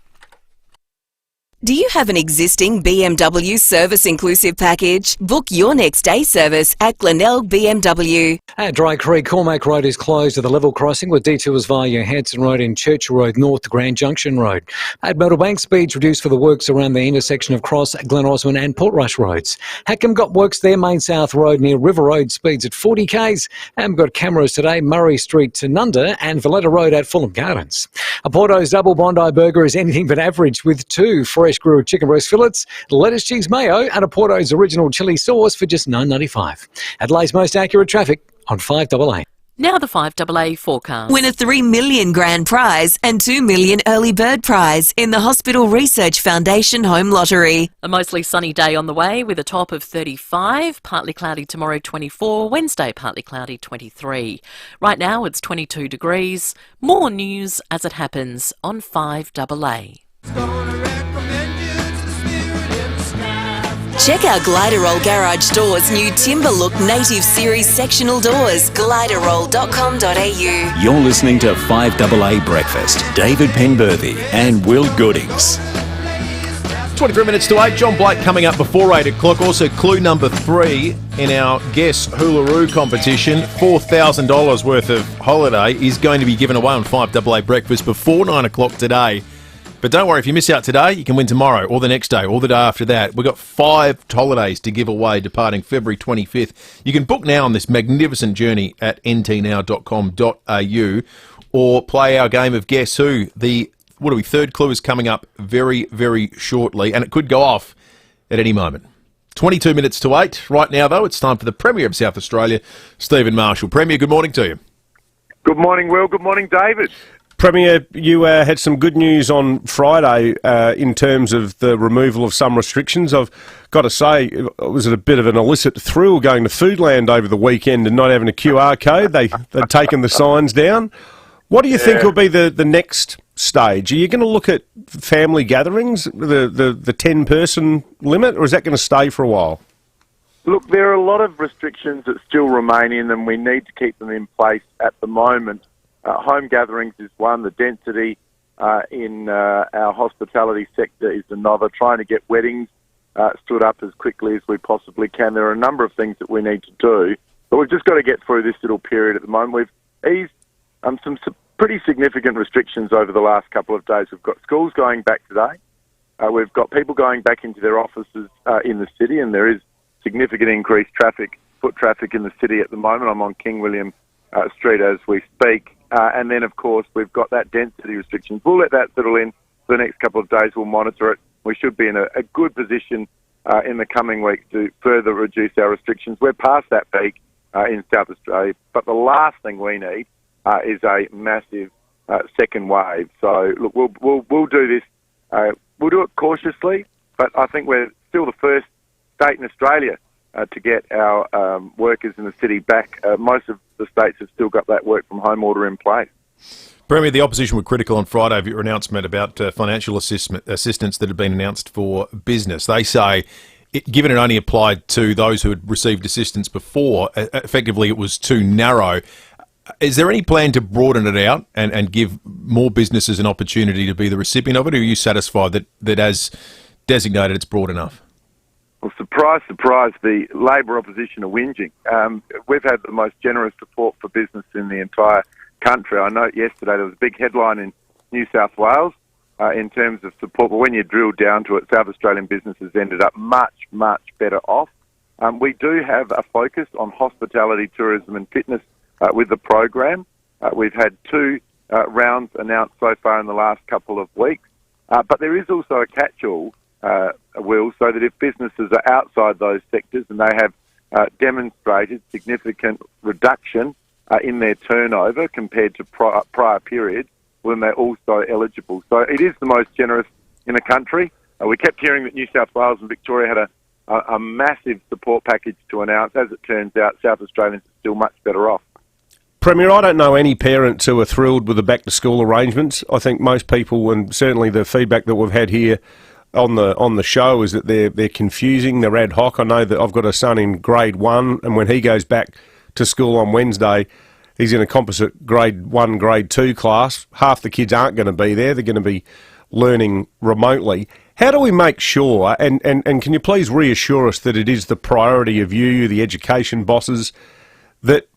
[SPEAKER 1] Do you have an existing BMW service inclusive package? Book your next day service at Glenelg BMW.
[SPEAKER 17] At Dry Creek, Cormac Road is closed at the level crossing with detours via Hanson Road and Churchill Road North to Grand Junction Road. At Meadowbank, speeds reduced for the works around the intersection of Cross, Glen Osmond and Portrush Roads. Hackham got works there, Main South Road near River Road, speeds at 40 k's. And we've got cameras today, Murray Street to Nunda and Valletta Road at Fulham Gardens. A Porto's Double Bondi Burger is anything but average with 2 fresh grilled chicken breast fillets, lettuce, cheese, mayo and a Porto's original chilli sauce for just $9.95. Adelaide's most accurate traffic on 5AA.
[SPEAKER 2] Now the 5AA forecast.
[SPEAKER 1] Win a $3 million grand prize and $2 million early bird prize in the Hospital Research Foundation Home Lottery.
[SPEAKER 2] A mostly sunny day on the way with a top of 35, partly cloudy tomorrow 24, Wednesday partly cloudy 23. Right now it's 22 degrees. More news as it happens on 5AA.
[SPEAKER 1] Check out Gliderroll Garage Doors' new Timber Look Native Series sectional doors. Gliderroll.com.au.
[SPEAKER 23] You're listening to 5AA Breakfast. David Penberthy and Will Goodings.
[SPEAKER 10] 23 minutes to 8. John Blake coming up before 8 o'clock. Also, clue number 3 in our Guess Hoolaroo competition. $4,000 worth of holiday is going to be given away on 5AA Breakfast before 9 o'clock today. But don't worry, if you miss out today, you can win tomorrow or the next day or the day after that. We've got 5 holidays to give away departing February 25th. You can book now on this magnificent journey at ntnow.com.au or play our game of Guess Who. The third clue is coming up very, very shortly, and it could go off at any moment. 22 minutes to 8. Right now, though, it's time for the Premier of South Australia, Stephen Marshall. Premier, good morning to you.
[SPEAKER 18] Good morning, Will. Good morning, David.
[SPEAKER 11] Premier, you had some good news on Friday in terms of the removal of some restrictions. I've got to say, it was a bit of an illicit thrill going to Foodland over the weekend and not having a QR code. They'd taken the signs down. What do you think will be the next stage? Are you going to look at family gatherings, the 10-person limit, or is that going to stay for a while?
[SPEAKER 3] Look, there are a lot of restrictions that still remain in, and we need to keep them in place at the moment. Home gatherings is one. The density in our hospitality sector is another. Trying to get weddings stood up as quickly as we possibly can. There are a number of things that we need to do, but we've just got to get through this little period at the moment. We've eased some pretty significant restrictions over the last couple of days. We've got schools going back today. We've got people going back into their offices in the city, and there is significant increased foot traffic in the city at the moment. I'm on King William Street as we speak. And then, of course, we've got that density restrictions. We'll let that settle in for the next couple of days. We'll monitor it. We should be in a good position in the coming weeks to further reduce our restrictions. We're past that peak in South Australia, but the last thing we need is a massive second wave. So, look, we'll do this. We'll do it cautiously, but I think we're still the first state in Australia to get our workers in the city back. Most of the states have still got that work from home order in place.
[SPEAKER 10] Premier, the opposition were critical on Friday of your announcement about financial assistance that had been announced for business. They say, given it only applied to those who had received assistance before, effectively it was too narrow. Is there any plan to broaden it out and give more businesses an opportunity to be the recipient of it, or are you satisfied that as designated it's broad enough?
[SPEAKER 3] Well, surprise, surprise, the Labor opposition are whinging. We've had the most generous support for business in the entire country. I note yesterday there was a big headline in New South Wales in terms of support, but when you drill down to it, South Australian businesses ended up much, much better off. We do have a focus on hospitality, tourism and fitness with the program. We've had 2 rounds announced so far in the last couple of weeks, but there is also a catch-all, Will, so that if businesses are outside those sectors and they have demonstrated significant reduction in their turnover compared to prior periods, well, then they're also eligible. So it is the most generous in the country. We kept hearing that New South Wales and Victoria had a massive support package to announce. As it turns out, South Australians are still much better off.
[SPEAKER 11] Premier, I don't know any parents who are thrilled with the back-to-school arrangements. I think most people, and certainly the feedback that we've had here on the show, is that they're confusing, they're ad hoc. I know that I've got a son in grade 1, and when he goes back to school on Wednesday, he's in a composite grade 1, grade 2 class. Half the kids aren't going to be there. They're going to be learning remotely. How do we make sure, and can you please reassure us that it is the priority of you, the education bosses, that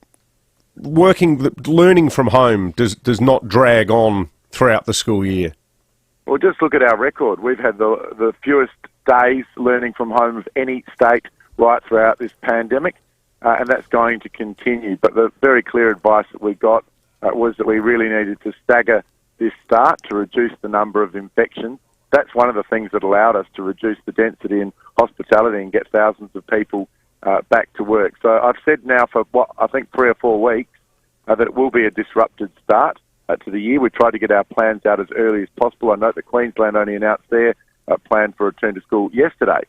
[SPEAKER 11] learning from home does not drag on throughout the school year?
[SPEAKER 3] Well, just look at our record. We've had the fewest days learning from home of any state right throughout this pandemic, and that's going to continue. But the very clear advice that we got was that we really needed to stagger this start to reduce the number of infections. That's one of the things that allowed us to reduce the density in hospitality and get thousands of people back to work. So I've said now for, I think 3 or 4 weeks that it will be a disrupted start to the year. We tried to get our plans out as early as possible. I note that Queensland only announced their plan for return to school yesterday,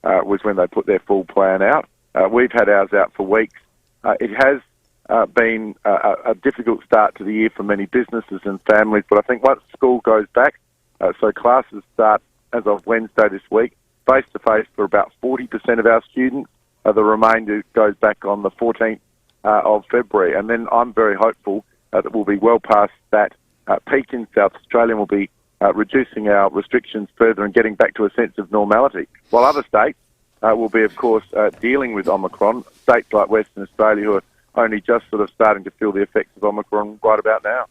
[SPEAKER 3] was when they put their full plan out. We've had ours out for weeks. It has been a difficult start to the year for many businesses and families, but I think once school goes back, so classes start as of Wednesday this week, face-to-face for about 40% of our students. The remainder goes back on the 14th of February. And then I'm very hopeful that we'll be well past that peak in South Australia, and we'll be reducing our restrictions further and getting back to a sense of normality. While other states will be, of course, dealing with Omicron, states like Western Australia who are only just sort of starting to feel the effects of Omicron right about now.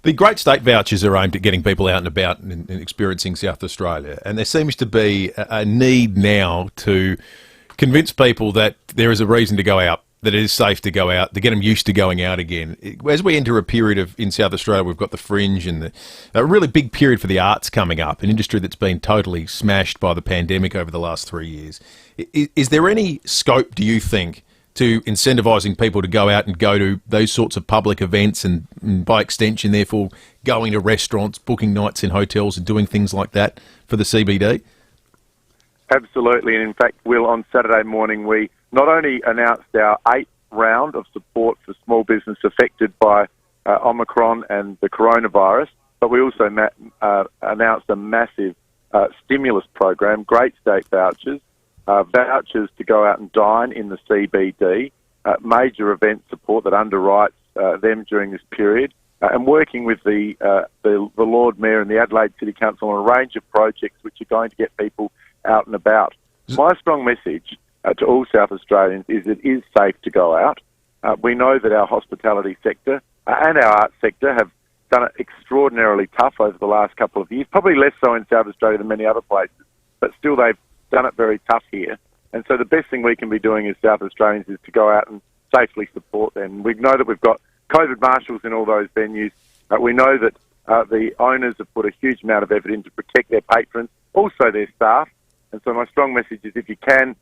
[SPEAKER 10] The Great State Vouchers are aimed at getting people out and about and experiencing South Australia, and there seems to be a need now to convince people that there is a reason to go out, that it is safe to go out, to get them used to going out again. As we enter a period in South Australia, we've got the Fringe and a really big period for the arts coming up, an industry that's been totally smashed by the pandemic over the last 3 years. Is there any scope, do you think, to incentivising people to go out and go to those sorts of public events and by extension, therefore, going to restaurants, booking nights in hotels and doing things like that for the CBD?
[SPEAKER 3] Absolutely. And in fact, Will, on Saturday morning, we not only announced our 8th round of support for small business affected by Omicron and the coronavirus, but we also announced a massive stimulus program, great state vouchers, vouchers to go out and dine in the CBD, major event support that underwrites them during this period, and working with the Lord Mayor and the Adelaide City Council on a range of projects which are going to get people out and about. My strong message to all South Australians is it is safe to go out. We know that our hospitality sector and our arts sector have done it extraordinarily tough over the last couple of years, probably less so in South Australia than many other places, but still they've done it very tough here. And so the best thing we can be doing as South Australians is to go out and safely support them. We know that we've got COVID marshals in all those venues. We know that the owners have put a huge amount of effort in to protect their patrons, also their staff. And so my strong message is if you can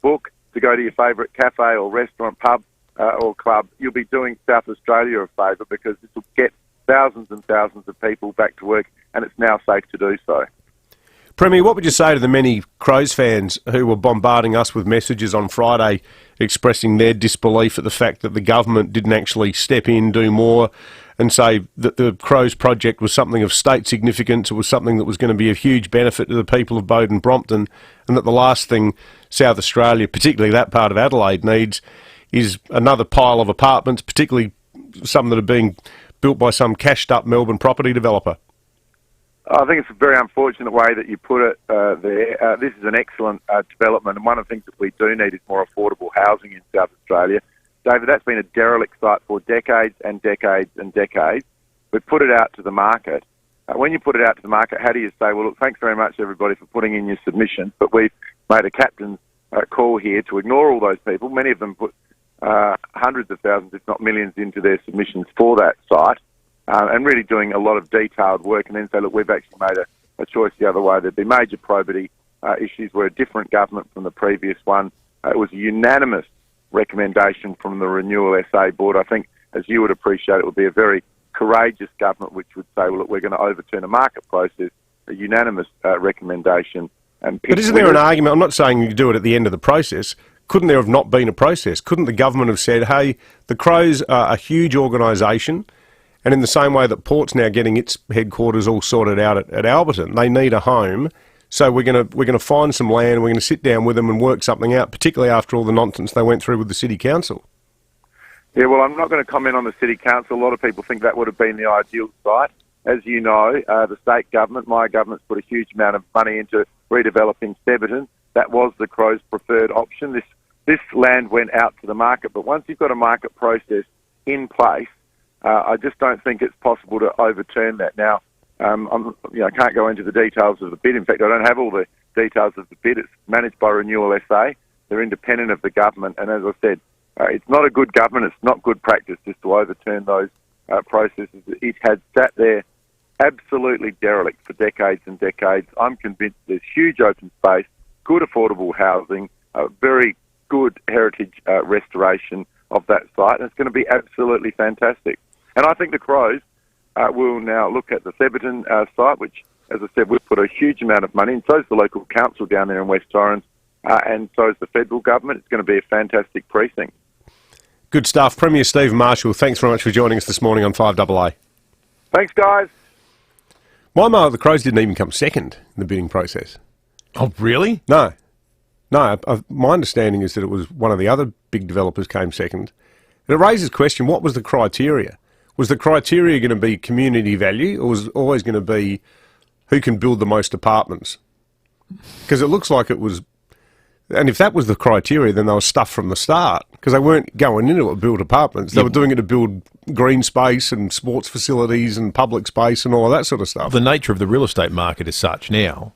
[SPEAKER 3] book to go to your favourite cafe or restaurant, pub or club, you'll be doing South Australia a favour because this will get thousands and thousands of people back to work, and it's now safe to do so.
[SPEAKER 11] Premier, what would you say to the many Crows fans who were bombarding us with messages on Friday expressing their disbelief at the fact that the government didn't actually step in, do more, and say that the Crows project was something of state significance, it was something that was going to be a huge benefit to the people of Bode and Brompton, and that the last thing South Australia, particularly that part of Adelaide, needs is another pile of apartments, particularly some that are being built by some cashed-up Melbourne property developer?
[SPEAKER 3] I think it's a very unfortunate way that you put it there. This is an excellent development, and one of the things that we do need is more affordable housing in South Australia. David, that's been a derelict site for decades and decades and decades. We've put it out to the market. When you put it out to the market, how do you say, well, look, thanks very much, everybody, for putting in your submissions, but we've made a captain's call here to ignore all those people. Many of them put hundreds of thousands, if not millions, into their submissions for that site. And really doing a lot of detailed work, and then say, look, we've actually made a choice the other way. There'd be major probity issues. We're a different government from the previous one. It was a unanimous recommendation from the Renewal SA board. I think, as you would appreciate, it would be a very courageous government which would say, well, look, we're going to overturn a market process, a unanimous recommendation. But
[SPEAKER 11] isn't there an argument? I'm not saying you do it at the end of the process. Couldn't there have not been a process? Couldn't the government have said, hey, the Crows are a huge organisation, and in the same way that Port's now getting its headquarters all sorted out at Alberton, they need a home. So we're going to find some land. We're going to sit down with them and work something out, particularly after all the nonsense they went through with the City Council.
[SPEAKER 3] Yeah, well, I'm not going to comment on the City Council. A lot of people think that would have been the ideal site. As you know, the state government, my government's put a huge amount of money into redeveloping Theberton. That was the Crows' preferred option. This land went out to the market, but once you've got a market process in place, I just don't think it's possible to overturn that. Now, I can't go into the details of the bid. In fact, I don't have all the details of the bid. It's managed by Renewal SA. They're independent of the government. And as I said, it's not a good government. It's not good practice just to overturn those processes. It has sat there absolutely derelict for decades and decades. I'm convinced there's huge open space, good affordable housing, very good heritage restoration of that site. And it's going to be absolutely fantastic. And I think the Crows will now look at the Theberton site, which, as I said, we've put a huge amount of money in. So is the local council down there in West Torrens, and so is the federal government. It's going to be a fantastic precinct.
[SPEAKER 11] Good stuff. Premier Steve Marshall, thanks very much for joining us this morning on 5AA.
[SPEAKER 3] Thanks, guys.
[SPEAKER 11] My mower, the Crows didn't even come second in the bidding process.
[SPEAKER 10] Oh, really?
[SPEAKER 11] No. My understanding is that it was one of the other big developers came second. And it raises the question, what was the criteria? Was the criteria going to be community value, or was it always going to be who can build the most apartments? Because it looks like it was, and if that was the criteria, then they were stuffed from the start, because they weren't going into it to build apartments. They were doing it to build green space and sports facilities and public space and all of that sort of stuff.
[SPEAKER 10] The nature of the real estate market is such now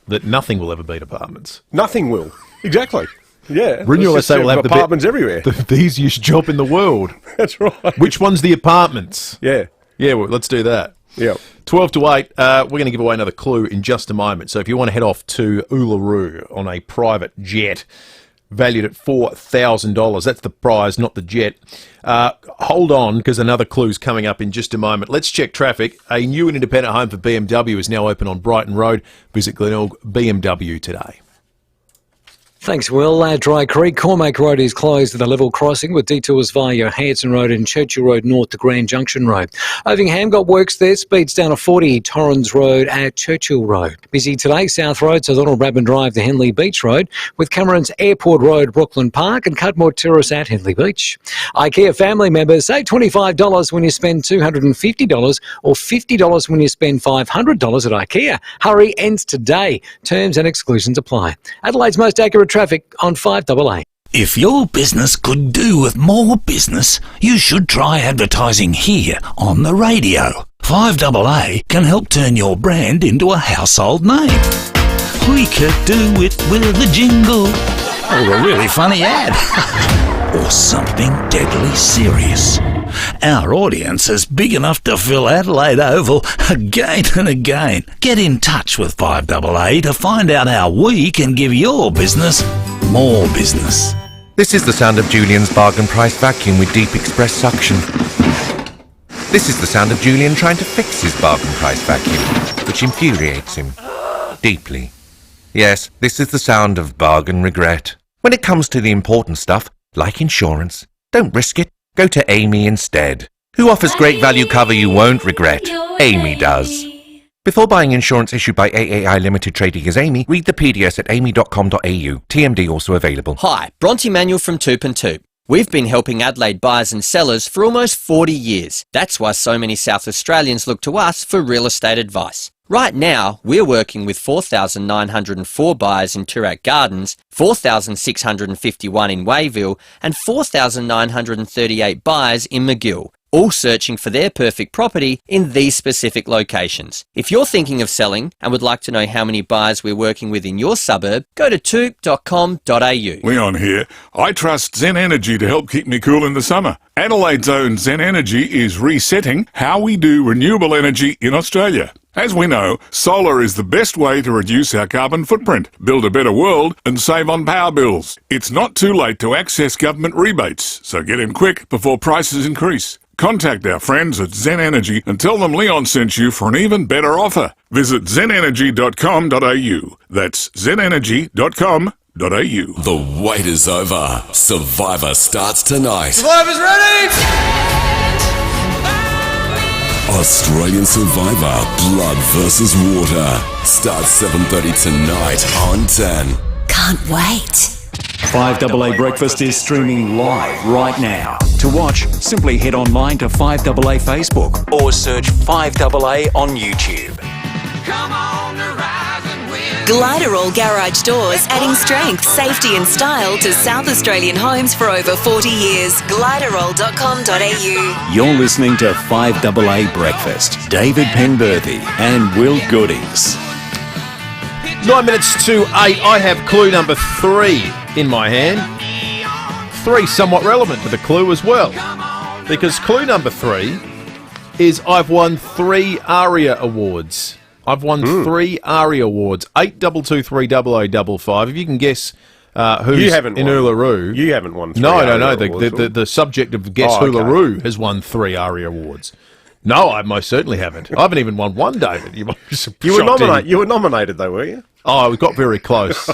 [SPEAKER 10] that nothing will ever beat apartments.
[SPEAKER 11] Nothing will. Exactly. Yeah.
[SPEAKER 10] Renewal SA will have
[SPEAKER 11] apartments everywhere.
[SPEAKER 10] The easiest job in the world.
[SPEAKER 11] That's right.
[SPEAKER 10] Which one's the apartments?
[SPEAKER 11] Yeah.
[SPEAKER 10] Yeah, well, let's do that.
[SPEAKER 11] Yeah.
[SPEAKER 10] 12 to 8, we're going to give away another clue in just a moment. So if you want to head off to Uluru on a private jet, valued at $4,000. That's the prize, not the jet. Hold on, because another clue's coming up in just a moment. Let's check traffic. A new and independent home for BMW is now open on Brighton Road. Visit Glenelg BMW today.
[SPEAKER 17] Thanks, Will. Dry Creek, Cormac Road is closed at the level crossing with detours via your Hanson Road and Churchill Road north to Grand Junction Road. Ovingham got works there, speeds down to 40, Torrens Road at Churchill Road. Busy today, South Road, so Donald Bradman Drive to Henley Beach Road, with Cameron's Airport Road, Brooklyn Park and Cudmore Terrace at Henley Beach. IKEA family members save $25 when you spend $250 or $50 when you spend $500 at IKEA. Hurry, ends today. Terms and exclusions apply. Adelaide's most accurate traffic on 5AA.
[SPEAKER 4] If your business could do with more business, you should try advertising here on the radio. 5AA can help turn your brand into a household name. We could do it with a jingle, or a really funny ad, or something deadly serious. Our audience is big enough to fill Adelaide Oval again and again. Get in touch with 5AA to find out how we can give your business more business.
[SPEAKER 5] This is the sound of Julian's bargain price vacuum with deep express suction. This is the sound of Julian trying to fix his bargain price vacuum, which infuriates him deeply. Yes, this is the sound of bargain regret. When it comes to the important stuff, like insurance, don't risk it. Go to Amy instead, who offers great value cover you won't regret. Amy does. Before buying insurance issued by AAI Limited Trading as Amy, read the PDS at amy.com.au. TMD also available.
[SPEAKER 7] Hi, Bronte Manuel from Toop and Toop. We've been helping Adelaide buyers and sellers for almost 40 years. That's why so many South Australians look to us for real estate advice. Right now, we're working with 4,904 buyers in Toorak Gardens, 4,651 in Wayville, and 4,938 buyers in McGill, all searching for their perfect property in these specific locations. If you're thinking of selling and would like to know how many buyers we're working with in your suburb, go to toop.com.au.
[SPEAKER 8] Leon here. I trust Zen Energy to help keep me cool in the summer. Adelaide's own Zen Energy is resetting how we do renewable energy in Australia. As we know, solar is the best way to reduce our carbon footprint, build a better world and save on power bills. It's not too late to access government rebates, so get in quick before prices increase. Contact our friends at Zen Energy and tell them Leon sent you for an even better offer. Visit zenenergy.com.au. That's zenenergy.com.au.
[SPEAKER 15] The wait is over. Survivor starts tonight.
[SPEAKER 18] Survivor's ready!
[SPEAKER 15] Australian Survivor, Blood versus Water. Starts 7:30 tonight on 10.
[SPEAKER 1] Can't wait.
[SPEAKER 9] 5AA Breakfast is streaming live right now. To watch, simply head online to 5AA Facebook or search 5AA on YouTube.
[SPEAKER 1] Gliderall Garage Doors, adding strength, safety and style to South Australian homes for over 40 years. Gliderall.com.au.
[SPEAKER 23] You're listening to 5AA Breakfast. David Penberthy and Will Goodings.
[SPEAKER 10] 9 minutes to 8. I have clue number 3 in my hand. 3 somewhat relevant to the clue as well, because clue number 3 is I've won 3 ARIA awards. I've won 3 ARIA awards. 82230055. If you can guess who's
[SPEAKER 11] you haven't
[SPEAKER 10] in
[SPEAKER 11] won.
[SPEAKER 10] Uluru.
[SPEAKER 11] You haven't won 3
[SPEAKER 10] No.
[SPEAKER 11] ARIA awards,
[SPEAKER 10] The subject of Guess Uluru has won 3 ARIA awards. No, I most certainly haven't. I haven't even won 1, David. You
[SPEAKER 11] were nominated though, were you?
[SPEAKER 10] Oh, we got very close.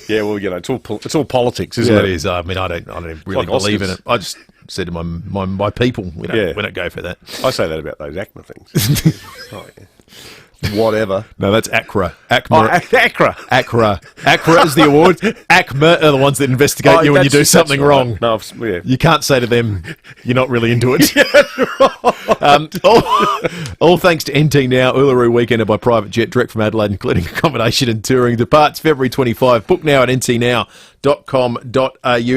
[SPEAKER 11] Yeah, well, you know, it's all politics, isn't it?
[SPEAKER 10] It is. I mean, I don't really believe in it. I just said to my people, we don't go for that.
[SPEAKER 11] I say that about those ACMA things. Oh, yeah. Whatever.
[SPEAKER 10] No, that's ACRA.
[SPEAKER 11] ACRA.
[SPEAKER 10] ACRA is the award. ACMA are the ones that investigate you when you do something wrong.
[SPEAKER 11] No,
[SPEAKER 10] you can't say to them, you're not really into it. All thanks to NT Now, Uluru Weekender by private jet, direct from Adelaide, including accommodation and touring. Departs February 25. Book now at ntnow.com.au.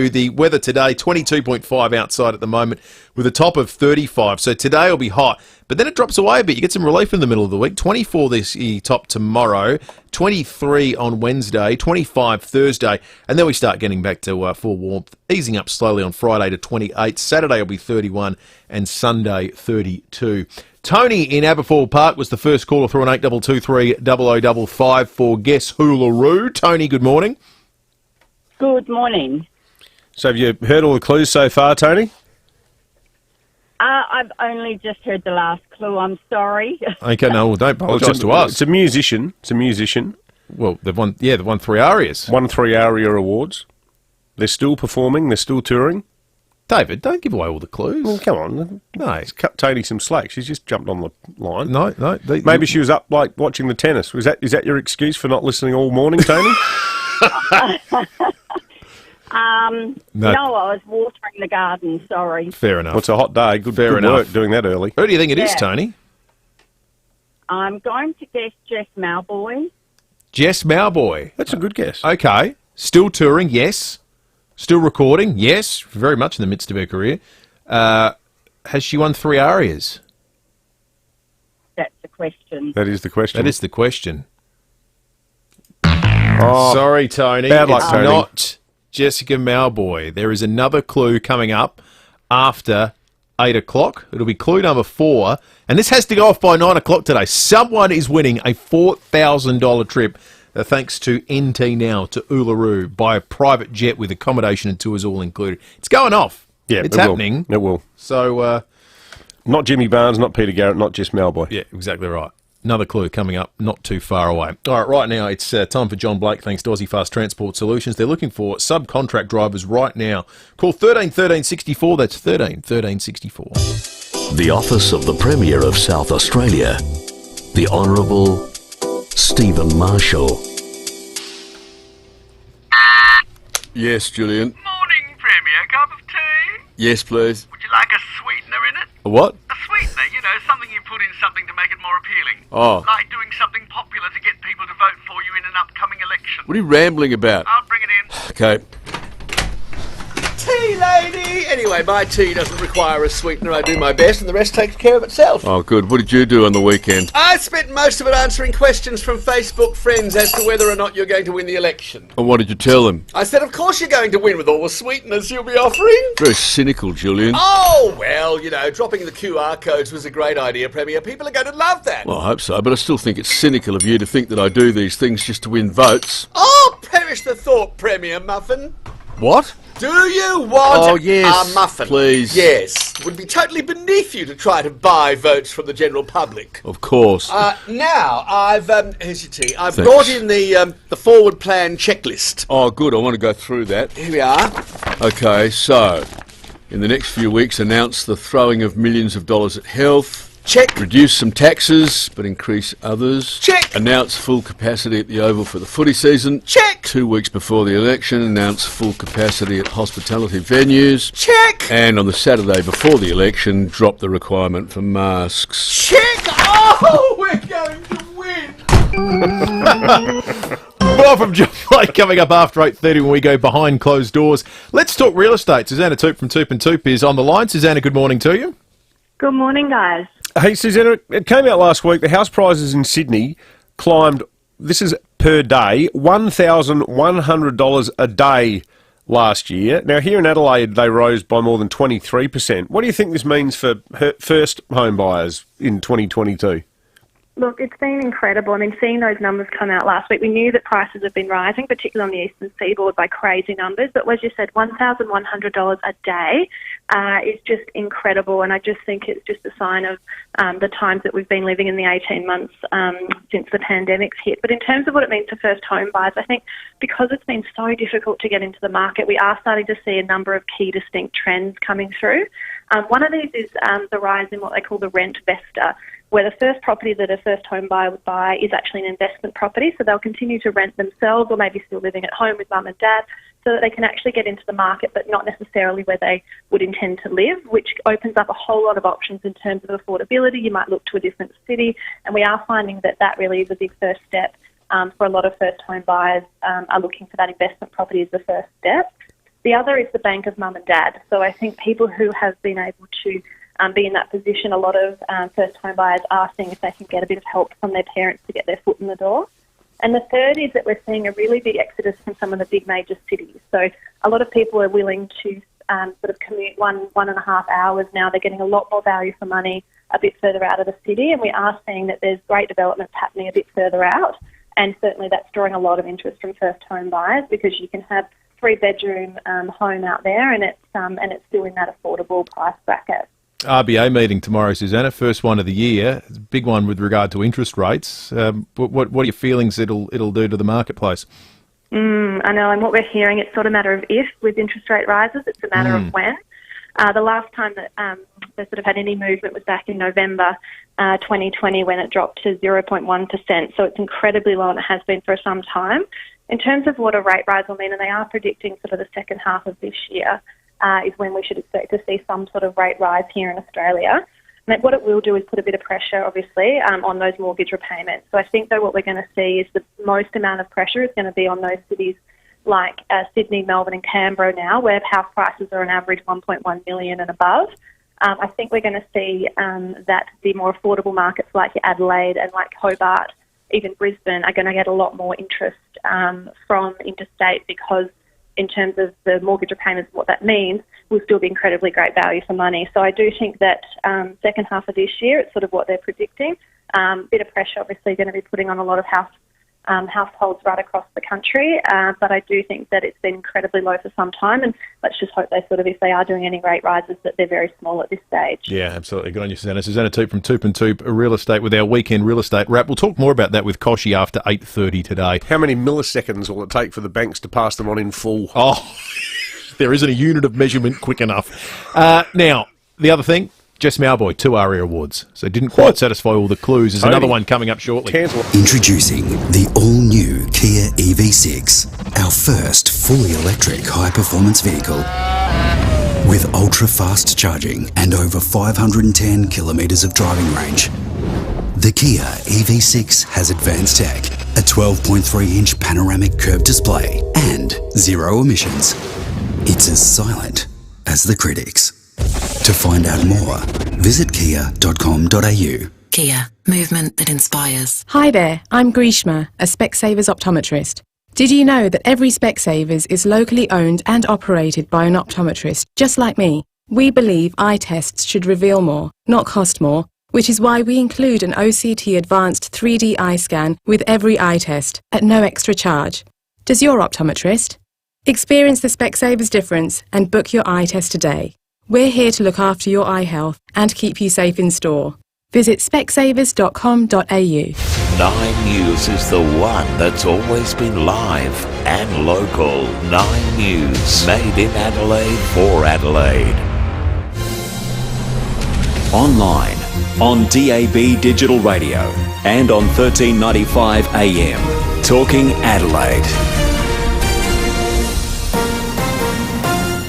[SPEAKER 10] The weather today, 22.5 outside at the moment, with a top of 35. So today will be hot, but then it drops away a bit. You get some relief in the middle of the week. 24 this top tomorrow, 23 on Wednesday, 25 Thursday, and then we start getting back to full warmth, easing up slowly on Friday to 28. Saturday will be 31 and Sunday 32. Tony in Aberfoyle Park was the first caller through on 82230055 for Guess Uluru. Tony, good morning.
[SPEAKER 12] Good morning.
[SPEAKER 11] So have you heard all the clues so far, Tony?
[SPEAKER 12] I've only just heard the last clue. I'm sorry.
[SPEAKER 10] Okay, no, well, don't apologise to us.
[SPEAKER 11] It's a musician. It's a musician.
[SPEAKER 10] Well, they've won 3 arias.
[SPEAKER 11] Won 3 aria awards. They're still performing. They're still touring.
[SPEAKER 10] David, don't give away all the clues.
[SPEAKER 11] Well, come on. No, it's cut Tony some slack. She's just jumped on the line.
[SPEAKER 10] No.
[SPEAKER 11] Maybe she was up like watching the tennis. Is that your excuse for not listening all morning, Tony?
[SPEAKER 12] No, I was watering the garden. Sorry.
[SPEAKER 10] Fair enough.
[SPEAKER 11] Well, it's a hot day. Good work doing that early.
[SPEAKER 10] Who do you think it is,
[SPEAKER 12] Yeah.
[SPEAKER 10] Tony?
[SPEAKER 12] I'm going to guess Jess Malboy.
[SPEAKER 10] Jess Malboy.
[SPEAKER 11] That's a good guess.
[SPEAKER 10] Okay. Still touring, yes. Still recording, yes. Very much in the midst of her career. Has she won 3 arias?
[SPEAKER 12] That's the question.
[SPEAKER 11] That is the question.
[SPEAKER 10] That is the question.
[SPEAKER 11] Oh,
[SPEAKER 10] sorry, Tony.
[SPEAKER 11] Bad luck,
[SPEAKER 10] it's
[SPEAKER 11] Tony.
[SPEAKER 10] not Jessica Malboy. There is another clue coming up after 8 o'clock. It'll be clue number 4. And this has to go off by 9 o'clock today. Someone is winning a $4,000 trip, thanks to NT Now, to Uluru by a private jet with accommodation and tours all included. It's going off.
[SPEAKER 11] Yeah,
[SPEAKER 10] it's
[SPEAKER 11] it will.
[SPEAKER 10] happening.
[SPEAKER 11] It will.
[SPEAKER 10] So,
[SPEAKER 11] not Jimmy Barnes, not Peter Garrett, not Jess Malboy.
[SPEAKER 10] Yeah, exactly right. Another clue coming up not too far away. All right, right now it's time for John Blake, thanks to Aussie Fast Transport Solutions. They're looking for subcontract drivers right now. Call 13 13 64. That's 13 13 64.
[SPEAKER 19] The Office of the Premier of South Australia, the Honourable Stephen Marshall.
[SPEAKER 20] Yes, Julian.
[SPEAKER 21] Morning, Premier. Cup of tea?
[SPEAKER 20] Yes, please.
[SPEAKER 21] Would you like a sweetener in it?
[SPEAKER 20] A what?
[SPEAKER 21] A sweetener, something you put in something to make it more appealing.
[SPEAKER 20] Oh.
[SPEAKER 21] Like doing something popular to get people to vote for you in an upcoming election.
[SPEAKER 20] What are you rambling about?
[SPEAKER 21] I'll bring it in.
[SPEAKER 20] Okay.
[SPEAKER 21] Tea, lady! Anyway, my tea doesn't require a sweetener. I do my best and the rest takes care of itself.
[SPEAKER 20] Oh, good. What did you do on the weekend?
[SPEAKER 21] I spent most of it answering questions from Facebook friends as to whether or not you're going to win the election.
[SPEAKER 20] And what did you tell them?
[SPEAKER 21] I said, of course you're going to win with all the sweeteners you'll be offering.
[SPEAKER 20] Very cynical, Julian.
[SPEAKER 21] Oh, well, dropping the QR codes was a great idea, Premier. People are going to love that.
[SPEAKER 20] Well, I hope so, but I still think it's cynical of you to think that I do these things just to win votes.
[SPEAKER 21] Oh, perish the thought, Premier Muffin.
[SPEAKER 20] What?
[SPEAKER 21] Do you want
[SPEAKER 20] yes,
[SPEAKER 21] a muffin?
[SPEAKER 20] please.
[SPEAKER 21] Yes. Would be totally beneath you to try to buy votes from the general public.
[SPEAKER 20] Of course.
[SPEAKER 21] Now, here's your tea. I've
[SPEAKER 20] Thanks.
[SPEAKER 21] brought in the forward plan checklist.
[SPEAKER 20] Oh, good. I want to go through that.
[SPEAKER 21] Here we are.
[SPEAKER 20] Okay, so, in the next few weeks, announce the throwing of millions of dollars at health.
[SPEAKER 21] Check.
[SPEAKER 20] Reduce some taxes, but increase others.
[SPEAKER 21] Check.
[SPEAKER 20] Announce full capacity at the Oval for the footy season.
[SPEAKER 21] Check.
[SPEAKER 20] 2 weeks before the election, announce full capacity at hospitality venues.
[SPEAKER 21] Check.
[SPEAKER 20] And on the Saturday before the election, drop the requirement for masks.
[SPEAKER 21] Check. Oh, we're going to win.
[SPEAKER 10] Well, from John Blake coming up after 8:30 when we go behind closed doors. Let's talk real estate. Susanna Toop from Toop and Toop is on the line. Susanna, good morning to you.
[SPEAKER 22] Good morning, guys.
[SPEAKER 11] Hey, Susanna, it came out last week. The house prices in Sydney climbed, this is per day, $1,100 a day last year. Now, here in Adelaide, they rose by more than 23%. What do you think this means for first home buyers in 2022?
[SPEAKER 22] Look, it's been incredible. I mean, seeing those numbers come out last week, we knew that prices have been rising, particularly on the eastern seaboard, by crazy numbers. But as you said, $1,100 a day is just incredible. And I just think it's just a sign of the times that we've been living in the 18 months since the pandemic's hit. But in terms of what it means for first home buyers, I think because it's been so difficult to get into the market, we are starting to see a number of key distinct trends coming through. One of these is the rise in what they call the rent vesta, where the first property that a first home buyer would buy is actually an investment property. So they'll continue to rent themselves or maybe still living at home with mum and dad so that they can actually get into the market, but not necessarily where they would intend to live, which opens up a whole lot of options in terms of affordability. You might look to a different city, and we are finding that that really is a big first step for a lot of first home buyers are looking for that investment property as the first step. The other is the bank of mum and dad. So I think people who have been able to be in that position, a lot of first home buyers are seeing if they can get a bit of help from their parents to get their foot in the door. And the third is that we're seeing a really big exodus from some of the big major cities. So a lot of people are willing to sort of commute 1.5 hours now. They're getting a lot more value for money a bit further out of the city, and we are seeing that there's great developments happening a bit further out. And certainly that's drawing a lot of interest from first home buyers because you can have 3-bedroom home out there, and it's still in that affordable price bracket.
[SPEAKER 10] RBA meeting tomorrow, Susanna, first one of the year. It's a big one with regard to interest rates. What are your feelings it'll do to the marketplace?
[SPEAKER 22] I know, and what we're hearing, it's not a matter of if with interest rate rises, it's a matter of when. The last time that they sort of had any movement was back in November 2020 when it dropped to 0.1%. So it's incredibly low, and it has been for some time. In terms of what a rate rise will mean, and they are predicting sort of the second half of this year is when we should expect to see some sort of rate rise here in Australia. And what it will do is put a bit of pressure, obviously, on those mortgage repayments. So I think, though, what we're going to see is the most amount of pressure is going to be on those cities like Sydney, Melbourne and Canberra now, where house prices are on average 1.1 million and above. I think we're going to see that the more affordable markets like Adelaide and like Hobart, even Brisbane, are going to get a lot more interest from interstate, because in terms of the mortgage repayments, what that means will still be incredibly great value for money. So I do think that second half of this year, it's sort of what they're predicting. Bit of pressure, obviously, going to be putting on a lot of households right across the country, but I do think that it's been incredibly low for some time, and let's just hope they sort of, if they are doing any rate rises, that they're very small at this stage.
[SPEAKER 10] Yeah, absolutely. Good on you, Susanna. Susanna Toop from Toop & Toop Real Estate with our weekend real estate wrap. We'll talk more about that with Koshy after 8:30 today.
[SPEAKER 11] How many milliseconds will it take for the banks to pass them on in full?
[SPEAKER 10] Oh, there isn't a unit of measurement quick enough. Now, the other thing, Jess Mauboy, 2 ARIA Awards. So didn't quite satisfy all the clues. There's another one coming up shortly.
[SPEAKER 6] Introducing the all-new Kia EV6, our first fully electric high-performance vehicle. With ultra-fast charging and over 510 kilometres of driving range. The Kia EV6 has advanced tech, a 12.3-inch panoramic curved display and 0 emissions. It's as silent as the critics. To find out more, visit kia.com.au.
[SPEAKER 14] Kia, movement that inspires.
[SPEAKER 16] Hi there, I'm Grishma, a Specsavers optometrist. Did you know that every Specsavers is locally owned and operated by an optometrist, just like me? We believe eye tests should reveal more, not cost more, which is why we include an OCT advanced 3D eye scan with every eye test, at no extra charge. Does your optometrist? Experience the Specsavers difference and book your eye test today. We're here to look after your eye health and keep you safe in store. Visit specsavers.com.au.
[SPEAKER 4] 9 News is the one that's always been live and local. 9 News, made in Adelaide for Adelaide.
[SPEAKER 23] Online, on DAB Digital Radio and on 1395 AM. Talking Adelaide.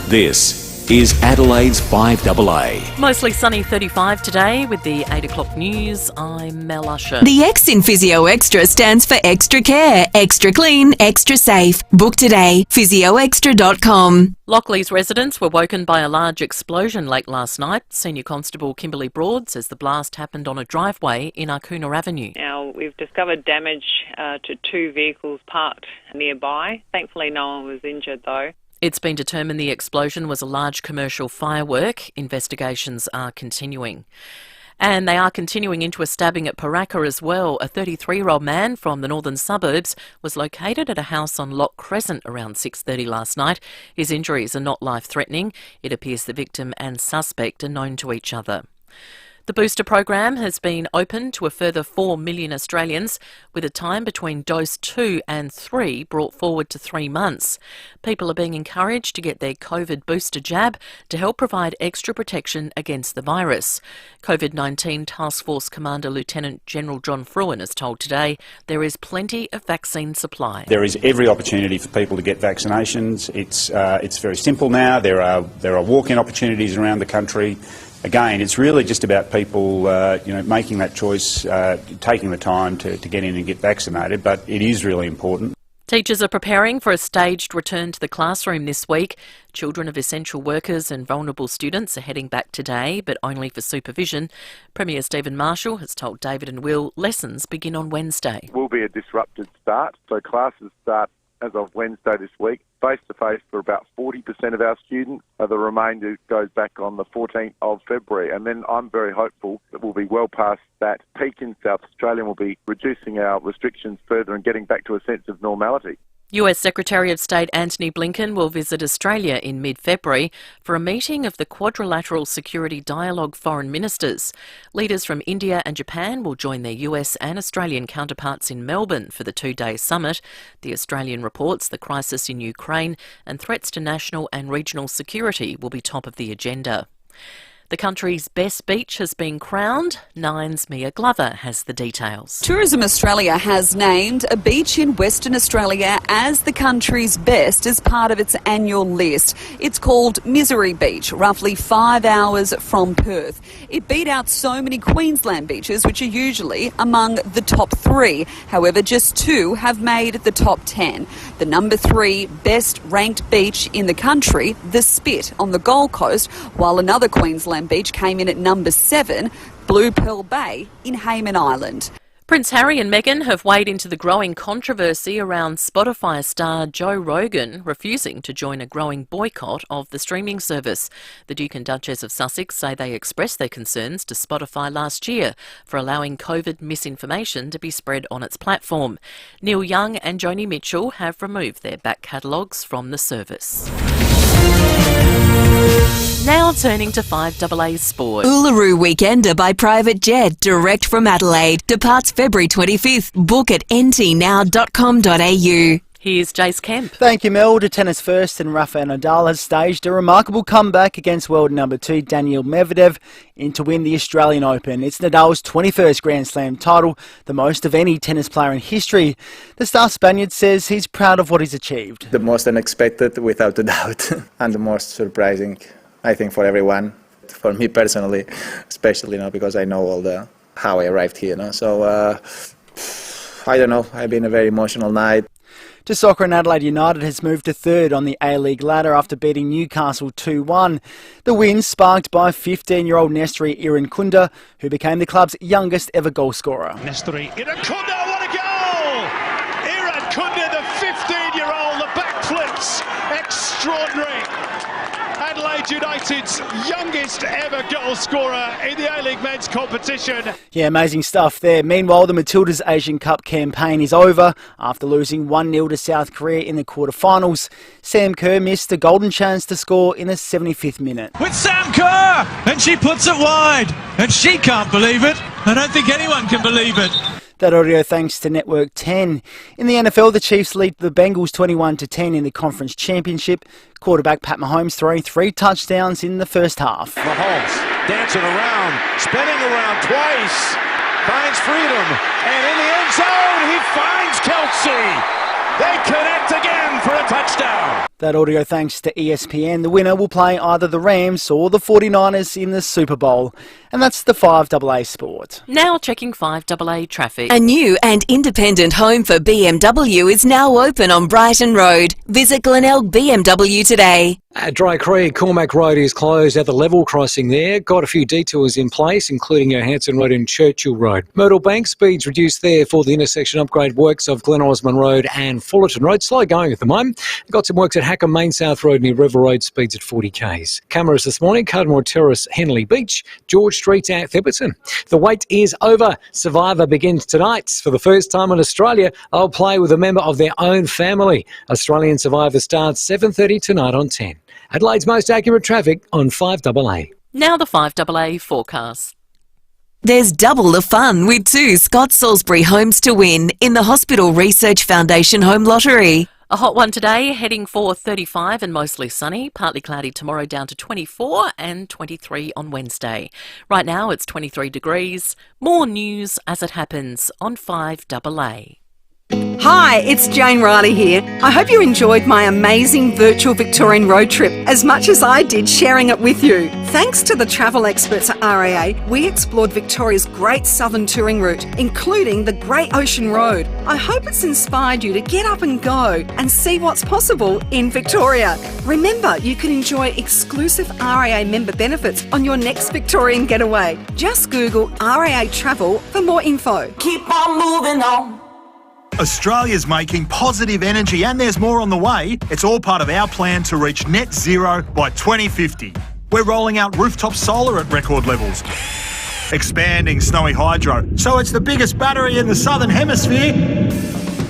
[SPEAKER 23] This is Adelaide's 5AA.
[SPEAKER 2] Mostly sunny 35 today with the 8 o'clock news. I'm Mel Usher.
[SPEAKER 1] The X in Physio Extra stands for extra care, extra clean, extra safe. Book today, physioextra.com.
[SPEAKER 2] Lockley's residents were woken by a large explosion late last night. Senior Constable Kimberly Broad says the blast happened on a driveway in Arcoona Avenue.
[SPEAKER 24] Now, we've discovered damage to 2 vehicles parked nearby. Thankfully, no one was injured, though.
[SPEAKER 2] It's been determined the explosion was a large commercial firework. Investigations are continuing. And they are continuing into a stabbing at Paraka as well. A 33-year-old man from the northern suburbs was located at a house on Lock Crescent around 6:30 last night. His injuries are not life-threatening. It appears the victim and suspect are known to each other. The booster program has been open to a further 4 million Australians, with a time between dose 2 and 3 brought forward to 3 months. People are being encouraged to get their COVID booster jab to help provide extra protection against the virus. COVID-19 Task Force Commander Lieutenant General John Fruin has told Today there is plenty of vaccine supply.
[SPEAKER 25] There is every opportunity for people to get vaccinations. It's very simple now. There are walk-in opportunities around the country. Again, it's really just about people, making that choice, taking the time to get in and get vaccinated, but it is really important.
[SPEAKER 2] Teachers are preparing for a staged return to the classroom this week. Children of essential workers and vulnerable students are heading back today, but only for supervision. Premier Stephen Marshall has told David and Will lessons begin on Wednesday.
[SPEAKER 3] It will be a disrupted start, so classes start as of Wednesday this week, face-to-face for about 40% of our students. The remainder goes back on the 14th of February. And then I'm very hopeful that we'll be well past that peak in South Australia and we'll be reducing our restrictions further and getting back to a sense of normality.
[SPEAKER 2] US Secretary of State Antony Blinken will visit Australia in mid-February for a meeting of the Quadrilateral Security Dialogue foreign ministers. Leaders from India and Japan will join their US and Australian counterparts in Melbourne for the two-day summit. The Australian reports the crisis in Ukraine and threats to national and regional security will be top of the agenda. The country's best beach has been crowned. Nine's Mia Glover has the details.
[SPEAKER 5] Tourism Australia has named a beach in Western Australia as the country's best as part of its annual list. It's called Misery Beach, roughly 5 hours from Perth. It beat out so many Queensland beaches, which are usually among the top 3. However, just 2 have made the top 10. The number 3 best ranked beach in the country, the Spit on the Gold Coast, while another Queensland beach came in at number 7, Blue Pearl Bay in Hayman Island.
[SPEAKER 2] Prince Harry and Meghan have weighed into the growing controversy around Spotify star Joe Rogan refusing to join a growing boycott of the streaming service. The Duke and Duchess of Sussex say they expressed their concerns to Spotify last year for allowing COVID misinformation to be spread on its platform. Neil Young and Joni Mitchell have removed their back catalogues from the service. Now turning to 5AA Sport.
[SPEAKER 1] Uluru Weekender by private jet, direct from Adelaide. Departs February 25th. Book at ntnow.com.au.
[SPEAKER 2] Here's Jace Kemp.
[SPEAKER 7] Thank you, Mel. To tennis first, and Rafael Nadal has staged a remarkable comeback against world number 2 Daniil Medvedev to win the Australian Open. It's Nadal's 21st Grand Slam title, the most of any tennis player in history. The star Spaniard says he's proud of what he's achieved.
[SPEAKER 8] The most unexpected, without a doubt, and the most surprising, I think, for everyone. For me personally, especially, because I know how I arrived here. So I don't know. It's been a very emotional night.
[SPEAKER 7] To soccer, and Adelaide United has moved to 3rd on the A-League ladder after beating Newcastle 2-1. The win sparked by 15-year-old Nestori Irankunda, who became the club's youngest ever goal scorer.
[SPEAKER 13] Nestori Irankunda, what a goal! Irankunda, the 15-year-old, the backflips, extraordinary. Adelaide United's youngest ever goal scorer in the A-League men's competition.
[SPEAKER 7] Yeah, amazing stuff there. Meanwhile, the Matildas Asian Cup campaign is over after losing 1-0 to South Korea in the quarterfinals. Sam Kerr missed a golden chance to score in the 75th minute.
[SPEAKER 13] With Sam Kerr, and she puts it wide, and she can't believe it. I don't think anyone can believe it.
[SPEAKER 7] That audio thanks to Network 10. In the NFL, the Chiefs lead the Bengals 21-10 in the Conference Championship. Quarterback Pat Mahomes throwing 3 touchdowns in the first half.
[SPEAKER 17] Mahomes dancing around, spinning around twice, finds freedom, and in the end zone, he finds Kelsey. They connect again for a touchdown.
[SPEAKER 7] That audio thanks to ESPN. The winner will play either the Rams or the 49ers in the Super Bowl. And that's the 5AA Sport.
[SPEAKER 2] Now checking 5AA traffic.
[SPEAKER 1] A new and independent home for BMW is now open on Brighton Road. Visit Glenelg BMW today.
[SPEAKER 26] At Dry Creek, Cormac Road is closed at the level crossing there. Got a few detours in place, including Johansson Road and Churchill Road. Myrtle Bank, speeds reduced there for the intersection upgrade works of Glen Osmond Road and Fullerton Road. Slow going at the moment. Got some works at Hacker Main South Road near River Road, speeds at 40 k's. Cameras this morning, Cardmore Terrace, Henley Beach, George Street at Thibberton. The wait is over. Survivor begins tonight. For the first time in Australia, they'll play with a member of their own family. Australian Survivor starts 7:30 tonight on 10. Adelaide's most accurate traffic on 5AA.
[SPEAKER 2] Now the 5AA forecast.
[SPEAKER 1] There's double the fun with 2 Scott Salisbury homes to win in the Hospital Research Foundation Home Lottery.
[SPEAKER 2] A hot one today, heading for 35 and mostly sunny. Partly cloudy tomorrow, down to 24 and 23 on Wednesday. Right now it's 23 degrees. More news as it happens on 5AA.
[SPEAKER 27] Hi, it's Jane Riley here. I hope you enjoyed my amazing virtual Victorian road trip as much as I did sharing it with you. Thanks to the travel experts at RAA, we explored Victoria's great southern touring route, including the Great Ocean Road. I hope it's inspired you to get up and go and see what's possible in Victoria. Remember, you can enjoy exclusive RAA member benefits on your next Victorian getaway. Just Google RAA Travel for more info.
[SPEAKER 18] Keep on moving on.
[SPEAKER 28] Australia's making positive energy and there's more on the way. It's all part of our plan to reach net zero by 2050. We're rolling out rooftop solar at record levels, expanding Snowy Hydro, so it's the biggest battery in the Southern Hemisphere,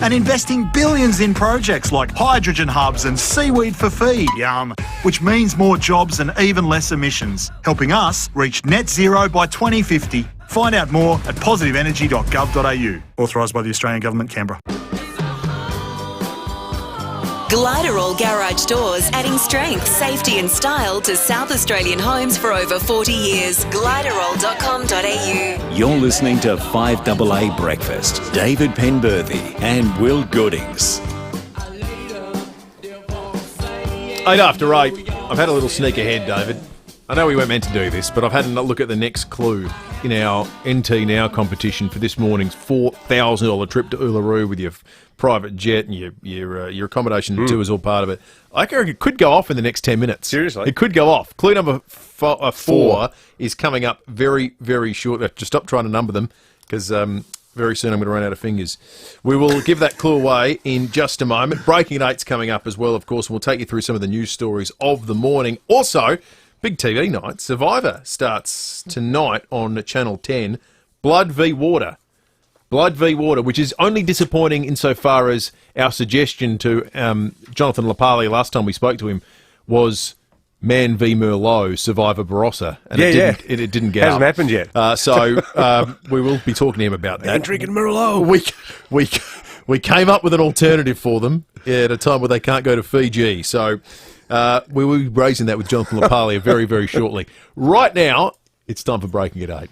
[SPEAKER 28] and investing billions in projects like hydrogen hubs and seaweed for feed, yum, which means more jobs and even less emissions, helping us reach net zero by 2050. Find out more at positiveenergy.gov.au. Authorised by the Australian Government, Canberra.
[SPEAKER 1] Gliderall Garage Doors, adding strength, safety and style to South Australian homes for over 40 years. Gliderall.com.au.
[SPEAKER 23] You're listening to 5AA Breakfast. David Penberthy and Will Goodings.
[SPEAKER 10] 8 after 8. I've had a little sneak ahead, David. I know we weren't meant to do this, but I've had a look at the next clue in our NT Now competition for this morning's $4,000 trip to Uluru with your private jet and your accommodation and tours all part of it. I reckon it could go off in the next 10 minutes.
[SPEAKER 9] Seriously?
[SPEAKER 10] It could go off. Clue number four is coming up very, very short. Just stop trying to number them because very soon I'm going to run out of fingers. We will give that clue away in just a moment. Breaking at 8's coming up as well, of course. We'll take you through some of the news stories of the morning. Also, big TV night. Survivor starts tonight on Channel 10. Blood v. Water. Blood v. Water, which is only disappointing insofar as our suggestion to Jonathan Lapali last time we spoke to him was Man v. Merlot, Survivor Barossa. And it didn't get
[SPEAKER 9] Hasn't
[SPEAKER 10] up.
[SPEAKER 9] happened yet.
[SPEAKER 10] So we will be talking to him about that.
[SPEAKER 9] And drinking Merlot.
[SPEAKER 10] We came up with an alternative for them at a time where they can't go to Fiji. So we will be raising that with Jonathan Lapali very, very shortly. Right now, it's time for Breaking at 8.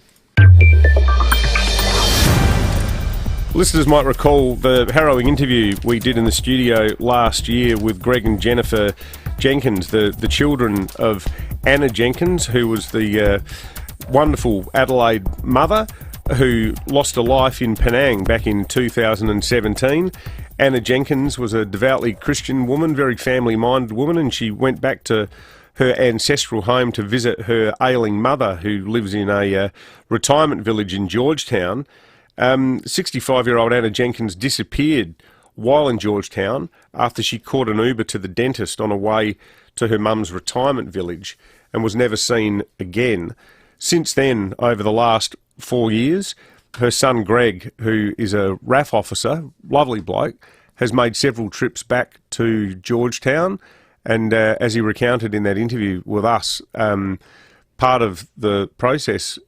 [SPEAKER 9] Listeners might recall the harrowing interview we did in the studio last year with Greg and Jennifer Jenkins, the children of Anna Jenkins, who was the wonderful Adelaide mother who lost her life in Penang back in 2017. Anna Jenkins was a devoutly Christian woman, very family-minded woman, and she went back to her ancestral home to visit her ailing mother, who lives in a retirement village in Georgetown. 65-year-old Anna Jenkins disappeared while in Georgetown after she caught an Uber to the dentist on her way to her mum's retirement village and was never seen again. Since then, over the last 4 years, her son Greg, who is a RAF officer, lovely bloke, has made several trips back to Georgetown, and as he recounted in that interview with us, part of the process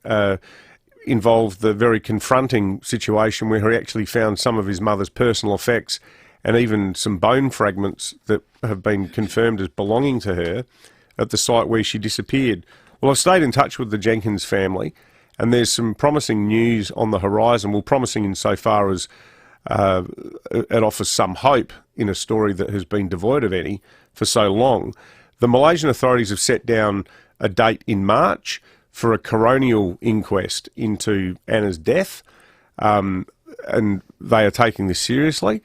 [SPEAKER 9] involved the very confronting situation where he actually found some of his mother's personal effects and even some bone fragments that have been confirmed as belonging to her at the site where she disappeared. Well, I've stayed in touch with the Jenkins family, and there's some promising news on the horizon. Well, promising insofar as it offers some hope in a story that has been devoid of any for so long. The Malaysian authorities have set down a date in March for a coronial inquest into Anna's death, and they are taking this seriously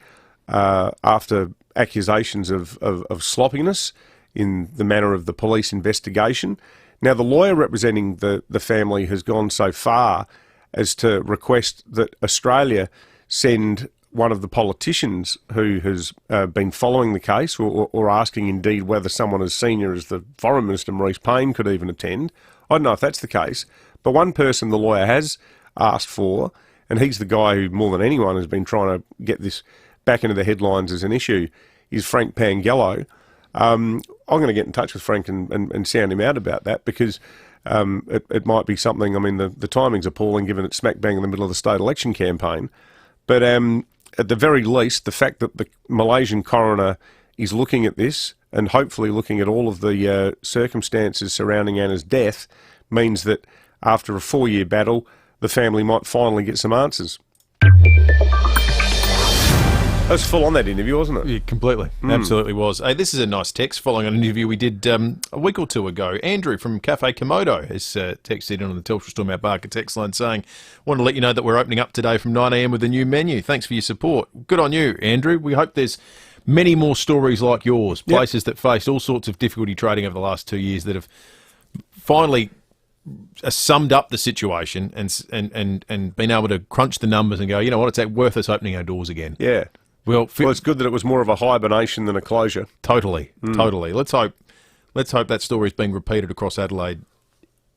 [SPEAKER 9] after accusations of sloppiness in the manner of the police investigation. Now, the lawyer representing the family has gone so far as to request that Australia send one of the politicians who has been following the case, or asking indeed whether someone as senior as the Foreign Minister Maurice Payne could even attend. I don't know if that's the case, but one person the lawyer has asked for, and he's the guy who more than anyone has been trying to get this back into the headlines as an issue, is Frank Pangello. I'm going to get in touch with Frank and sound him out about that, because it might be something. I mean, the timing's appalling given it's smack bang in the middle of the state election campaign. But at the very least, the fact that the Malaysian coroner is looking at this and hopefully looking at all of the circumstances surrounding Anna's death means that after a 4-year battle, the family might finally get some answers. That was full on, that interview, wasn't it?
[SPEAKER 10] Yeah, completely. Absolutely was. Hey, this is a nice text following an interview we did a week or two ago. Andrew from Cafe Komodo has texted in on the Telstra Storm Out Barker text line saying, want to let you know that we're opening up today from 9 a.m. with a new menu. Thanks for your support. Good on you, Andrew. We hope there's many more stories like yours, places that faced all sorts of difficulty trading over the last 2 years that have finally summed up the situation and been able to crunch the numbers and go, you know what, it's worth us opening our doors again.
[SPEAKER 9] Yeah. Well, it's good that it was more of a hibernation than a closure.
[SPEAKER 10] Totally. Let's hope that story is being repeated across Adelaide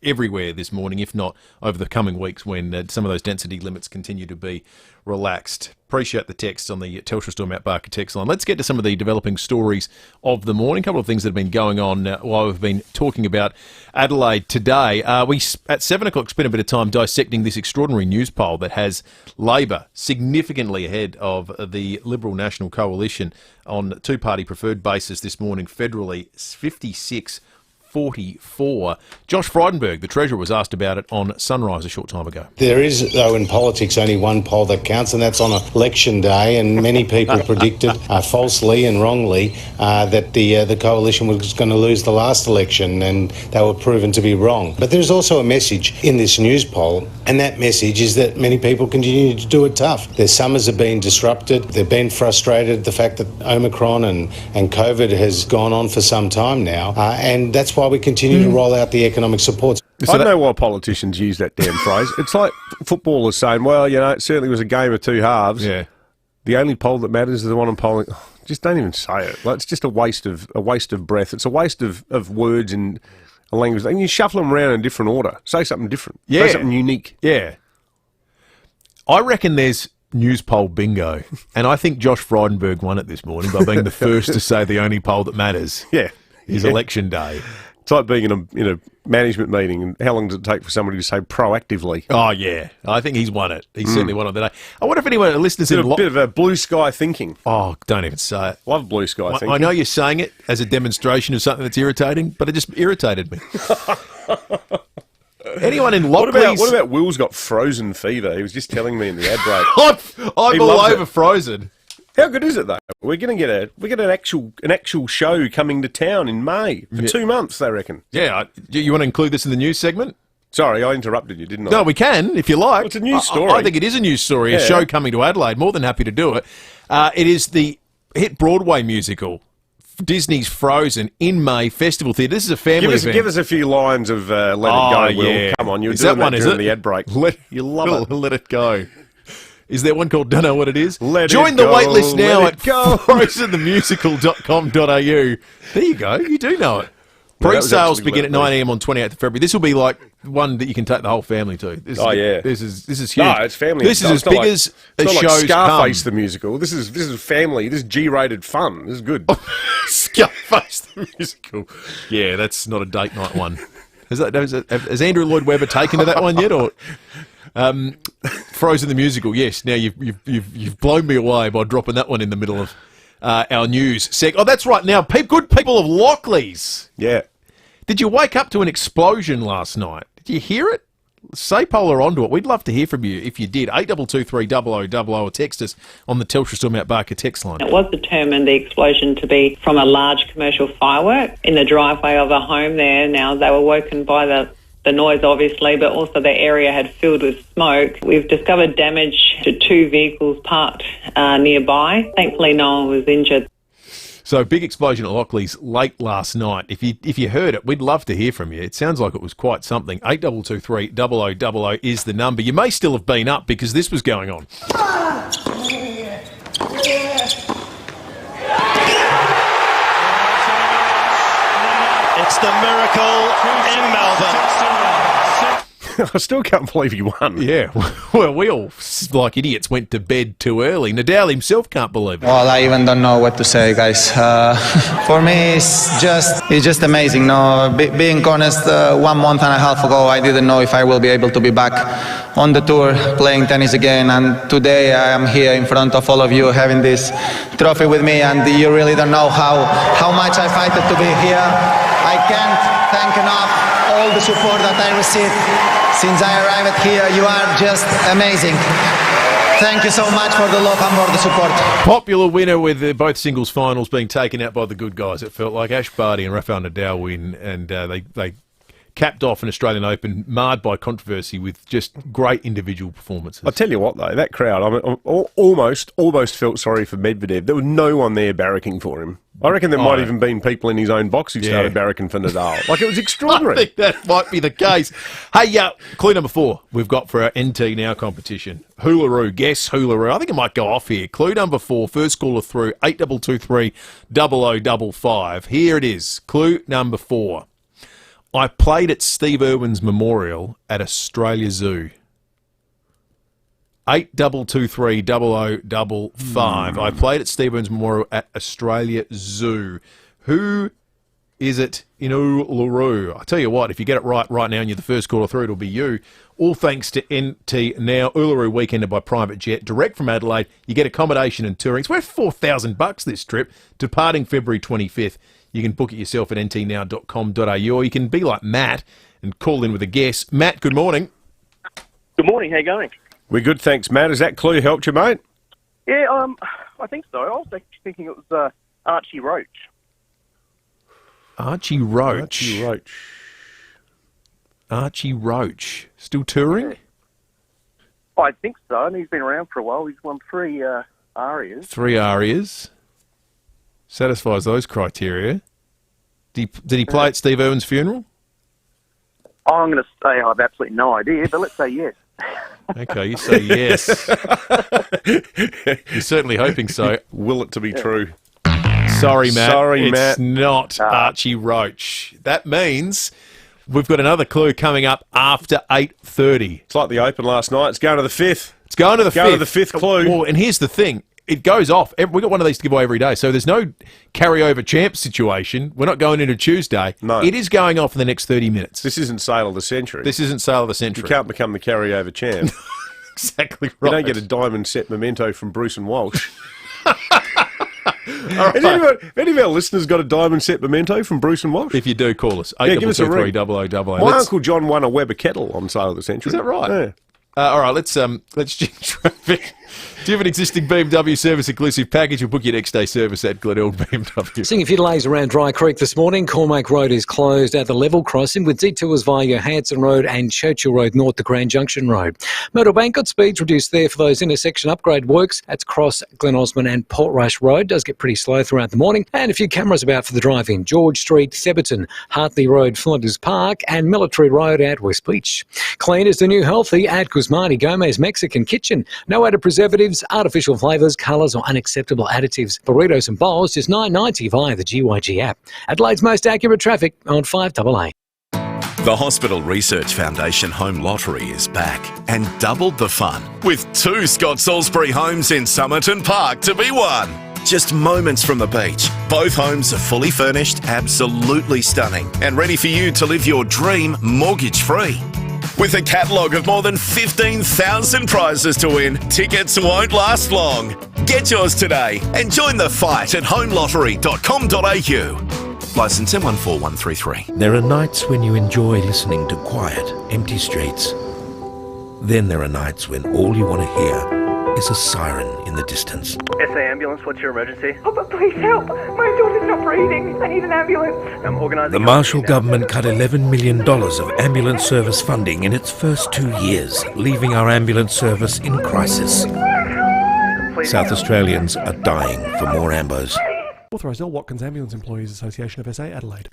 [SPEAKER 10] everywhere this morning, if not over the coming weeks when some of those density limits continue to be relaxed. Appreciate the text on the Telstra Storm Mount Barker text line. Let's get to some of the developing stories of the morning. A couple of things that have been going on while we've been talking about Adelaide today. We, at 7 o'clock, spent a bit of time dissecting this extraordinary news poll that has Labor significantly ahead of the Liberal National Coalition on a two-party preferred basis this morning, federally 56-44. Josh Frydenberg, the Treasurer, was asked about it on Sunrise a short time ago.
[SPEAKER 6] There is, though, in politics only one poll that counts, and that's on election day, and many people predicted falsely and wrongly that the coalition was going to lose the last election, and they were proven to be wrong. But there's also a message in this news poll, and that message is that many people continue to do it tough. Their summers have been disrupted, they've been frustrated, the fact that Omicron and COVID has gone on for some time now, and that's why we continue to roll out the economic supports.
[SPEAKER 9] I don't know why politicians use that damn phrase. It's like footballers saying, well, you know, it certainly was a game of two halves.
[SPEAKER 10] Yeah.
[SPEAKER 9] The only poll that matters is the one I'm polling. Just don't even say it. Like, it's just a waste of breath. It's a waste of words and a language. And you shuffle them around in a different order. Say something different.
[SPEAKER 10] Yeah.
[SPEAKER 9] Say something unique.
[SPEAKER 10] Yeah. I reckon there's news poll bingo, and I think Josh Frydenberg won it this morning by being the first to say the only poll that matters is election day.
[SPEAKER 9] It's like being in a management meeting, and how long does it take for somebody to say proactively?
[SPEAKER 10] Oh, yeah. I think he's won it. He's certainly won it today. I wonder if anyone listens in...
[SPEAKER 9] A bit of a blue sky thinking.
[SPEAKER 10] Oh, don't even say it.
[SPEAKER 9] Love blue sky thinking.
[SPEAKER 10] I know you're saying it as a demonstration of something that's irritating, but it just irritated me. Anyone in Lockley's...
[SPEAKER 9] What about Will's got frozen fever? He was just telling me in the ad break.
[SPEAKER 10] I'm all over Frozen.
[SPEAKER 9] How good is it though? We're going to get an actual show coming to town in May for 2 months, they reckon.
[SPEAKER 10] Yeah, you want to include this in the news segment?
[SPEAKER 9] Sorry, I interrupted you, didn't I?
[SPEAKER 10] No, we can if you like.
[SPEAKER 9] Well, it's a news story.
[SPEAKER 10] I think it is a news story. A show coming to Adelaide. More than happy to do it. It is the hit Broadway musical Disney's Frozen in May Festival Theatre. This is a family event.
[SPEAKER 9] Give us a few lines of Let It Go, Will. Yeah. Come on, you were doing that during the ad break.
[SPEAKER 10] You love it. Let It Go. Is there one called Don't Know What It Is?
[SPEAKER 9] Join the
[SPEAKER 10] waitlist now at frozenthemusical.com.au. There you go. You do know it. Pre-sales begin at 9 a.m. on 28th of February. This will be like one that you can take the whole family to. This is huge.
[SPEAKER 9] No, it's family.
[SPEAKER 10] This is as big as a show's
[SPEAKER 9] Scarface the musical. This is family. This is G-rated fun. This is good.
[SPEAKER 10] Scarface the musical. Yeah, that's not a date night one. Has Andrew Lloyd Webber taken to that one yet, or? Frozen the musical, yes. Now you've blown me away by dropping that one in the middle of our news Oh, that's right. Now, good people of Lockley's.
[SPEAKER 9] Yeah.
[SPEAKER 10] Did you wake up to an explosion last night? Did you hear it? Say Polar onto it. We'd love to hear from you if you did. 8223 0000 or text us on the Telstra Storm Mount Barker text line.
[SPEAKER 24] It was determined the explosion to be from a large commercial firework in the driveway of a home there. Now, they were woken by the noise, obviously, but also the area had filled with smoke. We've discovered damage to 2 vehicles parked nearby. Thankfully, no one was injured.
[SPEAKER 10] So, big explosion at Lockley's late last night. If you heard it, we'd love to hear from you. It sounds like it was quite something. 8223 0000 is the number. You may still have been up because this was going on.
[SPEAKER 13] It's the miracle in Melbourne.
[SPEAKER 9] I still can't believe he won.
[SPEAKER 10] Yeah, well, we all, like idiots, went to bed too early. Nadal himself can't believe it.
[SPEAKER 11] Well, I even don't know what to say, guys. For me, it's just amazing. No, being honest, 1 month and a half ago, I didn't know if I will be able to be back on the tour playing tennis again. And today, I am here in front of all of you, having this trophy with me. And you really don't know how much I fight to be here. I can't thank enough all the support that I received since I arrived here. You are just amazing. Thank you so much for the love and for the support.
[SPEAKER 10] Popular winner with both singles finals being taken out by the good guys. It felt like Ash Barty and Rafael Nadal win, and they capped off an Australian Open marred by controversy with just great individual performances.
[SPEAKER 9] I tell you what, though, that crowd, I almost felt sorry for Medvedev. There was no one there barracking for him. I reckon there might even been people in his own box who started barracking for Nadal. Like, it was extraordinary.
[SPEAKER 10] I think that might be the case. Hey, clue number 4 we've got for our NT Now competition. Hoolaroo. Guess Hoolaroo. I think it might go off here. Clue number 4, first caller through, 8223 0055. Here it is. Clue number 4. I played at Steve Irwin's Memorial at Australia Zoo. 82230055. I played at Steve Irwin's Memorial at Australia Zoo. Who is it in Uluru? I tell you what, if you get it right now and you're the first caller through, it'll be you. All thanks to NT Now. Uluru weekended by private jet, direct from Adelaide. You get accommodation and touring. It's worth $4,000 this trip, departing February 25th. You can book it yourself at ntnow.com.au, or you can be like Matt and call in with a guess. Matt, good morning.
[SPEAKER 12] Good morning. How you going?
[SPEAKER 9] We're good, thanks, Matt. Has that clue helped you, mate?
[SPEAKER 12] Yeah, I think so. I was actually thinking it was Archie Roach.
[SPEAKER 10] Archie Roach. Archie Roach. Still touring?
[SPEAKER 12] Yeah. I think so, and he's been around for a while. He's won 3 arias.
[SPEAKER 10] 3 arias. Satisfies those criteria. Did he play at Steve Irwin's funeral?
[SPEAKER 12] I'm going to say I have absolutely no idea, but let's say yes.
[SPEAKER 10] Okay, you say yes. You're certainly hoping so.
[SPEAKER 9] Will it to be true?
[SPEAKER 10] Sorry, Matt.
[SPEAKER 9] Sorry,
[SPEAKER 10] it's
[SPEAKER 9] Matt.
[SPEAKER 10] not Archie Roach. That means we've got another clue coming up after 8:30.
[SPEAKER 9] It's like the Open last night. It's going to the 5th.
[SPEAKER 10] It's going to the 5th.
[SPEAKER 9] Going to the 5th clue.
[SPEAKER 10] Well, and here's the thing. It goes off. We've got one of these to give away every day, so there's no carryover champ situation. We're not going into Tuesday.
[SPEAKER 9] No.
[SPEAKER 10] It is going off in the next 30 minutes.
[SPEAKER 9] This isn't Sale of the Century.
[SPEAKER 10] This isn't Sale of the Century.
[SPEAKER 9] You can't become the carryover champ.
[SPEAKER 10] Exactly right.
[SPEAKER 9] You don't get a diamond set memento from Bruce and Walsh.
[SPEAKER 10] All right.
[SPEAKER 9] Have any of our listeners got a diamond set memento from Bruce and Walsh?
[SPEAKER 10] If you do, call us.
[SPEAKER 9] Give us a ring.
[SPEAKER 10] 822
[SPEAKER 9] My Uncle John won a Weber kettle on Sale of the Century.
[SPEAKER 10] Is that right?
[SPEAKER 9] Yeah.
[SPEAKER 10] All right, let's change traffic. Do you have an existing BMW service inclusive package? We'll book your next day service at Glenelg BMW.
[SPEAKER 26] Seeing a few delays around Dry Creek this morning. Cormac Road is closed at the level crossing with detours via Johansson Road and Churchill Road north to Grand Junction Road. Myrtle Bank got speeds reduced there for those intersection upgrade works. That's across Glen Osmond and Portrush Road. Does get pretty slow throughout the morning. And a few cameras about for the drive-in. George Street, Theberton, Hartley Road, Flinders Park and Military Road at West Beach. Clean is the new healthy at Guzmani Gomez Mexican Kitchen. No added preservatives, artificial flavours, colours or unacceptable additives. Burritos and bowls just $9.90 via the GYG app. Adelaide's most accurate traffic on 5AA.
[SPEAKER 14] The Hospital Research Foundation Home Lottery is back and doubled the fun with 2 Scott Salisbury homes in Somerton Park to be won. Just moments from the beach. Both homes are fully furnished, absolutely stunning, and ready for you to live your dream mortgage-free. With a catalogue of more than 15,000 prizes to win, tickets won't last long. Get yours today and join the fight at homelottery.com.au. Licence M14133.
[SPEAKER 15] There are nights when you enjoy listening to quiet, empty streets. Then there are nights when all you want to hear is a siren in the distance.
[SPEAKER 12] SA ambulance, what's your emergency?
[SPEAKER 16] Oh, but please help. My daughter's not breathing. I need an ambulance.
[SPEAKER 12] I'm organising.
[SPEAKER 15] The Marshall government cut $11 million of ambulance service funding in its first 2 years, leaving our ambulance service in crisis. South Australians are dying for more ambos.
[SPEAKER 19] Authorised L. Watkins Ambulance Employees Association of SA, Adelaide.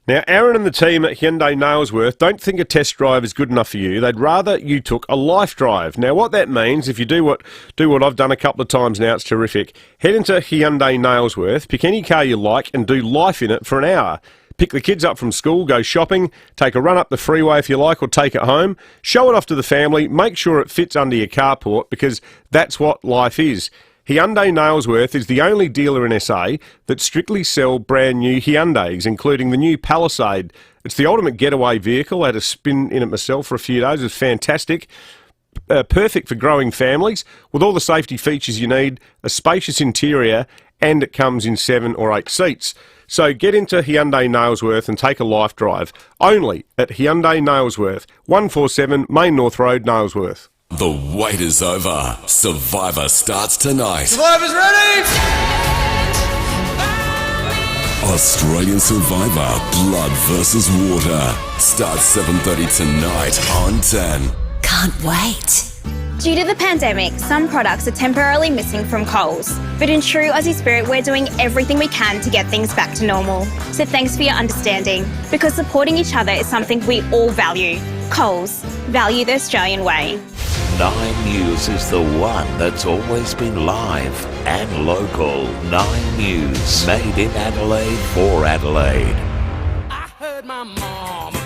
[SPEAKER 9] Now, Aaron and the team at Hyundai Nailsworth don't think a test drive is good enough for you. They'd rather you took a life drive. Now, what that means, if you do what I've done a couple of times now, it's terrific. Head into Hyundai Nailsworth, pick any car you like and do life in it for an hour. Pick the kids up from school, go shopping, take a run up the freeway if you like, or take it home. Show it off to the family, make sure it fits under your carport, because that's what life is. Hyundai Nailsworth is the only dealer in SA that strictly sell brand new Hyundais, including the new Palisade. It's the ultimate getaway vehicle. I had a spin in it myself for a few days. It's fantastic. Perfect for growing families with all the safety features you need, a spacious interior, and it comes in 7 or 8 seats. So get into Hyundai Nailsworth and take a life drive. Only at Hyundai Nailsworth, 147 Main North Road, Nailsworth.
[SPEAKER 20] The wait is over. Survivor starts tonight.
[SPEAKER 21] Survivor's ready!
[SPEAKER 20] Australian Survivor, Blood vs. Water. Starts 7:30 tonight on 10.
[SPEAKER 1] Can't wait.
[SPEAKER 22] Due to the pandemic, some products are temporarily missing from Coles. But in true Aussie spirit, we're doing everything we can to get things back to normal. So thanks for your understanding, because supporting each other is something we all value. Coles, value the Australian way.
[SPEAKER 23] 9 News is the one that's always been live and local. 9 News, made in Adelaide for Adelaide.
[SPEAKER 18] I heard my mama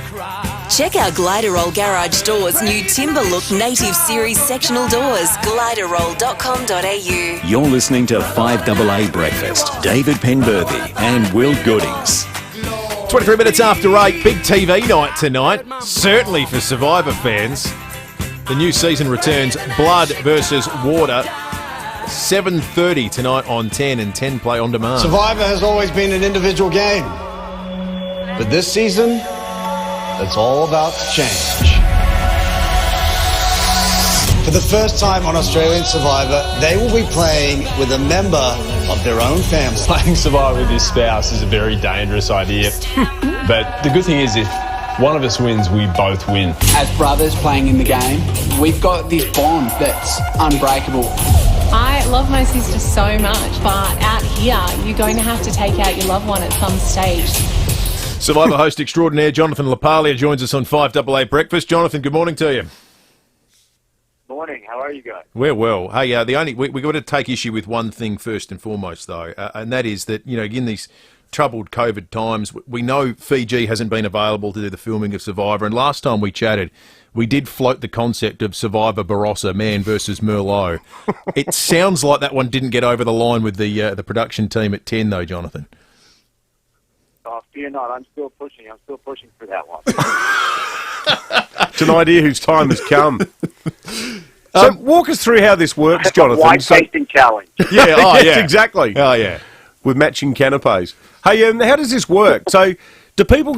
[SPEAKER 1] Check out Gliderroll Garage Doors' new Timber Look Native Series sectional doors, gliderroll.com.au.
[SPEAKER 23] You're listening to 5AA Breakfast. David Penberthy and Will Goodings.
[SPEAKER 10] 23 minutes after 8, big TV night tonight, certainly for Survivor fans. The new season returns, Blood versus Water, 7:30 tonight on 10 and 10 Play on demand.
[SPEAKER 3] Survivor has always been an individual game, but this season, it's all about to change. For the first time on Australian Survivor, they will be playing with a member of their own family.
[SPEAKER 4] Playing Survivor with your spouse is a very dangerous idea. But the good thing is, if one of us wins, we both win.
[SPEAKER 5] As brothers playing in the game, we've got this bond that's unbreakable.
[SPEAKER 7] I love my sister so much, but out here, you're going to have to take out your loved one at some stage.
[SPEAKER 10] Survivor host extraordinaire Jonathan LaPaglia joins us on 5AA Breakfast. Jonathan, good morning to you.
[SPEAKER 8] Morning. How are you guys?
[SPEAKER 10] We're well. Hey, we got to take issue with one thing first and foremost, though, and that is that, in these troubled COVID times, we know Fiji hasn't been available to do the filming of Survivor, and last time we chatted, we did float the concept of Survivor Barossa, man versus Merlot. It sounds like that one didn't get over the line with the production team at 10, though, Jonathan.
[SPEAKER 8] Oh, fear not. I'm still pushing for that one.
[SPEAKER 9] It's an idea whose time has come. So walk us through how this works, Jonathan.
[SPEAKER 8] White tasting challenge.
[SPEAKER 9] Yeah,
[SPEAKER 10] yeah,
[SPEAKER 9] exactly.
[SPEAKER 10] Oh, yeah.
[SPEAKER 9] With matching canapes. Hey, how does this work? So do people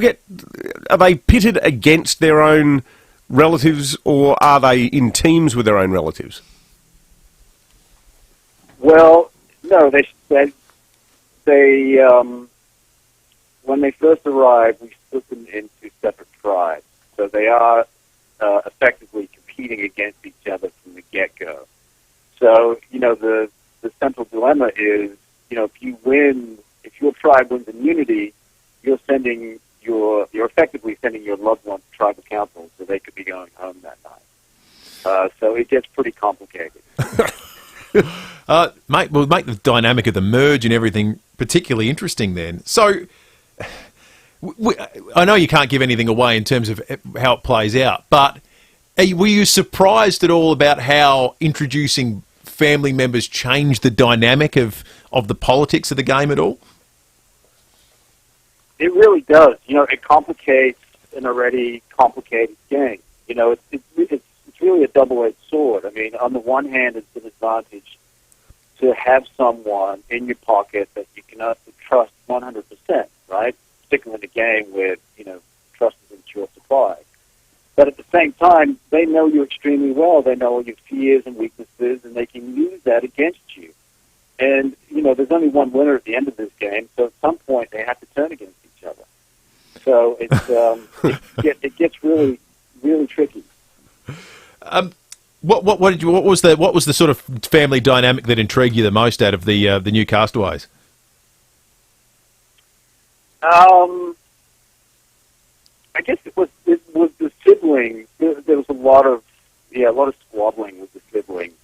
[SPEAKER 9] are they pitted against their own relatives, or are they in teams with their own relatives?
[SPEAKER 8] Well, no, they when they first arrive, we split them into separate tribes. So they are effectively competing against each other from the get-go. So, the central dilemma is, if you win, if your tribe wins immunity, you're effectively sending your loved one to tribal council so they could be going home that night. So it gets pretty complicated.
[SPEAKER 10] Mate, we'll make the dynamic of the merge and everything particularly interesting then. So, I know you can't give anything away in terms of how it plays out, but were you surprised at all about how introducing family members changed the dynamic of the politics of the game at all?
[SPEAKER 8] It really does. It complicates an already complicated game. It's really a double-edged sword. I mean, on the one hand, it's an advantage to have someone in your pocket that you can trust 100%, right? Particularly in a game where, trust is in short supply. But at the same time, they know you extremely well. They know all your fears and weaknesses, and they can use that against you. And, there's only one winner at the end of this game, so at some point they have to turn against each other. So it's it gets really, really tricky.
[SPEAKER 10] What was the sort of family dynamic that intrigued you the most out of the new castaways?
[SPEAKER 8] I guess it was the siblings. There was a lot of squabbling with the siblings,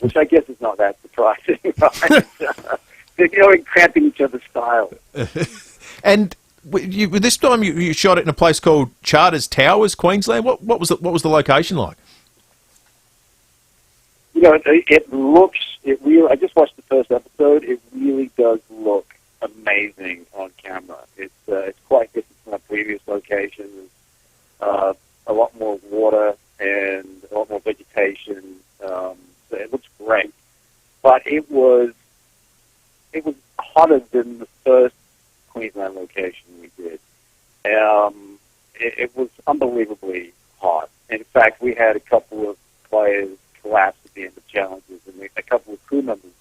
[SPEAKER 8] which I guess is not that surprising, right? They're cramping each other's style.
[SPEAKER 10] And this time you shot it in a place called Charters Towers, Queensland. What was the location like?
[SPEAKER 8] I just watched the first episode. It really does look amazing on camera. It's quite different from our previous locations. A lot more water and a lot more vegetation. So it looks great. But it was hotter than the first Queensland location we did. It was unbelievably hot. In fact, we had a couple of players collapse at the end of challenges, and a couple of crew members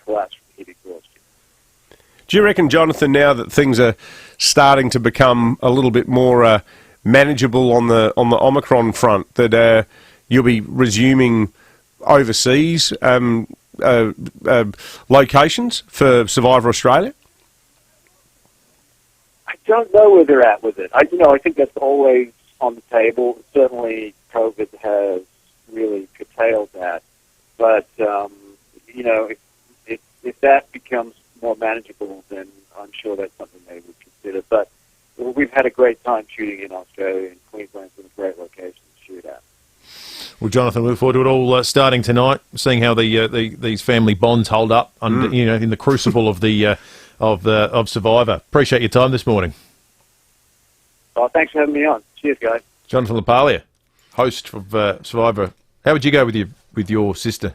[SPEAKER 8] collapsed from heat exhaustion.
[SPEAKER 9] Do you reckon, Jonathan, now that things are starting to become a little bit more manageable on the Omicron front, that you'll be resuming overseas locations for Survivor Australia?
[SPEAKER 8] I don't know where they're at with it. I think that's always on the table. Certainly, COVID has really curtailed that. But if that becomes more manageable, then I'm sure that's something they would consider. But we've had a great time shooting in Australia and Queensland.
[SPEAKER 10] Well, Jonathan, we look forward to it all starting tonight, seeing how these family bonds hold up under, in the crucible of of Survivor. Appreciate your time this morning.
[SPEAKER 8] Oh, thanks for having me on. Cheers, guys.
[SPEAKER 10] Jonathan LaPaglia, host of Survivor. How would you go with your sister?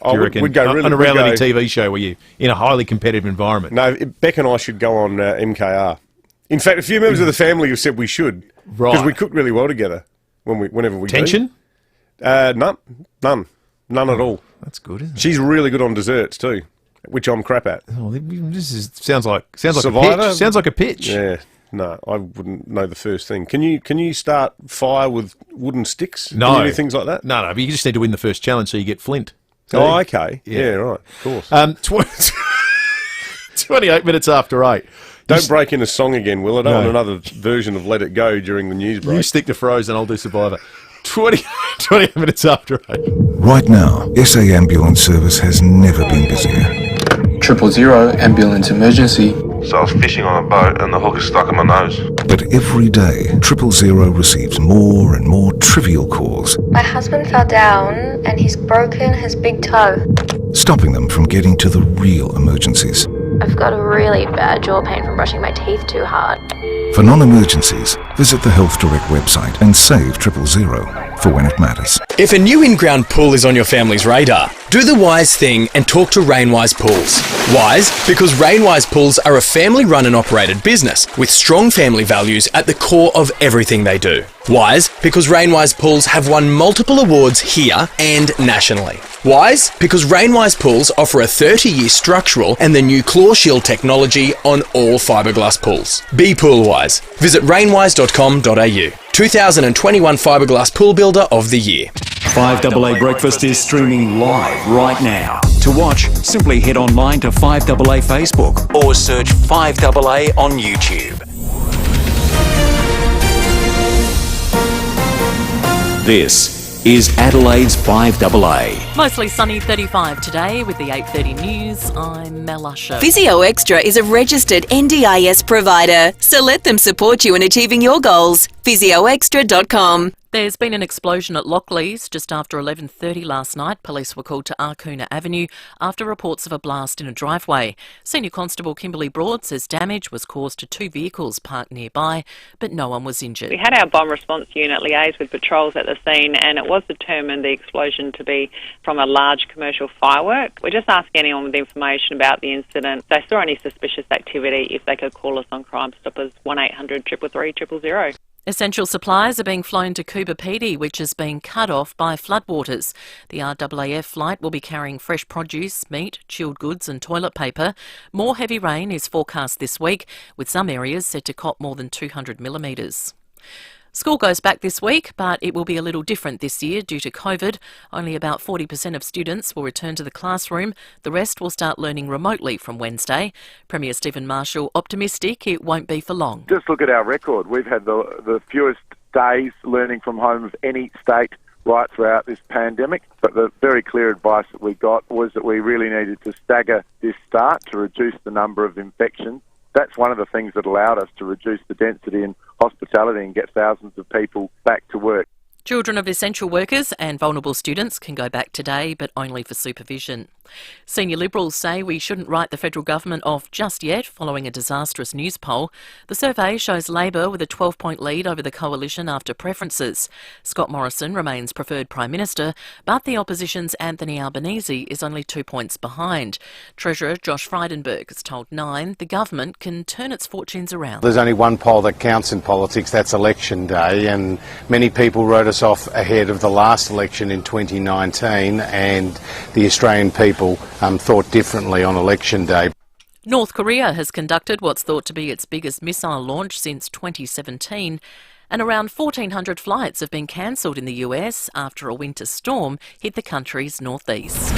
[SPEAKER 10] Do you reckon?
[SPEAKER 9] We'd go really,
[SPEAKER 10] on a reality TV show where you in a highly competitive environment.
[SPEAKER 9] No, Beck and I should go on MKR. In fact, a few members of the family have said we should, because we cook really well together whenever we
[SPEAKER 10] Tension?
[SPEAKER 9] None at all.
[SPEAKER 10] That's good, isn't it?
[SPEAKER 9] She's really good on desserts too, which I'm crap at.
[SPEAKER 10] Oh, sounds like
[SPEAKER 9] Survivor?
[SPEAKER 10] a pitch. Sounds like a pitch.
[SPEAKER 9] Yeah. No, I wouldn't know the first thing. Can you start fire with wooden sticks?
[SPEAKER 10] No.
[SPEAKER 9] Can you do things like that?
[SPEAKER 10] No, but you just need to win the first challenge so you get flint.
[SPEAKER 9] Oh, okay. Yeah, right. Of course.
[SPEAKER 10] 28 minutes after 8.
[SPEAKER 9] Don't break in a song again, will it? I want another version of Let It Go during the news break.
[SPEAKER 10] You stick to Frozen, I'll do Survivor. 28 minutes after 8.
[SPEAKER 2] Right now, SA Ambulance Service has never been busier.
[SPEAKER 6] 000 ambulance emergency.
[SPEAKER 17] So I was fishing on a boat and the hook is stuck in my nose.
[SPEAKER 2] But every day, 000 receives more and more trivial calls,
[SPEAKER 21] My husband fell down and he's broken his big toe.
[SPEAKER 2] stopping them from getting to the real emergencies.
[SPEAKER 21] I've got a really bad jaw pain from brushing my teeth too hard.
[SPEAKER 2] For non-emergencies, visit the Health Direct website and save 000 for when it matters.
[SPEAKER 24] If a new in-ground pool is on your family's radar, do the wise thing and talk to Rainwise Pools. Wise, because Rainwise Pools are a family-run and operated business with strong family values at the core of everything they do. Wise, because Rainwise Pools have won multiple awards here and nationally. Wise, because Rainwise Pools offer a 30-year structural and the new Claw Shield technology on all fiberglass pools. Be pool wise. Visit rainwise.com.au. 2021 Fiberglass Pool Builder of the Year.
[SPEAKER 23] 5AA Breakfast is streaming live right now. To watch, simply head online to 5AA Facebook or search 5AA on YouTube. This is Adelaide's 5AA.
[SPEAKER 25] Mostly sunny 35 today with the 8:30 news. I'm Mel Usher.
[SPEAKER 1] Physio Extra is a registered NDIS provider, so let them support you in achieving your goals. PhysioExtra.com.
[SPEAKER 25] There's been an explosion at Lockleys just after 11:30 last night. Police were called to Arcoona Avenue after reports of a blast in a driveway. Senior Constable Kimberly Broad says damage was caused to 2 vehicles parked nearby, but no one was injured.
[SPEAKER 27] We had our bomb response unit liaise with patrols at the scene, and it was determined the explosion to be from a large commercial firework. We're just asking anyone with information about the incident. If they saw any suspicious activity, if they could call us on Crime Stoppers 1800 333 000.
[SPEAKER 25] Essential supplies are being flown to Coober Pedy, which has been cut off by floodwaters. The RAAF flight will be carrying fresh produce, meat, chilled goods and toilet paper. More heavy rain is forecast this week, with some areas set to cop more than 200 millimetres. School goes back this week, but it will be a little different this year due to COVID. Only about 40% of students will return to the classroom. The rest will start learning remotely from Wednesday. Premier Stephen Marshall optimistic it won't be for long.
[SPEAKER 12] Just look at our record. We've had the fewest days learning from home of any state right throughout this pandemic. But the very clear advice that we got was that we really needed to stagger this start to reduce the number of infections. That's one of the things that allowed us to reduce the density in hospitality and get thousands of people back to work.
[SPEAKER 25] Children of essential workers and vulnerable students can go back today, but only for supervision. Senior Liberals say we shouldn't write the federal government off just yet following a disastrous news poll. The survey shows Labor with a 12-point lead over the coalition after preferences. Scott Morrison remains preferred Prime Minister, but the opposition's Anthony Albanese is only 2 points behind. Treasurer Josh Frydenberg has told Nine the government can turn its fortunes around.
[SPEAKER 28] There's only one poll that counts in politics, that's election day, and many people wrote us off ahead of the last election in 2019, and the Australian people thought differently on election day.
[SPEAKER 25] North Korea has conducted what's thought to be its biggest missile launch since 2017, and around 1,400 flights have been cancelled in the US after a winter storm hit the country's northeast.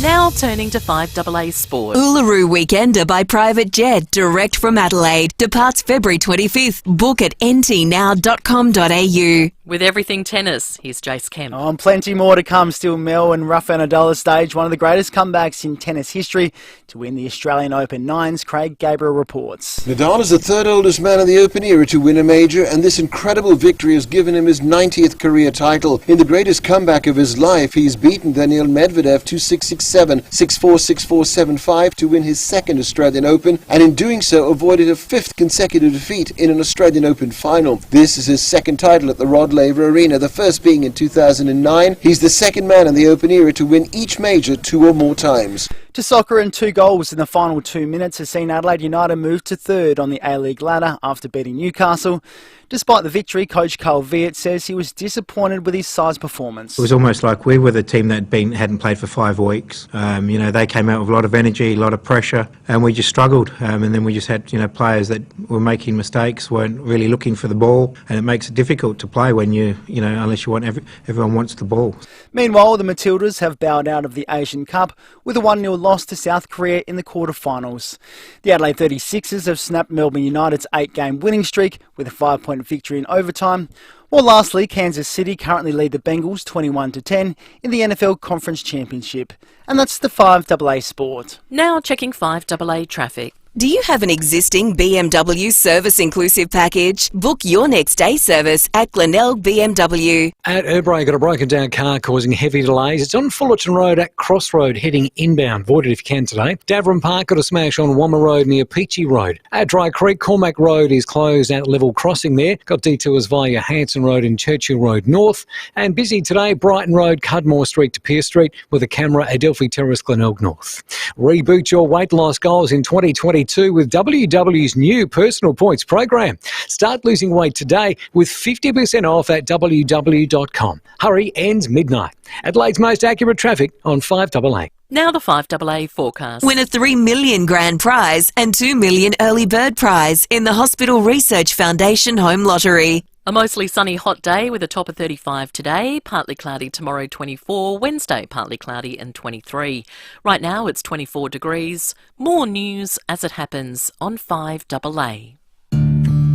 [SPEAKER 25] Now turning to 5AA Sport.
[SPEAKER 1] Uluru Weekender by private jet, direct from Adelaide. Departs February 25th. Book at ntnow.com.au.
[SPEAKER 25] With everything tennis, here's Jace Kemp.
[SPEAKER 11] Oh, and plenty more to come still, Mel, and Rafael Nadal staged one of the greatest comebacks in tennis history to win the Australian Open Nines. Craig Gabriel reports.
[SPEAKER 13] Nadal is the third oldest man in the Open era to win a major, and this incredible victory has given him his 90th career title. In the greatest comeback of his life, he's beaten Daniil Medvedev 2-6, 6-7, 6-4, 6-4, 7-5 to win his second Australian Open, and in doing so avoided a fifth consecutive defeat in an Australian Open final. This is his second title at the Rod Laver Arena, the first being in 2009. He's the second man in the Open era to win each major 2 or more times.
[SPEAKER 11] To soccer, and 2 goals in the final 2 minutes has seen Adelaide United move to third on the A-League ladder after beating Newcastle. Despite the victory, coach Carl Viet says he was disappointed with his side's performance.
[SPEAKER 14] It was almost like we were the team that hadn't played for 5 weeks. They came out with a lot of energy, a lot of pressure, and we just struggled. And then we just had players that were making mistakes, weren't really looking for the ball, and it makes it difficult to play when unless you want everyone wants the ball.
[SPEAKER 11] Meanwhile, the Matildas have bowed out of the Asian Cup with a 1-0 loss to South Korea in the quarterfinals. The Adelaide 36ers have snapped Melbourne United's 8-game winning streak with a 5-point victory in overtime. Well, lastly, Kansas City currently lead the Bengals 21-10 in the NFL Conference Championship. And that's the 5AA Sport.
[SPEAKER 25] Now checking 5AA traffic.
[SPEAKER 1] Do you have an existing BMW service inclusive package? Book your next day service at Glenelg BMW.
[SPEAKER 15] At Erbray, got a broken down car causing heavy delays. It's on Fullerton Road at Crossroad heading inbound. Avoid it if you can today. Davern Park got a smash on Wammer Road near Peachy Road. At Dry Creek, Cormac Road is closed at level crossing there. Got detours via Hanson Road and Churchill Road North. And busy today, Brighton Road, Cudmore Street to Pearce Street with a camera Adelphi Terrace, Glenelg North. Reboot your weight loss goals in 2022 with WW's new personal points program. Start losing weight today with 50% off at www.com. Hurry, ends midnight. Adelaide's most accurate traffic on 5AA.
[SPEAKER 25] Now the 5AA forecast.
[SPEAKER 1] Win a $3 million grand prize and $2 million early bird prize in the Hospital Research Foundation Home Lottery.
[SPEAKER 25] A mostly sunny hot day with a top of 35 today, partly cloudy tomorrow 24, Wednesday partly cloudy and 23. Right now it's 24 degrees. More news as it happens on 5AA.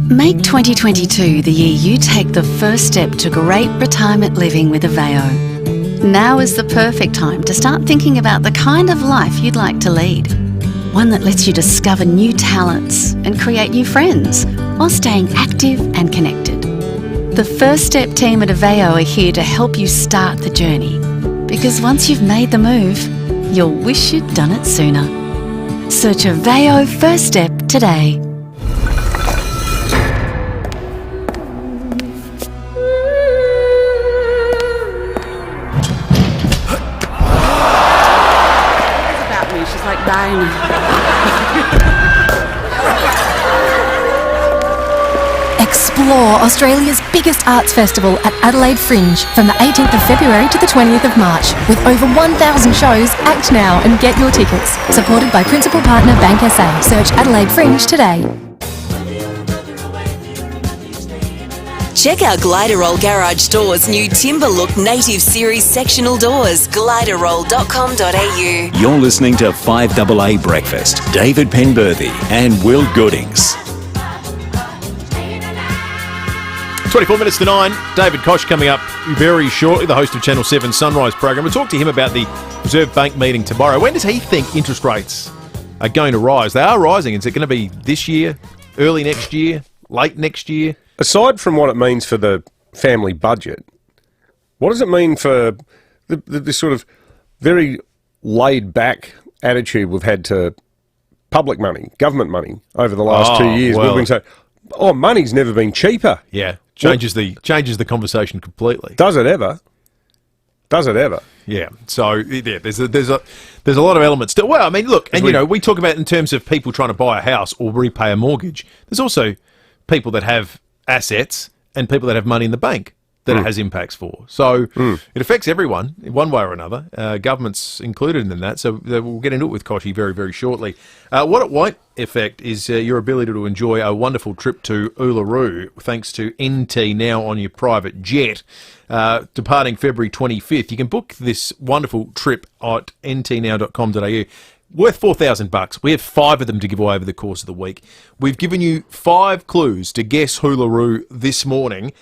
[SPEAKER 16] Make 2022 the year you take the first step to great retirement living with FIVEaa. Now is the perfect time to start thinking about the kind of life you'd like to lead. One that lets you discover new talents and create new friends while staying active and connected. The First Step team at FIVEaa are here to help you start the journey. Because once you've made the move, you'll wish you'd done it sooner. Search FIVEaa First Step today.
[SPEAKER 19] It's about me. She's like dying.
[SPEAKER 20] Explore Australia's biggest arts festival at Adelaide Fringe from the 18th of February to the 20th of March. With over 1,000 shows, act now and get your tickets. Supported by principal partner Bank SA. Search Adelaide Fringe today.
[SPEAKER 1] Check out Gliderroll Garage Doors' new Timber Look Native Series sectional doors. Gliderroll.com.au.
[SPEAKER 23] You're listening to 5AA Breakfast. David Penberthy and Will Goodings.
[SPEAKER 10] 24 minutes to 9. David Koch coming up very shortly, the host of Channel 7 Sunrise program. We'll talk to him about the Reserve Bank meeting tomorrow. When does he think interest rates are going to rise? They are rising. Is it going to be this year, early next year, late next year?
[SPEAKER 9] Aside from what it means for the family budget, what does it mean for this sort of very laid-back attitude we've had to public money, government money, over the last 2 years?
[SPEAKER 10] Well,
[SPEAKER 9] we've been saying, money's never been cheaper.
[SPEAKER 10] Yeah. Changes the conversation completely.
[SPEAKER 9] Does it ever?
[SPEAKER 10] Yeah. So there's a lot of elements to. Well, I mean, look, and we talk about in terms of people trying to buy a house or repay a mortgage. There's also people that have assets and people that have money in the bank that it has impacts for. So it affects everyone in one way or another. Government's included in that. So we'll get into it with Koshi very, very shortly. What it won't affect is your ability to enjoy a wonderful trip to Uluru thanks to NT Now on your private jet. Departing February 25th. You can book this wonderful trip at ntnow.com.au. Worth $4,000. We have 5 of them to give away over the course of the week. We've given you 5 clues to guess Uluru this morning.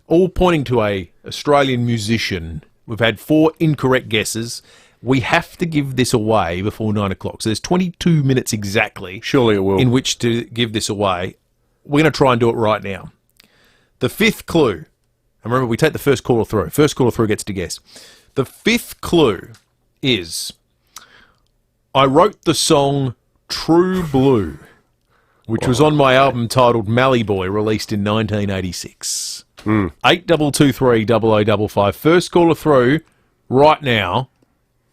[SPEAKER 10] all pointing to a Australian musician. We've had 4 incorrect guesses. We have to give this away before 9 o'clock. So there's 22 minutes exactly.
[SPEAKER 9] Surely it will.
[SPEAKER 10] In which to give this away. We're going to try and do it right now. The 5th clue, and remember, we take the first caller through. First caller through gets to guess. The 5th clue is, I wrote the song True Blue, which was on my album titled Mally Boy, released in 1986. 8223 0055. First caller through right now.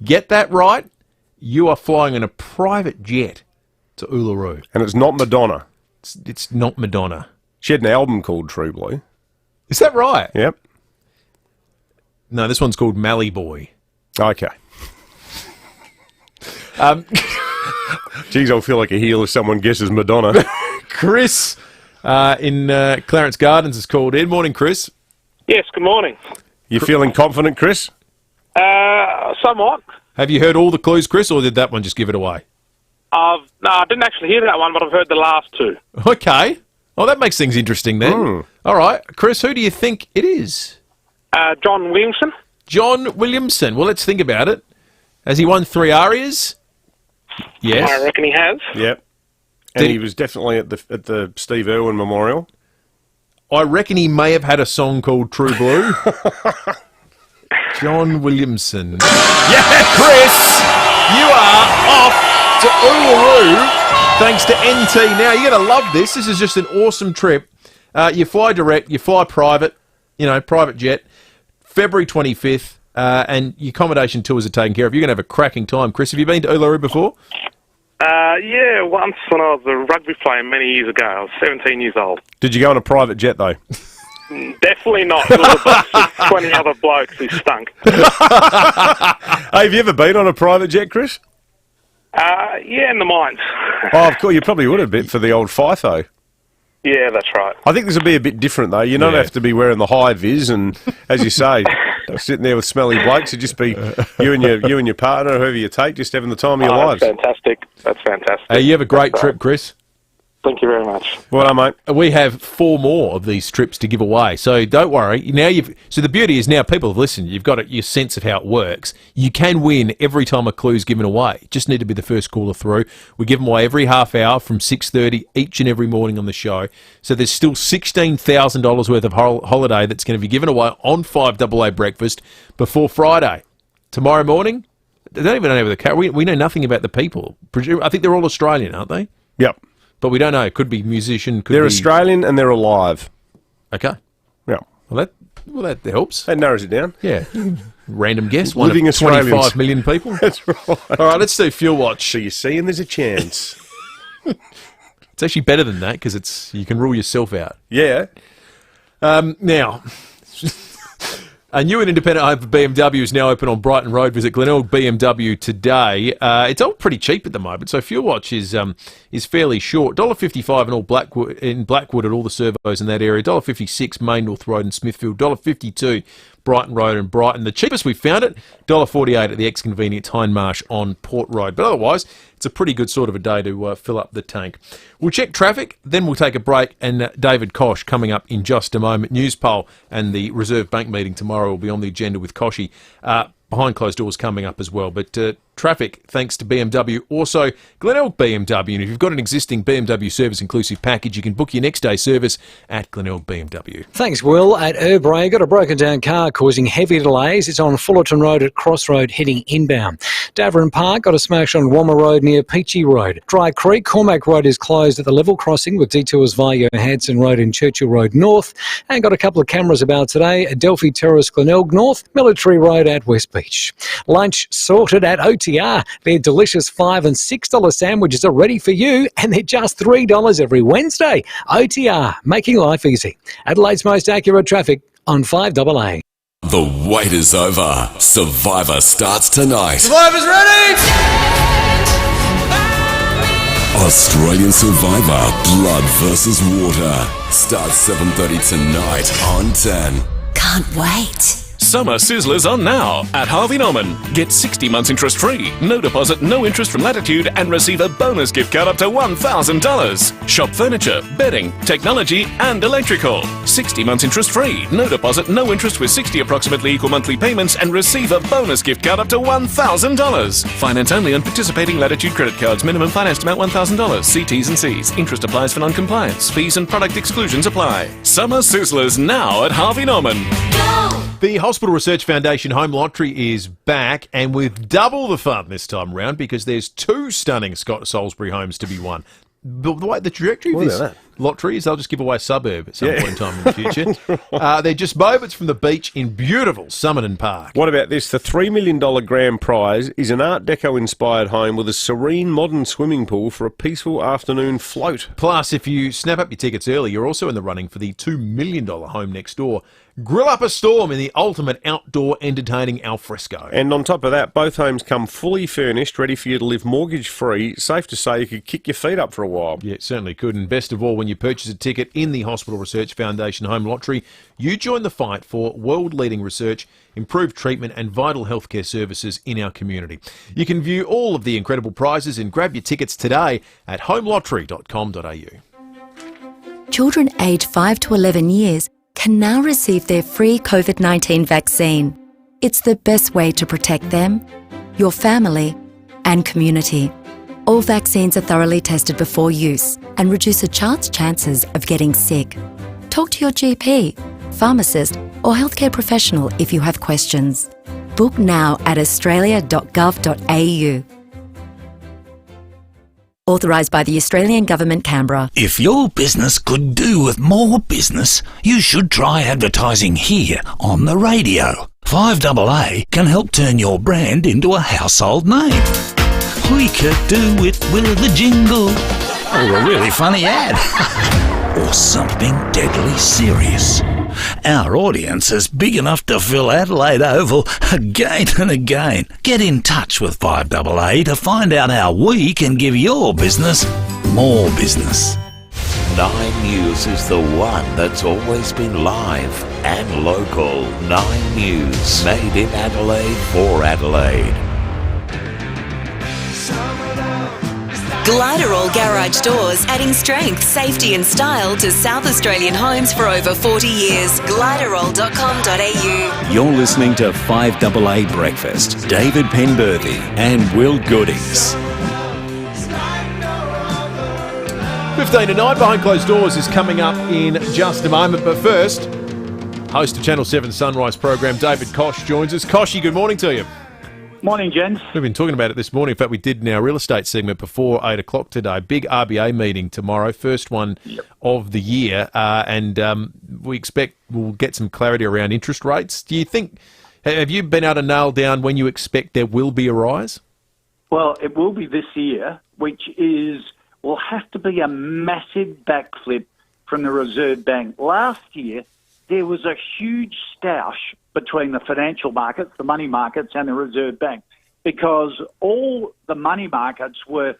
[SPEAKER 10] Get that right, you are flying in a private jet to Uluru.
[SPEAKER 9] And it's not Madonna.
[SPEAKER 10] It's not Madonna.
[SPEAKER 9] She had an album called True Blue.
[SPEAKER 10] Is that right?
[SPEAKER 9] Yep.
[SPEAKER 10] No, this one's called Mally Boy.
[SPEAKER 9] Okay. Geez, I'll feel like a heel if someone guesses Madonna.
[SPEAKER 10] Chris in Clarence Gardens is called in. Morning, Chris.
[SPEAKER 3] Yes, good morning.
[SPEAKER 9] You feeling confident, Chris?
[SPEAKER 3] Somewhat.
[SPEAKER 10] Have you heard all the clues, Chris, or did that one just give it away?
[SPEAKER 3] No, I didn't actually hear that one, but I've heard the last 2.
[SPEAKER 10] Okay. Oh, that makes things interesting then. All right. Chris, who do you think it is?
[SPEAKER 3] John Williamson.
[SPEAKER 10] John Williamson. Well, let's think about it. Has he won 3 arias? Yes.
[SPEAKER 3] I reckon he has.
[SPEAKER 9] Yep. And he was definitely at the Steve Irwin Memorial.
[SPEAKER 10] I reckon he may have had a song called True Blue. John Williamson. Yeah, Chris, you are off to Uluru thanks to NT. Now, you're going to love this. This is just an awesome trip. You fly direct, you fly private, private jet, February 25th, and your accommodation tours are taken care of. You're going to have a cracking time. Chris, have you been to Uluru before?
[SPEAKER 3] Yeah, once when I was a rugby player many years ago. I was 17 years old.
[SPEAKER 9] Did you go on a private jet, though?
[SPEAKER 3] Definitely not. It was a bus with 20 other blokes who stunk.
[SPEAKER 9] Hey, have you ever been on a private jet, Chris?
[SPEAKER 3] Yeah, in the mines.
[SPEAKER 9] Oh, of course, you probably would have been for the old FIVEaa.
[SPEAKER 3] Yeah, that's right.
[SPEAKER 9] I think this will be a bit different, though. You don't have to be wearing the high vis and, as you say, sitting there with smelly blokes. It'd just be you and your partner, whoever you take, just having the time of your lives.
[SPEAKER 3] That's fantastic. That's fantastic.
[SPEAKER 10] Hey, you have a great trip, Chris.
[SPEAKER 3] Thank you very much.
[SPEAKER 9] Well done, mate.
[SPEAKER 10] We have 4 more of these trips to give away, so don't worry. So the beauty is now people have listened. You've got your sense of how it works. You can win every time a clue's given away. Just need to be the first caller through. We give them away every half hour from 6:30 each and every morning on the show. So there's still $16,000 worth of holiday that's going to be given away on FIVEaa Breakfast before Friday. Tomorrow morning, they don't even know the car. We know nothing about the people. I think they're all Australian, aren't they?
[SPEAKER 9] Yep.
[SPEAKER 10] But we don't know. It could be musician.
[SPEAKER 9] They're Australian and they're alive.
[SPEAKER 10] Okay.
[SPEAKER 9] Yeah.
[SPEAKER 10] Well, that helps.
[SPEAKER 9] That narrows it down.
[SPEAKER 10] Yeah. Random guess.
[SPEAKER 9] Living
[SPEAKER 10] one of 25 million people.
[SPEAKER 9] That's right.
[SPEAKER 10] All right, let's do Fuel Watch.
[SPEAKER 9] So you see, and there's a chance.
[SPEAKER 10] It's actually better than that because you can rule yourself out.
[SPEAKER 9] Yeah.
[SPEAKER 10] Now, a new and independent home for BMW is now open on Brighton Road. Visit Glenelg BMW today. It's all pretty cheap at the moment, so Fuel Watch is fairly short. $1.55 in Blackwood at all the servos in that area. $1.56 Main North Road in Smithfield. $1.52 Brighton Road in Brighton. The cheapest we found it, $1.48 at the ex-convenience Hindmarsh on Port Road. But otherwise, it's a pretty good sort of a day to fill up the tank. We'll check traffic, then we'll take a break, and David Koch coming up in just a moment. News poll and the Reserve Bank meeting tomorrow will be on the agenda with Kochie. Behind closed doors coming up as well. But traffic, thanks to BMW. Also, Glenelg BMW. And if you've got an existing BMW service inclusive package, you can book your next day service at Glenelg BMW.
[SPEAKER 15] Thanks, Will. At Erbray, got a broken down car causing heavy delays. It's on Fullerton Road at Crossroad heading inbound. Davern Park got a smash on Wammer Road near Peachy Road. Dry Creek, Cormac Road is closed at the level crossing with detours via Johansson Road and Churchill Road North. And got a couple of cameras about today. Adelphi Terrace, Glenelg North, Military Road at West Beach. Lunch sorted at OTR. Their delicious $5 and $6 sandwiches are ready for you, and they're just $3 every Wednesday. OTR, making life easy. Adelaide's most accurate traffic on 5AA.
[SPEAKER 4] The wait is over. Survivor starts tonight.
[SPEAKER 5] Survivor's ready!
[SPEAKER 4] Australian Survivor, Blood versus Water. Starts 7:30 tonight on 10.
[SPEAKER 1] Can't wait.
[SPEAKER 4] Summer Sizzlers on now at Harvey Norman. Get 60 months interest free, no deposit, no interest from Latitude, and receive a bonus gift card up to $1,000. Shop furniture, bedding, technology, and electrical. 60 months interest free, no deposit, no interest with 60 approximately equal monthly payments, and receive a bonus gift card up to $1,000. Finance only on participating Latitude credit cards. Minimum financed amount $1,000. See T's and C's. Interest applies for non-compliance. Fees and product exclusions apply. Summer Sizzlers now at Harvey Norman.
[SPEAKER 10] The Hospital Research Foundation Home Lottery is back, and with double the fun this time round because there's 2 stunning Scott Salisbury homes to be won. The trajectory of this lottery is they'll just give away a suburb at some point in time in the future. They're just moments from the beach in beautiful Summerton Park.
[SPEAKER 9] What about this? The $3 million grand prize is an Art Deco-inspired home with a serene modern swimming pool for a peaceful afternoon float.
[SPEAKER 10] Plus, if you snap up your tickets early, you're also in the running for the $2 million home next door. Grill up a storm in the ultimate outdoor entertaining alfresco.
[SPEAKER 9] And on top of that, both homes come fully furnished, ready for you to live mortgage-free. Safe to say you could kick your feet up for a while.
[SPEAKER 10] Yeah, it certainly could. And best of all, when you purchase a ticket in the Hospital Research Foundation Home Lottery, you join the fight for world-leading research, improved treatment and vital healthcare services in our community. You can view all of the incredible prizes and grab your tickets today at homelottery.com.au.
[SPEAKER 5] Children aged 5 to 11 years can now receive their free COVID-19 vaccine. It's the best way to protect them, your family, and community. All vaccines are thoroughly tested before use and reduce a child's chances of getting sick. Talk to your GP, pharmacist, or healthcare professional if you have questions. Book now at australia.gov.au. Authorised by the Australian Government, Canberra.
[SPEAKER 6] If your business could do with more business, you should try advertising here on the radio. 5AA can help turn your brand into a household name. We could do it with a jingle, or a really funny ad, or something deadly serious. Our audience is big enough to fill Adelaide Oval again and again. Get in touch with 5AA to find out how we can give your business more business.
[SPEAKER 7] 9 News is the one that's always been live and local. 9 News, made in Adelaide for Adelaide.
[SPEAKER 1] Gliderall Garage Doors, adding strength, safety and style to South Australian homes for over 40 years. Gliderall.com.au.
[SPEAKER 23] You're listening to 5AA Breakfast. David Penberthy and Will Goodings.
[SPEAKER 10] 15 to 9 behind closed doors is coming up in just a moment. But first, host of Channel 7 Sunrise program, David Kosh, joins us. Koshy, good morning to you.
[SPEAKER 8] Morning, gents.
[SPEAKER 10] We've been talking about it this morning. In fact, we did in our real estate segment before 8 o'clock today. Big RBA meeting tomorrow, first one of the year, and we expect we'll get some clarity around interest rates. Do you think, have you been able to nail down when you expect there will be a rise?
[SPEAKER 8] Well, it will be this year, which will have to be a massive backflip from the Reserve Bank. Last year, there was a huge stoush between the financial markets, the money markets, and the Reserve Bank, because all the money markets were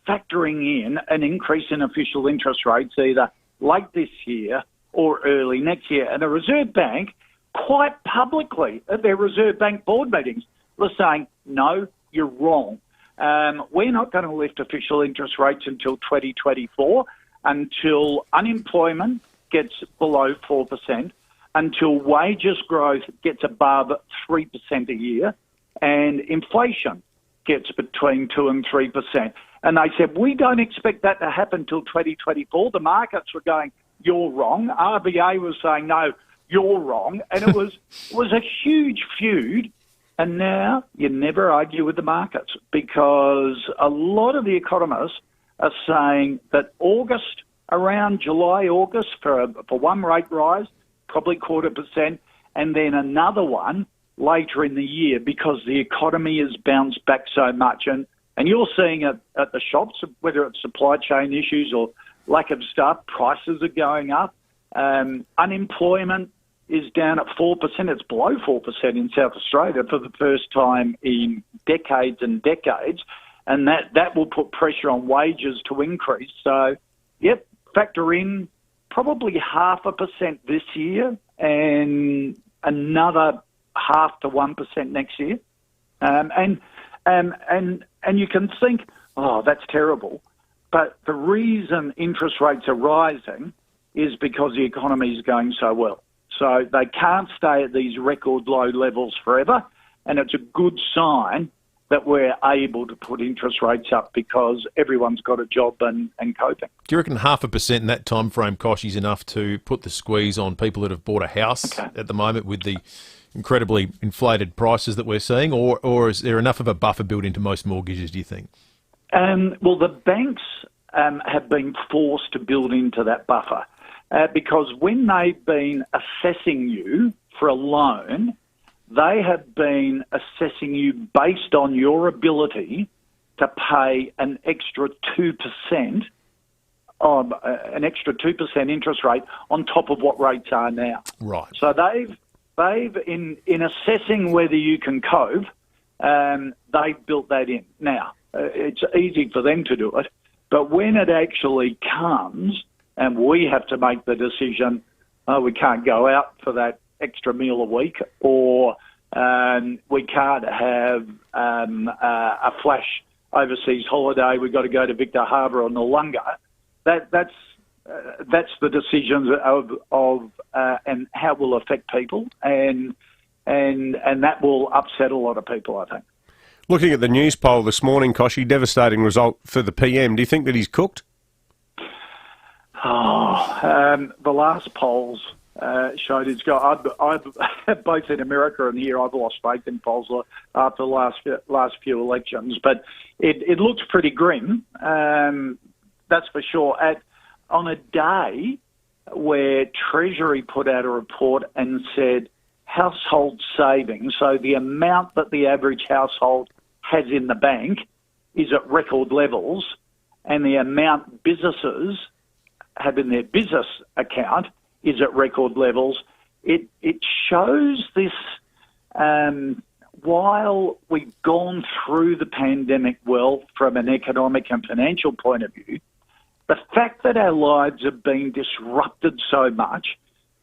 [SPEAKER 8] factoring in an increase in official interest rates either late this year or early next year. And the Reserve Bank, quite publicly at their Reserve Bank board meetings, was saying, no, you're wrong. We're not going to lift official interest rates until 2024, until unemployment gets below 4%, until wages growth gets above 3% a year, and inflation gets between 2 and 3%. And they said, we don't expect that to happen until 2024. The markets were going, you're wrong. RBA was saying, no, you're wrong. And it was a huge feud. And now you never argue with the markets, because a lot of the economists are saying that around July, August, for one rate rise, probably 0.25%, and then another one later in the year, because the economy has bounced back so much. And you're seeing it at the shops, whether it's supply chain issues or lack of staff, prices are going up. Unemployment is down at 4%. It's below 4% in South Australia for the first time in decades and decades. And that will put pressure on wages to increase. So, factor in probably 0.5% this year, and another 0.5% to 1% next year. And you can think, oh, that's terrible. But the reason interest rates are rising is because the economy is going so well. So they can't stay at these record low levels forever, and it's a good sign that we're able to put interest rates up because everyone's got a job and coping.
[SPEAKER 10] Do you reckon 0.5% in that time frame, Kosh, is enough to put the squeeze on people that have bought a house at the moment with the incredibly inflated prices that we're seeing, or is there enough of a buffer built into most mortgages, do you think?
[SPEAKER 8] Well, the banks have been forced to build into that buffer because when they've been assessing you for a loan, they have been assessing you based on your ability to pay an extra 2%, an extra 2% interest rate on top of what rates are now.
[SPEAKER 10] Right.
[SPEAKER 8] So they've in assessing whether you can cope, they've built that in. Now, it's easy for them to do it, but when it actually comes and we have to make the decision, we can't go out for that extra meal a week, or we can't have a flash overseas holiday, we've got to go to Victor Harbour or Noarlunga, that's the decisions of and how it will affect people, and that will upset a lot of people, I think.
[SPEAKER 9] Looking at the news poll this morning, Koshy, devastating result for the PM. Do you think that he's cooked?
[SPEAKER 8] The last polls showed it's got. I've both in America and here, I've lost faith in polls after the last few elections, but it looks pretty grim. That's for sure. On a day where Treasury put out a report and said household savings, so the amount that the average household has in the bank, is at record levels, and the amount businesses have in their business account is at record levels. It shows this, while we've gone through the pandemic well from an economic and financial point of view, the fact that our lives have been disrupted so much,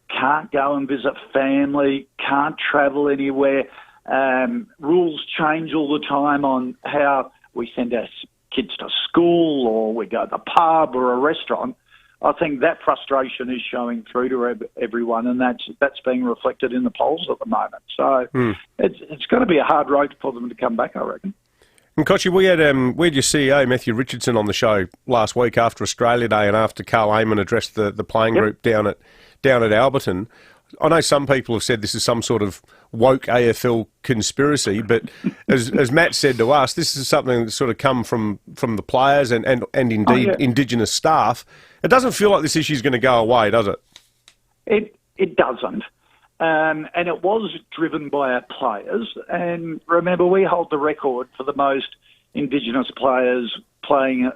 [SPEAKER 8] can't go and visit family, can't travel anywhere, rules change all the time on how we send our kids to school or we go to the pub or a restaurant. I think that frustration is showing through to everyone, and that's being reflected in the polls at the moment. So it's going to be a hard road for them to come back, I reckon.
[SPEAKER 9] And Kochi, we had your CEO, Matthew Richardson, on the show last week after Australia Day and after Carl Amon addressed the playing group down at Alberton. I know some people have said this is some sort of woke AFL conspiracy, but as Matt said to us, this is something that's sort of come from the players and indeed Indigenous staff. It doesn't feel like this issue is going to go away, does it?
[SPEAKER 8] It doesn't. And it was driven by our players. And remember, we hold the record for the most Indigenous players playing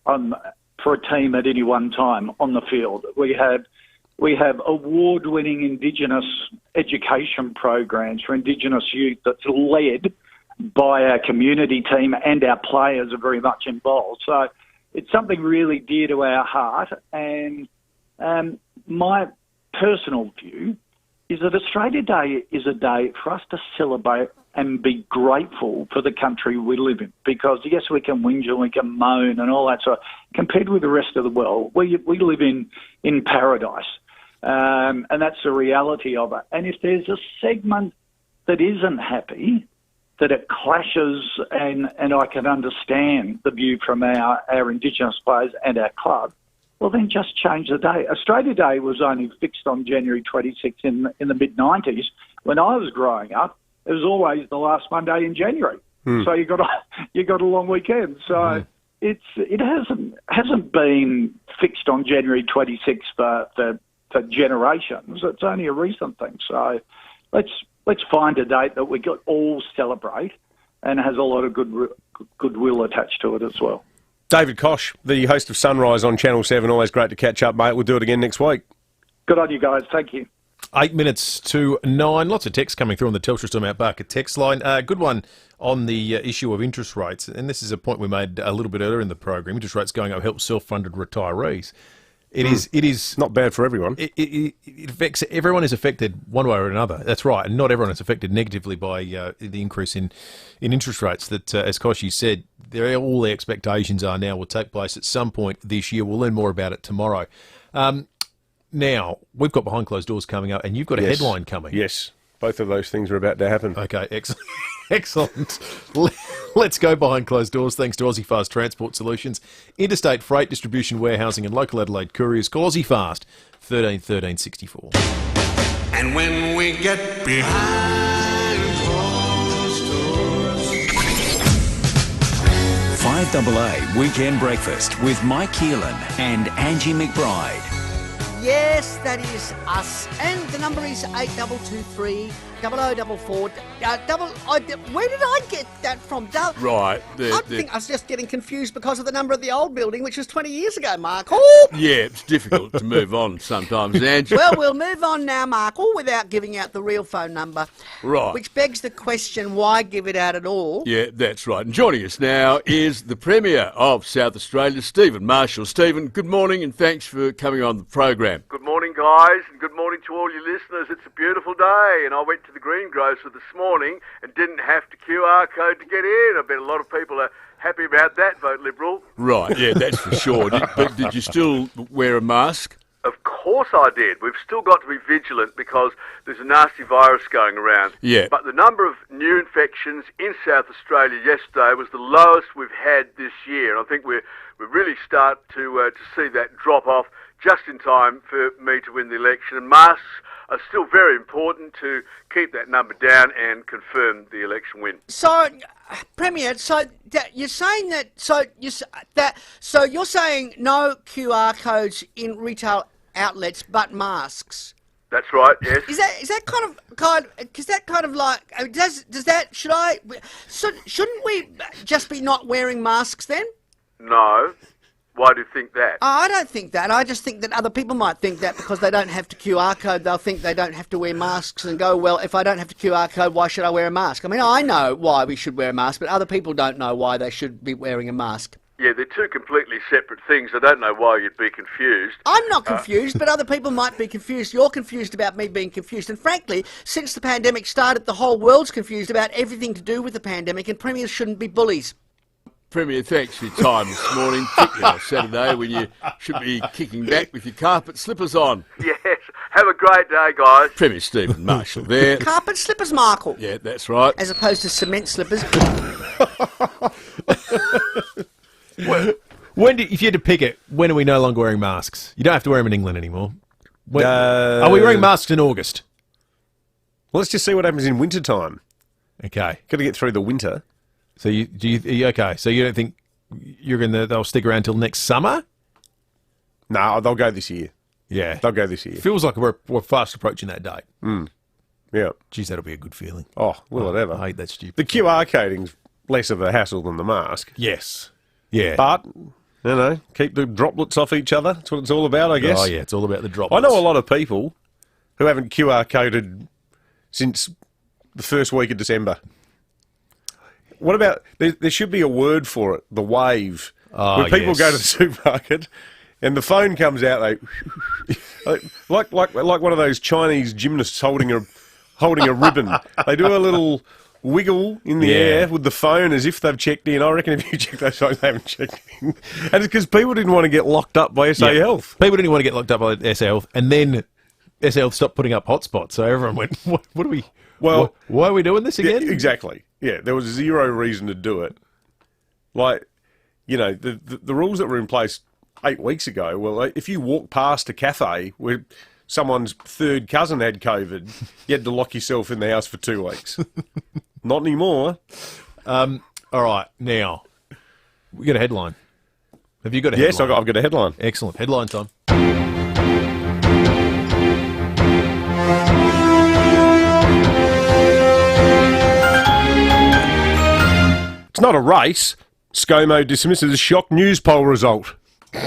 [SPEAKER 8] for a team at any one time on the field. We have award-winning Indigenous education programs for Indigenous youth that's led by our community team, and our players are very much involved. So it's something really dear to our heart. And my personal view is that Australia Day is a day for us to celebrate and be grateful for the country we live in. Because, yes, we can whinge and we can moan and all that sort of, compared with the rest of the world, we live in paradise. And that's the reality of it. And if there's a segment that isn't happy, that it clashes, and I can understand the view from our Indigenous players and our club, well, then just change the day. Australia Day was only fixed on January 26th in the mid-90s. When I was growing up, it was always the last Monday in January. So you got a long weekend. So it hasn't been fixed on January 26th for generations. It's only a recent thing. So let's find a date that we could all celebrate and has a lot of goodwill attached to it as well.
[SPEAKER 9] David Koch, the host of Sunrise on Channel 7, always great to catch up, mate. We'll do it again next week.
[SPEAKER 8] Good on you guys. Thank you.
[SPEAKER 10] 8 minutes to 9. Lots of texts coming through on the Telstra Storm Outback text line. Good one on the issue of interest rates. And this is a point we made a little bit earlier in the program. Interest rates going up help self-funded retirees. It is
[SPEAKER 9] not bad for everyone.
[SPEAKER 10] It affects everyone is affected one way or another. That's right, and not everyone is affected negatively by the increase in interest rates. That, as Koshi said, all the expectations are now will take place at some point this year. We'll learn more about it tomorrow. Now we've got behind closed doors coming up, and you've got a headline coming.
[SPEAKER 9] Yes, both of those things are about to happen.
[SPEAKER 10] Okay, excellent. Excellent. Let's go behind closed doors. Thanks to Aussie Fast Transport Solutions, interstate freight distribution, warehousing, and local Adelaide couriers. Call Aussie Fast 13 13 64.
[SPEAKER 2] And when we get behind closed doors,
[SPEAKER 23] 5AA Weekend Breakfast with Mike Keelan and Angie McBride.
[SPEAKER 17] Yes, that is us. And the number is 8223 0044. Where did I get that from?
[SPEAKER 18] Right.
[SPEAKER 17] I think I was just getting confused because of the number of the old building, which was 20 years ago, Mark. Oh!
[SPEAKER 18] Yeah, it's difficult to move on sometimes, Ange.
[SPEAKER 17] Well, we'll move on now, Mark, all without giving out the real phone number.
[SPEAKER 18] Right.
[SPEAKER 17] Which begs the question, why give it out at all?
[SPEAKER 18] Yeah, that's right. And joining us now is the Premier of South Australia, Stephen Marshall. Stephen, good morning and thanks for coming on the program.
[SPEAKER 21] Good morning, guys, and good morning to all your listeners. It's a beautiful day, and I went to the greengrocer this morning and didn't have to QR code to get in. I bet a lot of people are happy about that, vote Liberal.
[SPEAKER 18] Right, yeah, that's for sure. But did you still wear a mask?
[SPEAKER 21] Of course I did. We've still got to be vigilant because there's a nasty virus going around.
[SPEAKER 18] Yeah.
[SPEAKER 21] But the number of new infections in South Australia yesterday was the lowest we've had this year. And I think we really start to see that drop off just in time for me to win the election. And masks are still very important to keep that number down and confirm the election win.
[SPEAKER 17] So, Premier, you're saying that. So you're saying no QR codes in retail outlets, but masks.
[SPEAKER 21] That's right. Yes.
[SPEAKER 17] Is that kind of like? Shouldn't we just be not wearing masks then?
[SPEAKER 21] No. Why do you think that?
[SPEAKER 17] I don't think that. I just think that other people might think that because they don't have to QR code, they'll think they don't have to wear masks and go, well, if I don't have to QR code, why should I wear a mask? I mean, I know why we should wear a mask, but other people don't know why they should be wearing a mask.
[SPEAKER 21] Yeah, they're two completely separate things. I don't know why you'd be confused.
[SPEAKER 17] I'm not confused, but other people might be confused. You're confused about me being confused. And frankly, since the pandemic started, the whole world's confused about everything to do with the pandemic, and premiers shouldn't be bullies.
[SPEAKER 18] Premier, thanks for your time this morning, particularly on Saturday when you should be kicking back with your carpet slippers on.
[SPEAKER 21] Yes, have a great day, guys.
[SPEAKER 18] Premier Stephen Marshall there.
[SPEAKER 17] Carpet slippers, Michael.
[SPEAKER 18] Yeah, that's right.
[SPEAKER 17] As opposed to cement slippers.
[SPEAKER 10] If you had to pick it, when are we no longer wearing masks? You don't have to wear them in England anymore. Are we wearing masks in August?
[SPEAKER 9] Well, let's just see what happens in winter time.
[SPEAKER 10] Okay.
[SPEAKER 9] Got to get through the winter.
[SPEAKER 10] So are you okay? So you don't think they'll stick around till next summer?
[SPEAKER 9] No, they'll go this year.
[SPEAKER 10] Yeah,
[SPEAKER 9] they'll go this year.
[SPEAKER 10] Feels like we're fast approaching that date.
[SPEAKER 9] Yeah.
[SPEAKER 10] Geez, that'll be a good feeling.
[SPEAKER 9] Oh, will it ever?
[SPEAKER 10] I hate that stupid.
[SPEAKER 9] The QR coding's less of a hassle than the mask.
[SPEAKER 10] Yes. Yeah.
[SPEAKER 9] But, keep the droplets off each other. That's what it's all about, I guess.
[SPEAKER 10] Oh, yeah, it's all about the droplets.
[SPEAKER 9] I know a lot of people who haven't QR coded since the first week of December. What about, there should be a word for it, the wave.
[SPEAKER 10] Oh,
[SPEAKER 9] when people go to the supermarket and the phone comes out, like one of those Chinese gymnasts holding a ribbon. They do a little wiggle in the air with the phone as if they've checked in. I reckon if you check those phones, they haven't checked in. And it's because people didn't want to get locked up by SA Health.
[SPEAKER 10] People didn't want to get locked up by SA Health, and then SA Health stopped putting up hotspots, so everyone went, what are we...
[SPEAKER 9] Well,
[SPEAKER 10] why are we doing this again?
[SPEAKER 9] Yeah, exactly. Yeah, there was zero reason to do it. Like, the rules that were in place 8 weeks ago, well, if you walk past a cafe where someone's third cousin had COVID, you had to lock yourself in the house for 2 weeks. Not anymore.
[SPEAKER 10] All right, now, we got a headline. Have you got a headline?
[SPEAKER 9] Yes, I've got a headline.
[SPEAKER 10] Excellent. Headline time.
[SPEAKER 9] It's not a race. ScoMo dismisses shock news poll result. It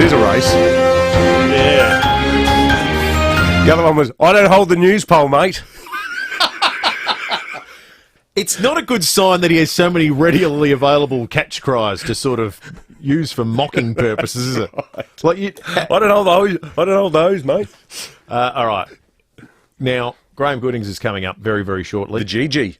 [SPEAKER 9] is a race.
[SPEAKER 10] Yeah.
[SPEAKER 9] The other one was, I don't hold the news poll, mate.
[SPEAKER 10] It's not a good sign that he has so many readily available catch cries to sort of use for mocking purposes, is it? Like
[SPEAKER 9] I don't hold those, mate.
[SPEAKER 10] All right. Now, Graham Goodings is coming up very, very shortly.
[SPEAKER 9] The GG.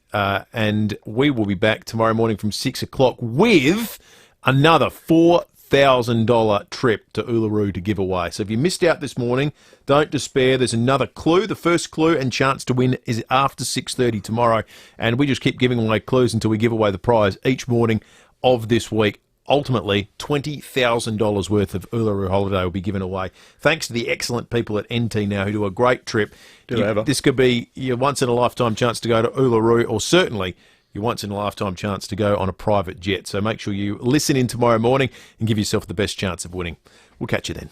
[SPEAKER 10] And we will be back tomorrow morning from 6 o'clock with another $4,000 trip to Uluru to give away. So if you missed out this morning, don't despair. There's another clue. The first clue and chance to win is after 6:30 tomorrow. And we just keep giving away clues until we give away the prize each morning of this week. Ultimately, $20,000 worth of Uluru holiday will be given away. Thanks to the excellent people at NT Now who do a great trip. This could be your once-in-a-lifetime chance to go to Uluru, or certainly your once-in-a-lifetime chance to go on a private jet. So make sure you listen in tomorrow morning and give yourself the best chance of winning. We'll catch you then.